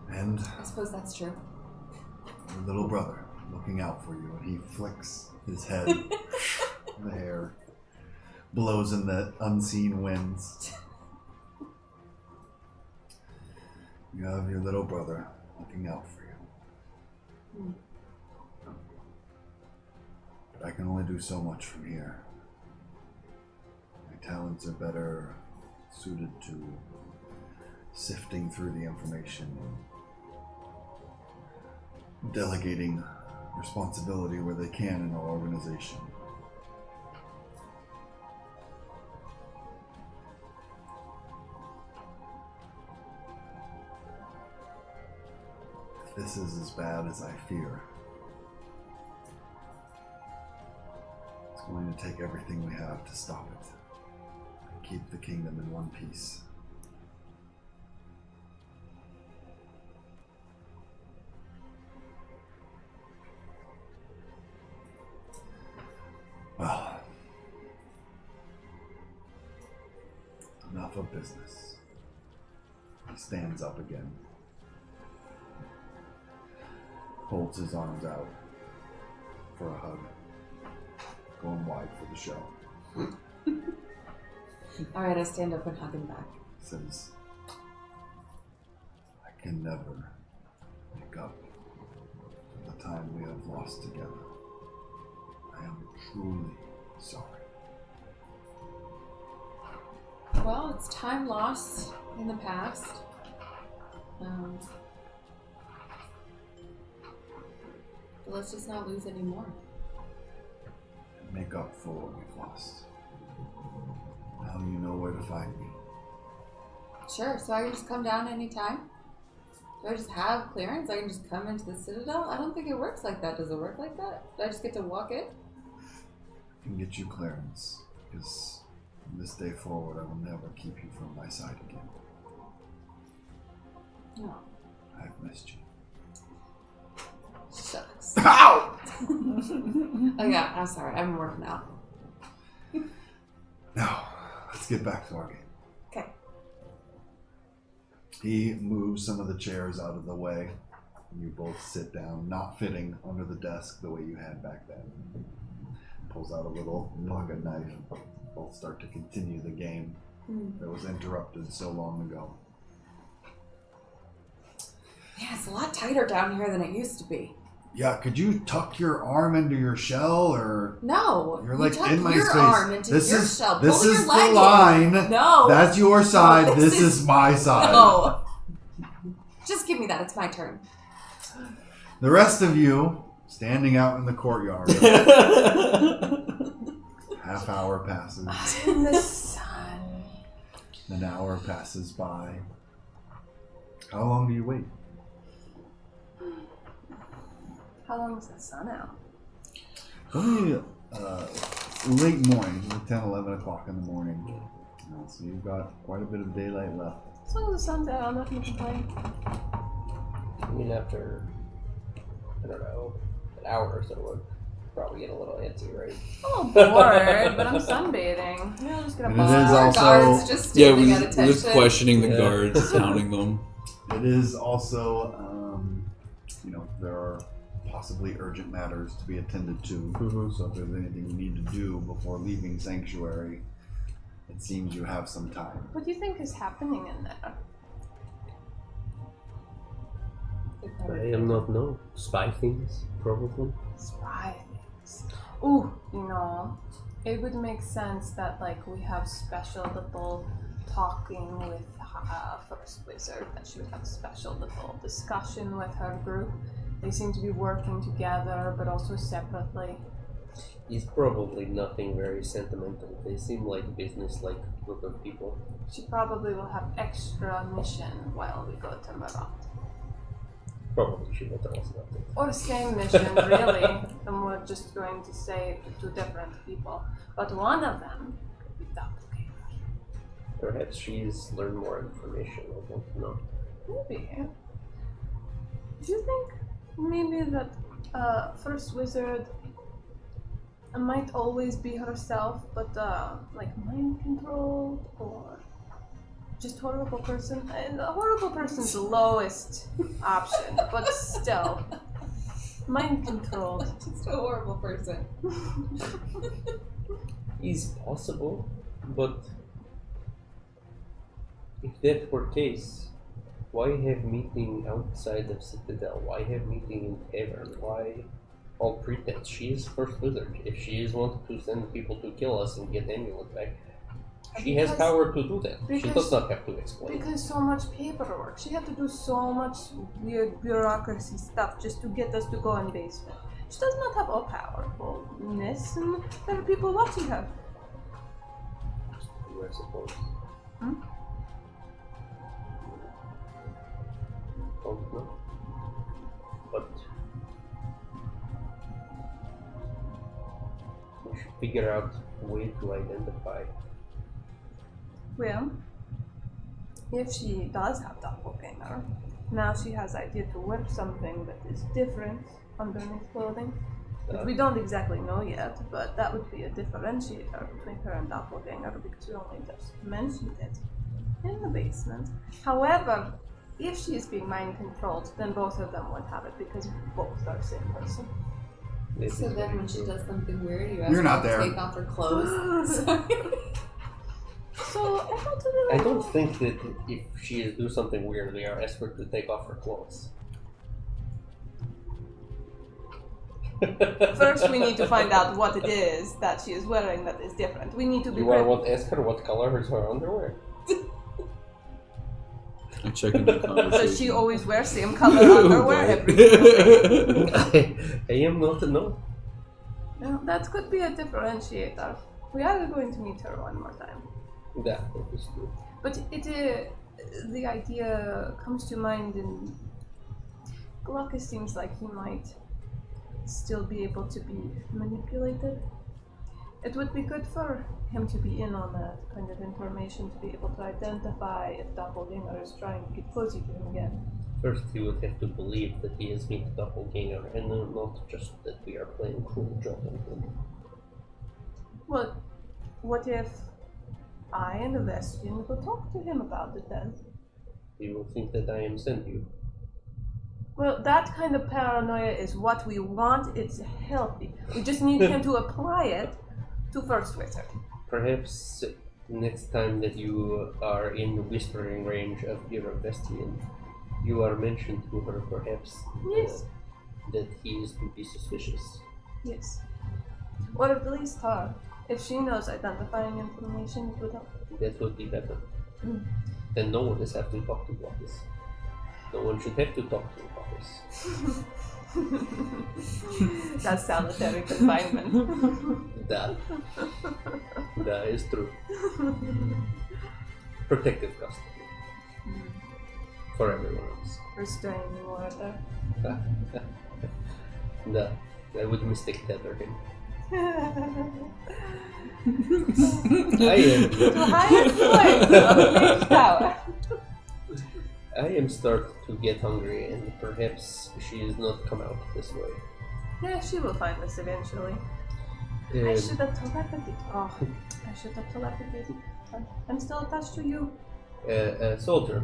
S1: And
S3: I suppose that's true.
S1: your little brother looking out for you, and he flicks his head. The hair blows in the unseen winds. You have your little brother looking out for you.
S3: Hmm.
S1: But I can only do so much from here. My talents are better suited to sifting through the information and delegating responsibility where they can in our organization. If this is as bad as I fear, take everything we have to stop it. Keep the kingdom in one piece. Well, enough of business. He stands up again. Holds his arms out for a hug. Going wide for the show.
S3: Alright, I stand up and hug him back.
S1: Says, I can never make up for the time we have lost together. I am truly sorry.
S3: Well, it's time lost in the past. But let's just not lose any more.
S1: And make up for what we've lost. Now you know where to find me.
S3: Sure, so I can just come down anytime? Do I just have clearance? I can just come into the Citadel? I don't think it works like that. Does it work like that? Do I just get to walk in?
S1: I can get you clearance, because from this day forward I will never keep you from my side again.
S3: No.
S1: I've missed you.
S3: Shucks.
S1: Ow!
S3: Oh yeah, I'm sorry. I've been working out.
S1: Now, let's get back to our game.
S3: Okay.
S1: He moves some of the chairs out of the way. And you both sit down, not fitting under the desk the way you had back then. Pulls out a little pocket knife. Both start to continue the game that was interrupted so long ago.
S3: Yeah, it's a lot tighter down here than it used to be.
S1: Yeah, could you tuck your arm into your shell, or
S3: No.
S1: you're like
S3: you tuck
S1: in my
S3: your
S1: space?
S3: arm into
S1: This
S3: your
S1: is
S3: shell.
S1: this
S3: Pull
S1: is
S3: your leg
S1: the line.
S3: In. No.
S1: That's your side.
S3: No,
S1: this is my side.
S3: No. Just give me that. It's my turn.
S1: The rest of you standing out in the courtyard. Half hour passes.
S4: In the sun.
S1: An hour passes by. How long do you wait?
S4: How long is the sun out?
S1: Only late morning, like 10, 11 o'clock in the morning. So you've got quite a bit of daylight left.
S4: As long as the sun's out, I'm not going to complain.
S2: I mean, after, I don't know, an hour or so, would probably get a little antsy, right?
S4: I'm a little bored, but I'm sunbathing. Yeah, I'm just going
S1: And
S4: to
S1: it is
S4: bar.
S1: also-
S3: Guards just
S5: Yeah,
S3: standing at
S5: we're
S3: attention.
S5: just questioning the
S2: Yeah.
S5: guards, counting them.
S1: It is also, there are possibly urgent matters to be attended to.
S2: Mhm.
S1: So if there's anything you need to do before leaving Sanctuary, it seems you have some time.
S4: What do you think is happening in there?
S2: I am not known. Spy things, probably.
S4: Spy things. Ooh, it would make sense that we have special little talking with First Wizard, that she would have a special little discussion with her group. They seem to be working together, but also separately.
S2: It's probably nothing very sentimental. They seem like business-like group of people.
S4: She probably will have extra mission while we go to Marat.
S2: Probably she will tell us about it.
S4: Or the same mission, really, and we're just going to say it to two different people. But one of them could be doppelganger.
S2: Perhaps she's learned more information. I don't know.
S4: Maybe. Do you think maybe that First Wizard might always be herself, but mind controlled, or just horrible person? And a horrible person's the lowest option, but still, mind controlled.
S3: Just a horrible person.
S2: It's possible, but if that were case, why have meeting outside of Citadel? Why have meeting in Tavern? Why all pretense? She is First Wizard. If she is wanted to send people to kill us and get Amulet back, she has power to do that. She does not have to explain.
S4: Because so much paperwork. She had to do so much weird bureaucracy stuff just to get us to go in basement. She does not have all powerfulness, and there are people watching her.
S2: I suppose. Don't know. But we should figure out a way to identify.
S4: Well, if she does have doppelganger, now she has idea to wear something that is different underneath clothing. Which we don't exactly know yet, but that would be a differentiator between her and doppelganger because we only just mentioned it in the basement. However, if she is being mind controlled, then both of them would have it because both are the same person.
S3: So then when she does something weird, you ask
S1: You're not
S3: her to
S1: there.
S3: take off her clothes.
S4: So
S2: I don't think that if she is do something weird, we are asked her to take off her clothes.
S4: First, we need to find out what it is that she is wearing that is different. We need to be.
S2: You are what? Ask her what color is her underwear.
S5: I check into the conversation.
S4: Does she always wear same color underwear every single day?
S2: I am not no.
S4: No, that could be a differentiator. We are going to meet her one more time.
S2: That is true.
S4: But the idea comes to mind, and Glaucus seems like he might still be able to be manipulated. It would be good for him to be in on that kind of information, to be able to identify if Doppelganger is trying to get closer to him again.
S2: First, he would have to believe that he is meeting Doppelganger, and not just that we are playing cruel joke on him.
S4: Well, what if I and the Vestian will talk to him about it then?
S2: He will think that I am sent you.
S4: Well, that kind of paranoia is what we want. It's healthy. We just need him to apply it to First Wizard.
S2: Perhaps next time that you are in whispering range of your Vestian, you are mentioned to her, perhaps,
S4: Yes.
S2: that he is to be suspicious.
S4: Yes. Or at least her. If she knows identifying information, it would help.
S2: That would be better. Then no one is have to talk to Glaucus. No one should have to talk to Glaucus.
S4: That's solitary confinement.
S2: That is true. Protective custody. For everyone else.
S4: Restraining order.
S2: I would mistake tether him.
S4: To highest point of the tower.
S2: I am starting to get hungry, and perhaps she is not come out this way.
S4: Yeah, she will find us eventually. I should have telepathy. Oh, I should have telepathy. I'm still attached to you.
S2: Soldier.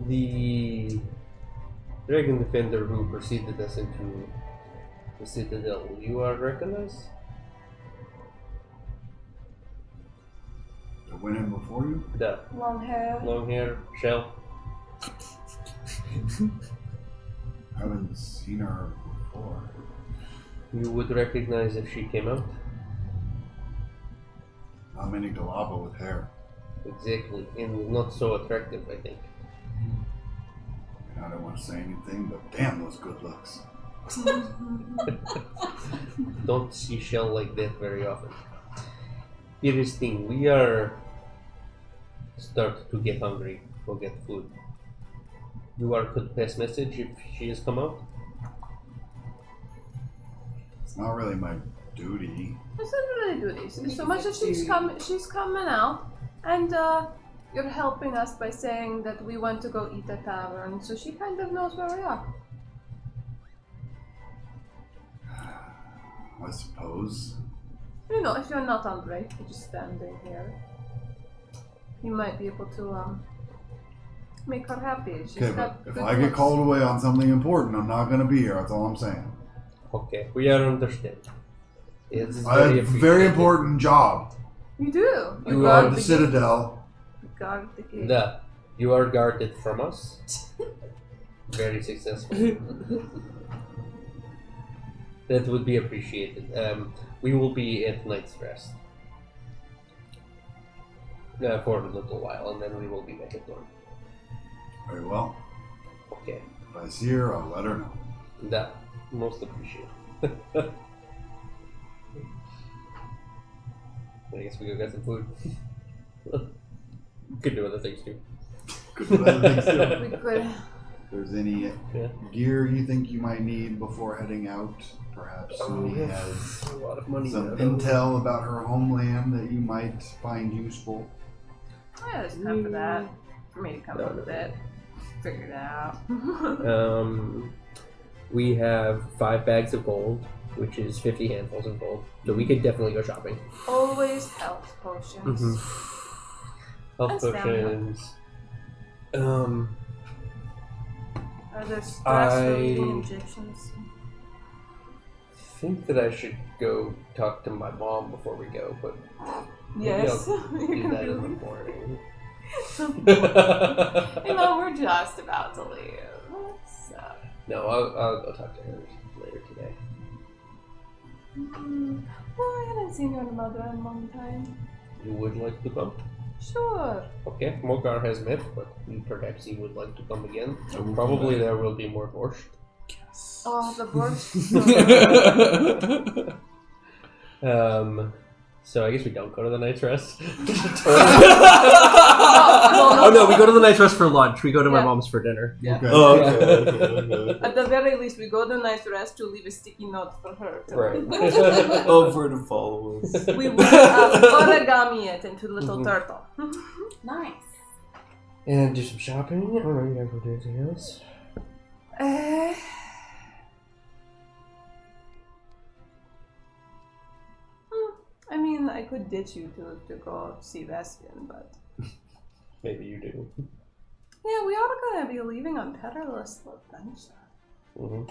S2: The dragon defender who preceded us into the citadel, you are recognized?
S1: I went in before you?
S2: The
S4: Long hair.
S2: long hair, shell.
S1: I haven't seen her before.
S2: You would recognize if she came out?
S1: Not many Galaba with hair.
S2: Exactly, and not so attractive, I think.
S1: And I don't want to say anything, but damn those good looks.
S2: Don't see shell like that very often. Dearest thing, we are start to get hungry, forget food. You are could pass message if she has come out?
S1: It's not really my duty.
S4: It's not really duty. So much as she's coming out, and you're helping us by saying that we want to go eat at tavern, so she kind of knows where we are.
S1: I suppose.
S4: You know, if you're not on break, you're just standing here. You might be able to make her happy. She's
S1: Okay,
S4: got
S1: but if
S4: good
S1: I get
S4: looks.
S1: called away on something important, I'm not going to be here. That's all I'm saying.
S2: Okay, we are understand. It's
S1: I have a very
S2: appreciated.
S1: important job.
S4: You do.
S2: You
S4: guard
S1: Guard the
S4: gate.
S1: Citadel.
S4: You guard the gate.
S2: The, you are guarded from us. Very successful. That would be appreciated. We will be at night's rest for a little while, and then we will be back at dawn.
S1: Very well.
S2: Okay,
S1: If I see her, I'll let her know.
S2: that most appreciated. I guess we go get some food. Could do other things too.
S1: Good for other things too.
S4: We could.
S1: there's any gear you think you might need before heading out. Perhaps Suni has
S2: a lot of money.
S1: some intel about her homeland that you might find useful.
S4: Yeah, there's time for that. For me to come up with it. Figure it out.
S2: We have 5 bags of gold, which is 50 handfuls of gold. So we could definitely go shopping.
S4: Always health potions.
S2: Health potions.
S4: Are there stress relieving injections?
S2: I think that I should go talk to my mom before we go, but
S4: yes,
S2: I'll do that in the morning.
S4: We're just about to leave. So.
S2: No, I'll go talk to her later today.
S4: Well, I haven't seen your mother in a long time.
S2: You would like to come?
S4: Sure.
S2: Okay, Mogar has met, but perhaps he would like to come again. Probably there will be more borscht.
S5: Yes.
S4: Oh, the borscht.
S2: So I guess we don't go to the Night's Rest.
S4: No,
S2: Oh no, we go to the Night's Rest for lunch. We go to my mom's for dinner.
S4: Yeah.
S1: Okay.
S5: Oh, okay.
S4: At the very least, we go to Night's Rest to leave a sticky note for her.
S2: Right.
S5: Oh, for her to follow us.
S4: We will origami it into little turtle.
S3: Nice.
S2: And do some shopping. I don't know, you guys want to do anything else?
S4: I mean, I could ditch you to go see Vestian, but...
S2: Maybe you do.
S4: Yeah, we are going to be leaving on perilous adventure.
S2: Mm-hmm.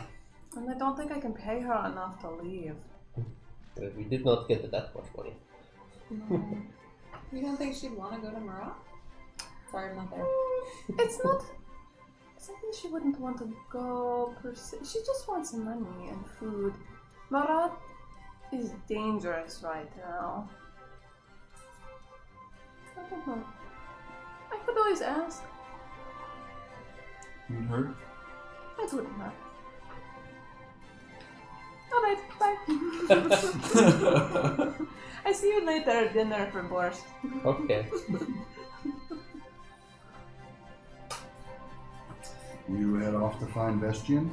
S4: And I don't think I can pay her enough to leave.
S2: We did not get that much money.
S4: No.
S3: You don't think she'd want to go to Marat? Sorry, I'm not there.
S4: It's not something she wouldn't want to go per se. She just wants some money and food. Marat is dangerous right now. I don't know. I could always ask.
S5: You heard?
S4: It wouldn't matter. Alright, bye. I see you later at dinner for borscht.
S2: Okay.
S1: You head off to find Vestian.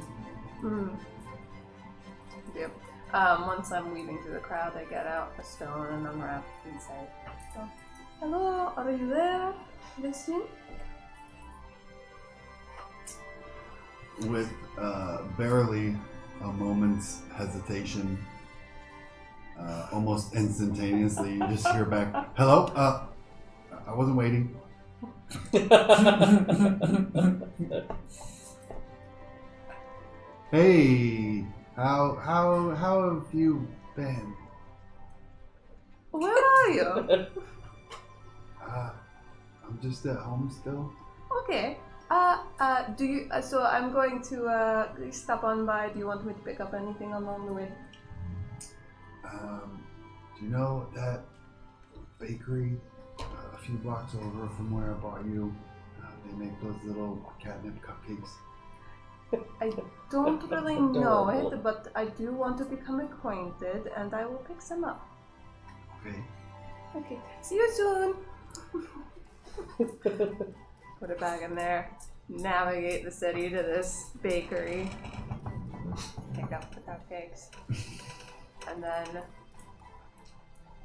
S4: Yep. Once I'm weaving through the crowd, I get out a stone and unwrap and say, oh, hello, are you there, Vestian?
S1: With barely a moment's hesitation, almost instantaneously, you just hear back, hello? I wasn't waiting. Hey, how have you been?
S4: Where are you?
S1: I'm just at home still.
S4: Okay. Do you? So I'm going to stop on by. Do you want me to pick up anything along the way?
S1: Do you know that bakery a few blocks over from where I bought you? They make those little catnip cupcakes.
S4: I don't really know it, but I do want to become acquainted, and I will pick some up.
S1: Okay.
S4: Okay. See you soon. Put a bag in there. Navigate the city to this bakery. Pick up the cupcakes. And then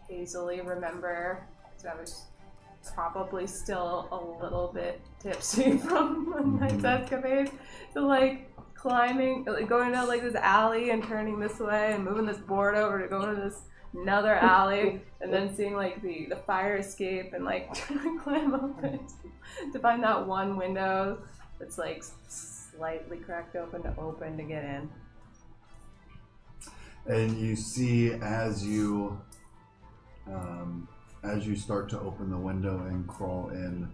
S4: hazily remember, because I was probably still a little bit tipsy from the night's escapade, to climbing, going down this alley and turning this way and moving this board over to go to this another alley, and then seeing the fire escape and trying to climb up it to find that one window that's slightly cracked open to get in.
S1: And you see as you start to open the window and crawl in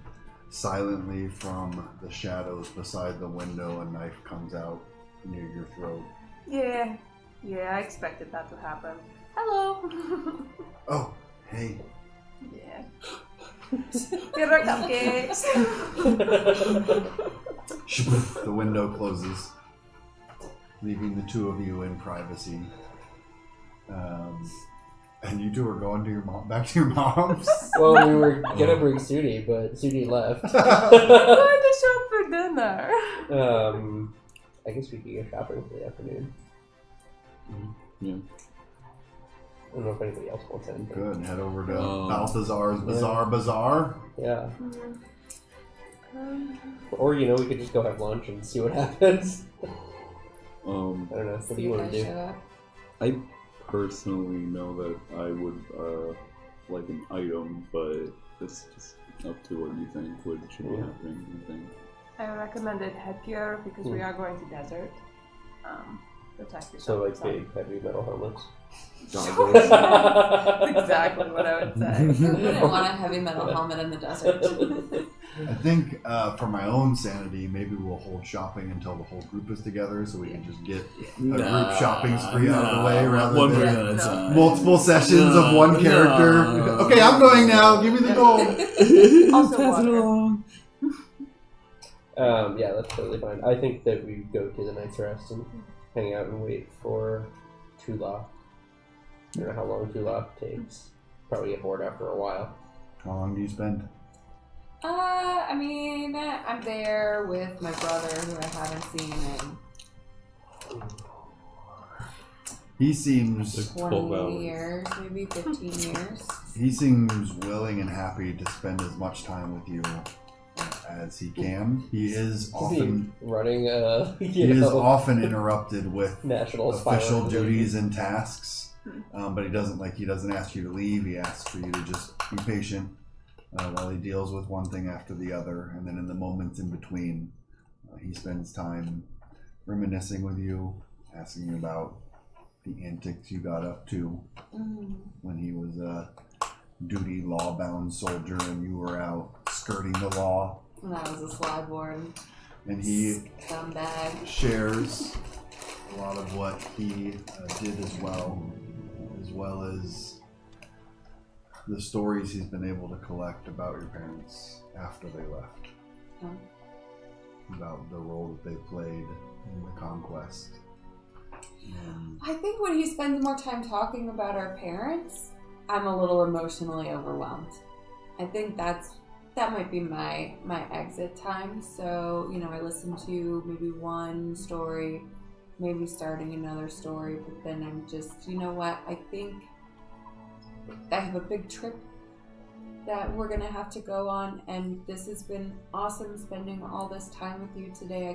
S1: silently from the shadows beside the window, a knife comes out near your throat.
S4: Yeah, I expected that to happen. Hello.
S1: Oh, hey.
S4: Yeah. Here are cupcakes.
S1: The window closes, leaving the two of you in privacy. And you two are going to your mom, back to your mom's?
S2: Well, we were gonna bring Sudi, but Sudi left.
S4: I'm going to shop for dinner.
S2: I guess we could go shopping for the afternoon.
S5: Yeah.
S2: I don't know if anybody else wants anything.
S1: Good. Head over to Balthazar's Bazaar.
S2: Yeah.
S4: Um,
S2: Or, we could just go have lunch and see what happens. I don't know. What do you want to do?
S5: I personally know that I would like an item, but it's just up to what you think should be happening. I think.
S4: I recommended headgear because we are going to desert. Protect yourself.
S2: So, like big, heavy metal helmets.
S4: That's exactly what I would say.
S3: Who wouldn't want a heavy metal helmet in the desert?
S1: I think for my own sanity, maybe we'll hold shopping until the whole group is together, so we can just get a group shopping spree out of the way rather than multiple sessions of one character. Okay, I'm going now. Give me the gold.
S4: Also
S5: Pass it
S4: water.
S5: along.
S2: Yeah, that's totally fine. I think that we go to the night's rest and hang out and wait for Tula. I don't know how long Tula takes. Probably get bored after a while.
S1: How long do you spend?
S3: I'm there with my brother who I haven't seen in
S1: He seems
S3: 20 years, maybe 15 years.
S1: He seems willing and happy to spend as much time with you as he can. He is often
S2: running.
S1: He is often interrupted with
S2: national
S1: official duties and tasks, but he doesn't ask you to leave. He asks for you to just be patient while he deals with one thing after the other, and then in the moments in between, he spends time reminiscing with you, asking you about the antics you got up to when he was a duty law-bound soldier and you were out skirting the law.
S3: When I was a slide-born
S1: And he
S3: scumbag.
S1: shares a lot of what he did as well as the stories he's been able to collect about your parents after they left. About the role that they played in the conquest.
S3: I think when he spends more time talking about our parents, I'm a little emotionally overwhelmed. I think that might be my exit time. So, I listen to maybe one story, maybe starting another story, but then I'm just, you know what, I think I have a big trip that we're going to have to go on, and this has been awesome spending all this time with you today.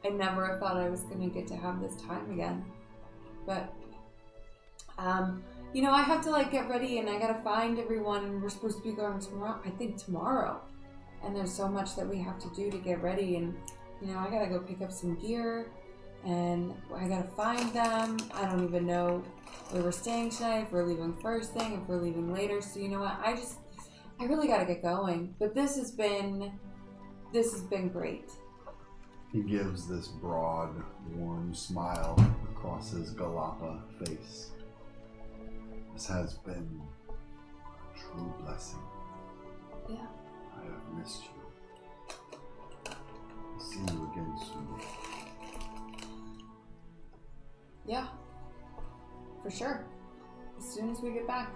S3: I never thought I was going to get to have this time again. But, I have to get ready and I got to find everyone, and we're supposed to be going tomorrow. And there's so much that we have to do to get ready, and, I got to go pick up some gear and I got to find them. I don't even know where we're staying tonight, if we're leaving first thing, if we're leaving later. So you know what? I really got to get going. But this has been great.
S1: He gives this broad, warm smile across his Galapa face. This has been a true blessing.
S3: Yeah.
S1: I have missed you. I'll see you again soon.
S3: Yeah. For sure. As soon as we get back.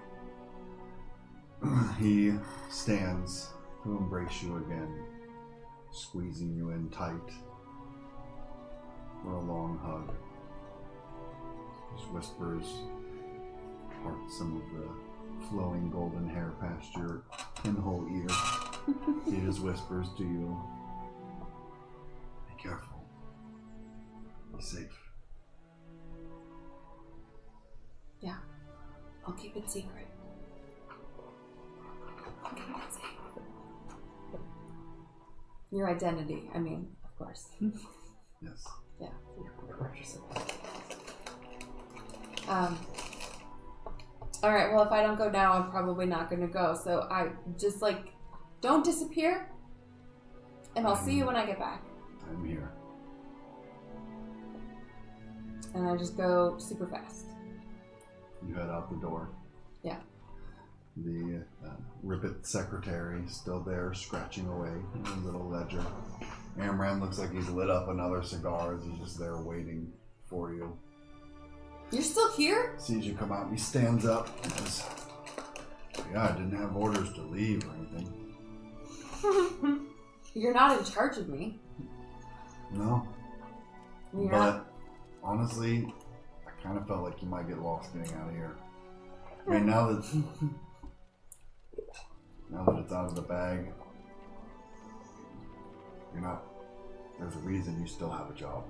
S1: He stands to embrace you again, squeezing you in tight for a long hug. Just whispers, part some of the flowing golden hair past your pinhole ear. He just whispers to you, be careful, be safe.
S3: Yeah. I'll keep it secret. I'll keep it secret. Your identity, of course.
S1: Yes.
S3: Yeah. All right. Well, if I don't go now, I'm probably not going to go. So I just don't disappear, and I'll see you when I get back.
S1: I'm here.
S3: And I just go super fast.
S1: You head out the door.
S3: Yeah.
S1: The Ribbit secretary still there, scratching away in a little ledger. Amran looks like he's lit up another cigar as he's just there waiting for you.
S3: You're still here?
S1: Sees you come out and he stands up and goes, yeah, I didn't have orders to leave or anything.
S3: You're not in charge of me.
S1: No.
S3: You're
S1: But
S3: not.
S1: honestly, I kind of felt like you might get lost getting out of here. I mean, now that it's out of the bag, you're not. There's a reason you still have a job.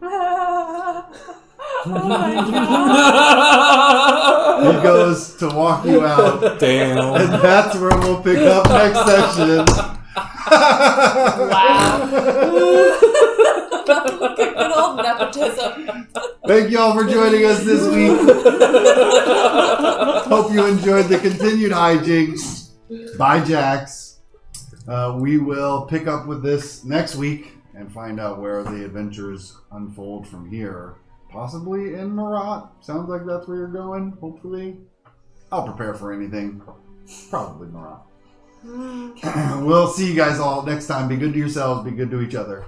S4: Oh my god.
S1: He goes to walk you out.
S5: Damn.
S1: And that's where we'll pick up next session.
S3: Wow. Good old nepotism.
S1: Thank you all for joining us this week. Hope you enjoyed the continued hijinks by Jax. We will pick up with this next week and find out where the adventures unfold from here. Possibly in Marat. Sounds like that's where you're going, hopefully. I'll prepare for anything. Probably Marat. We'll see you guys all next time. Be good to yourselves. Be good to each other.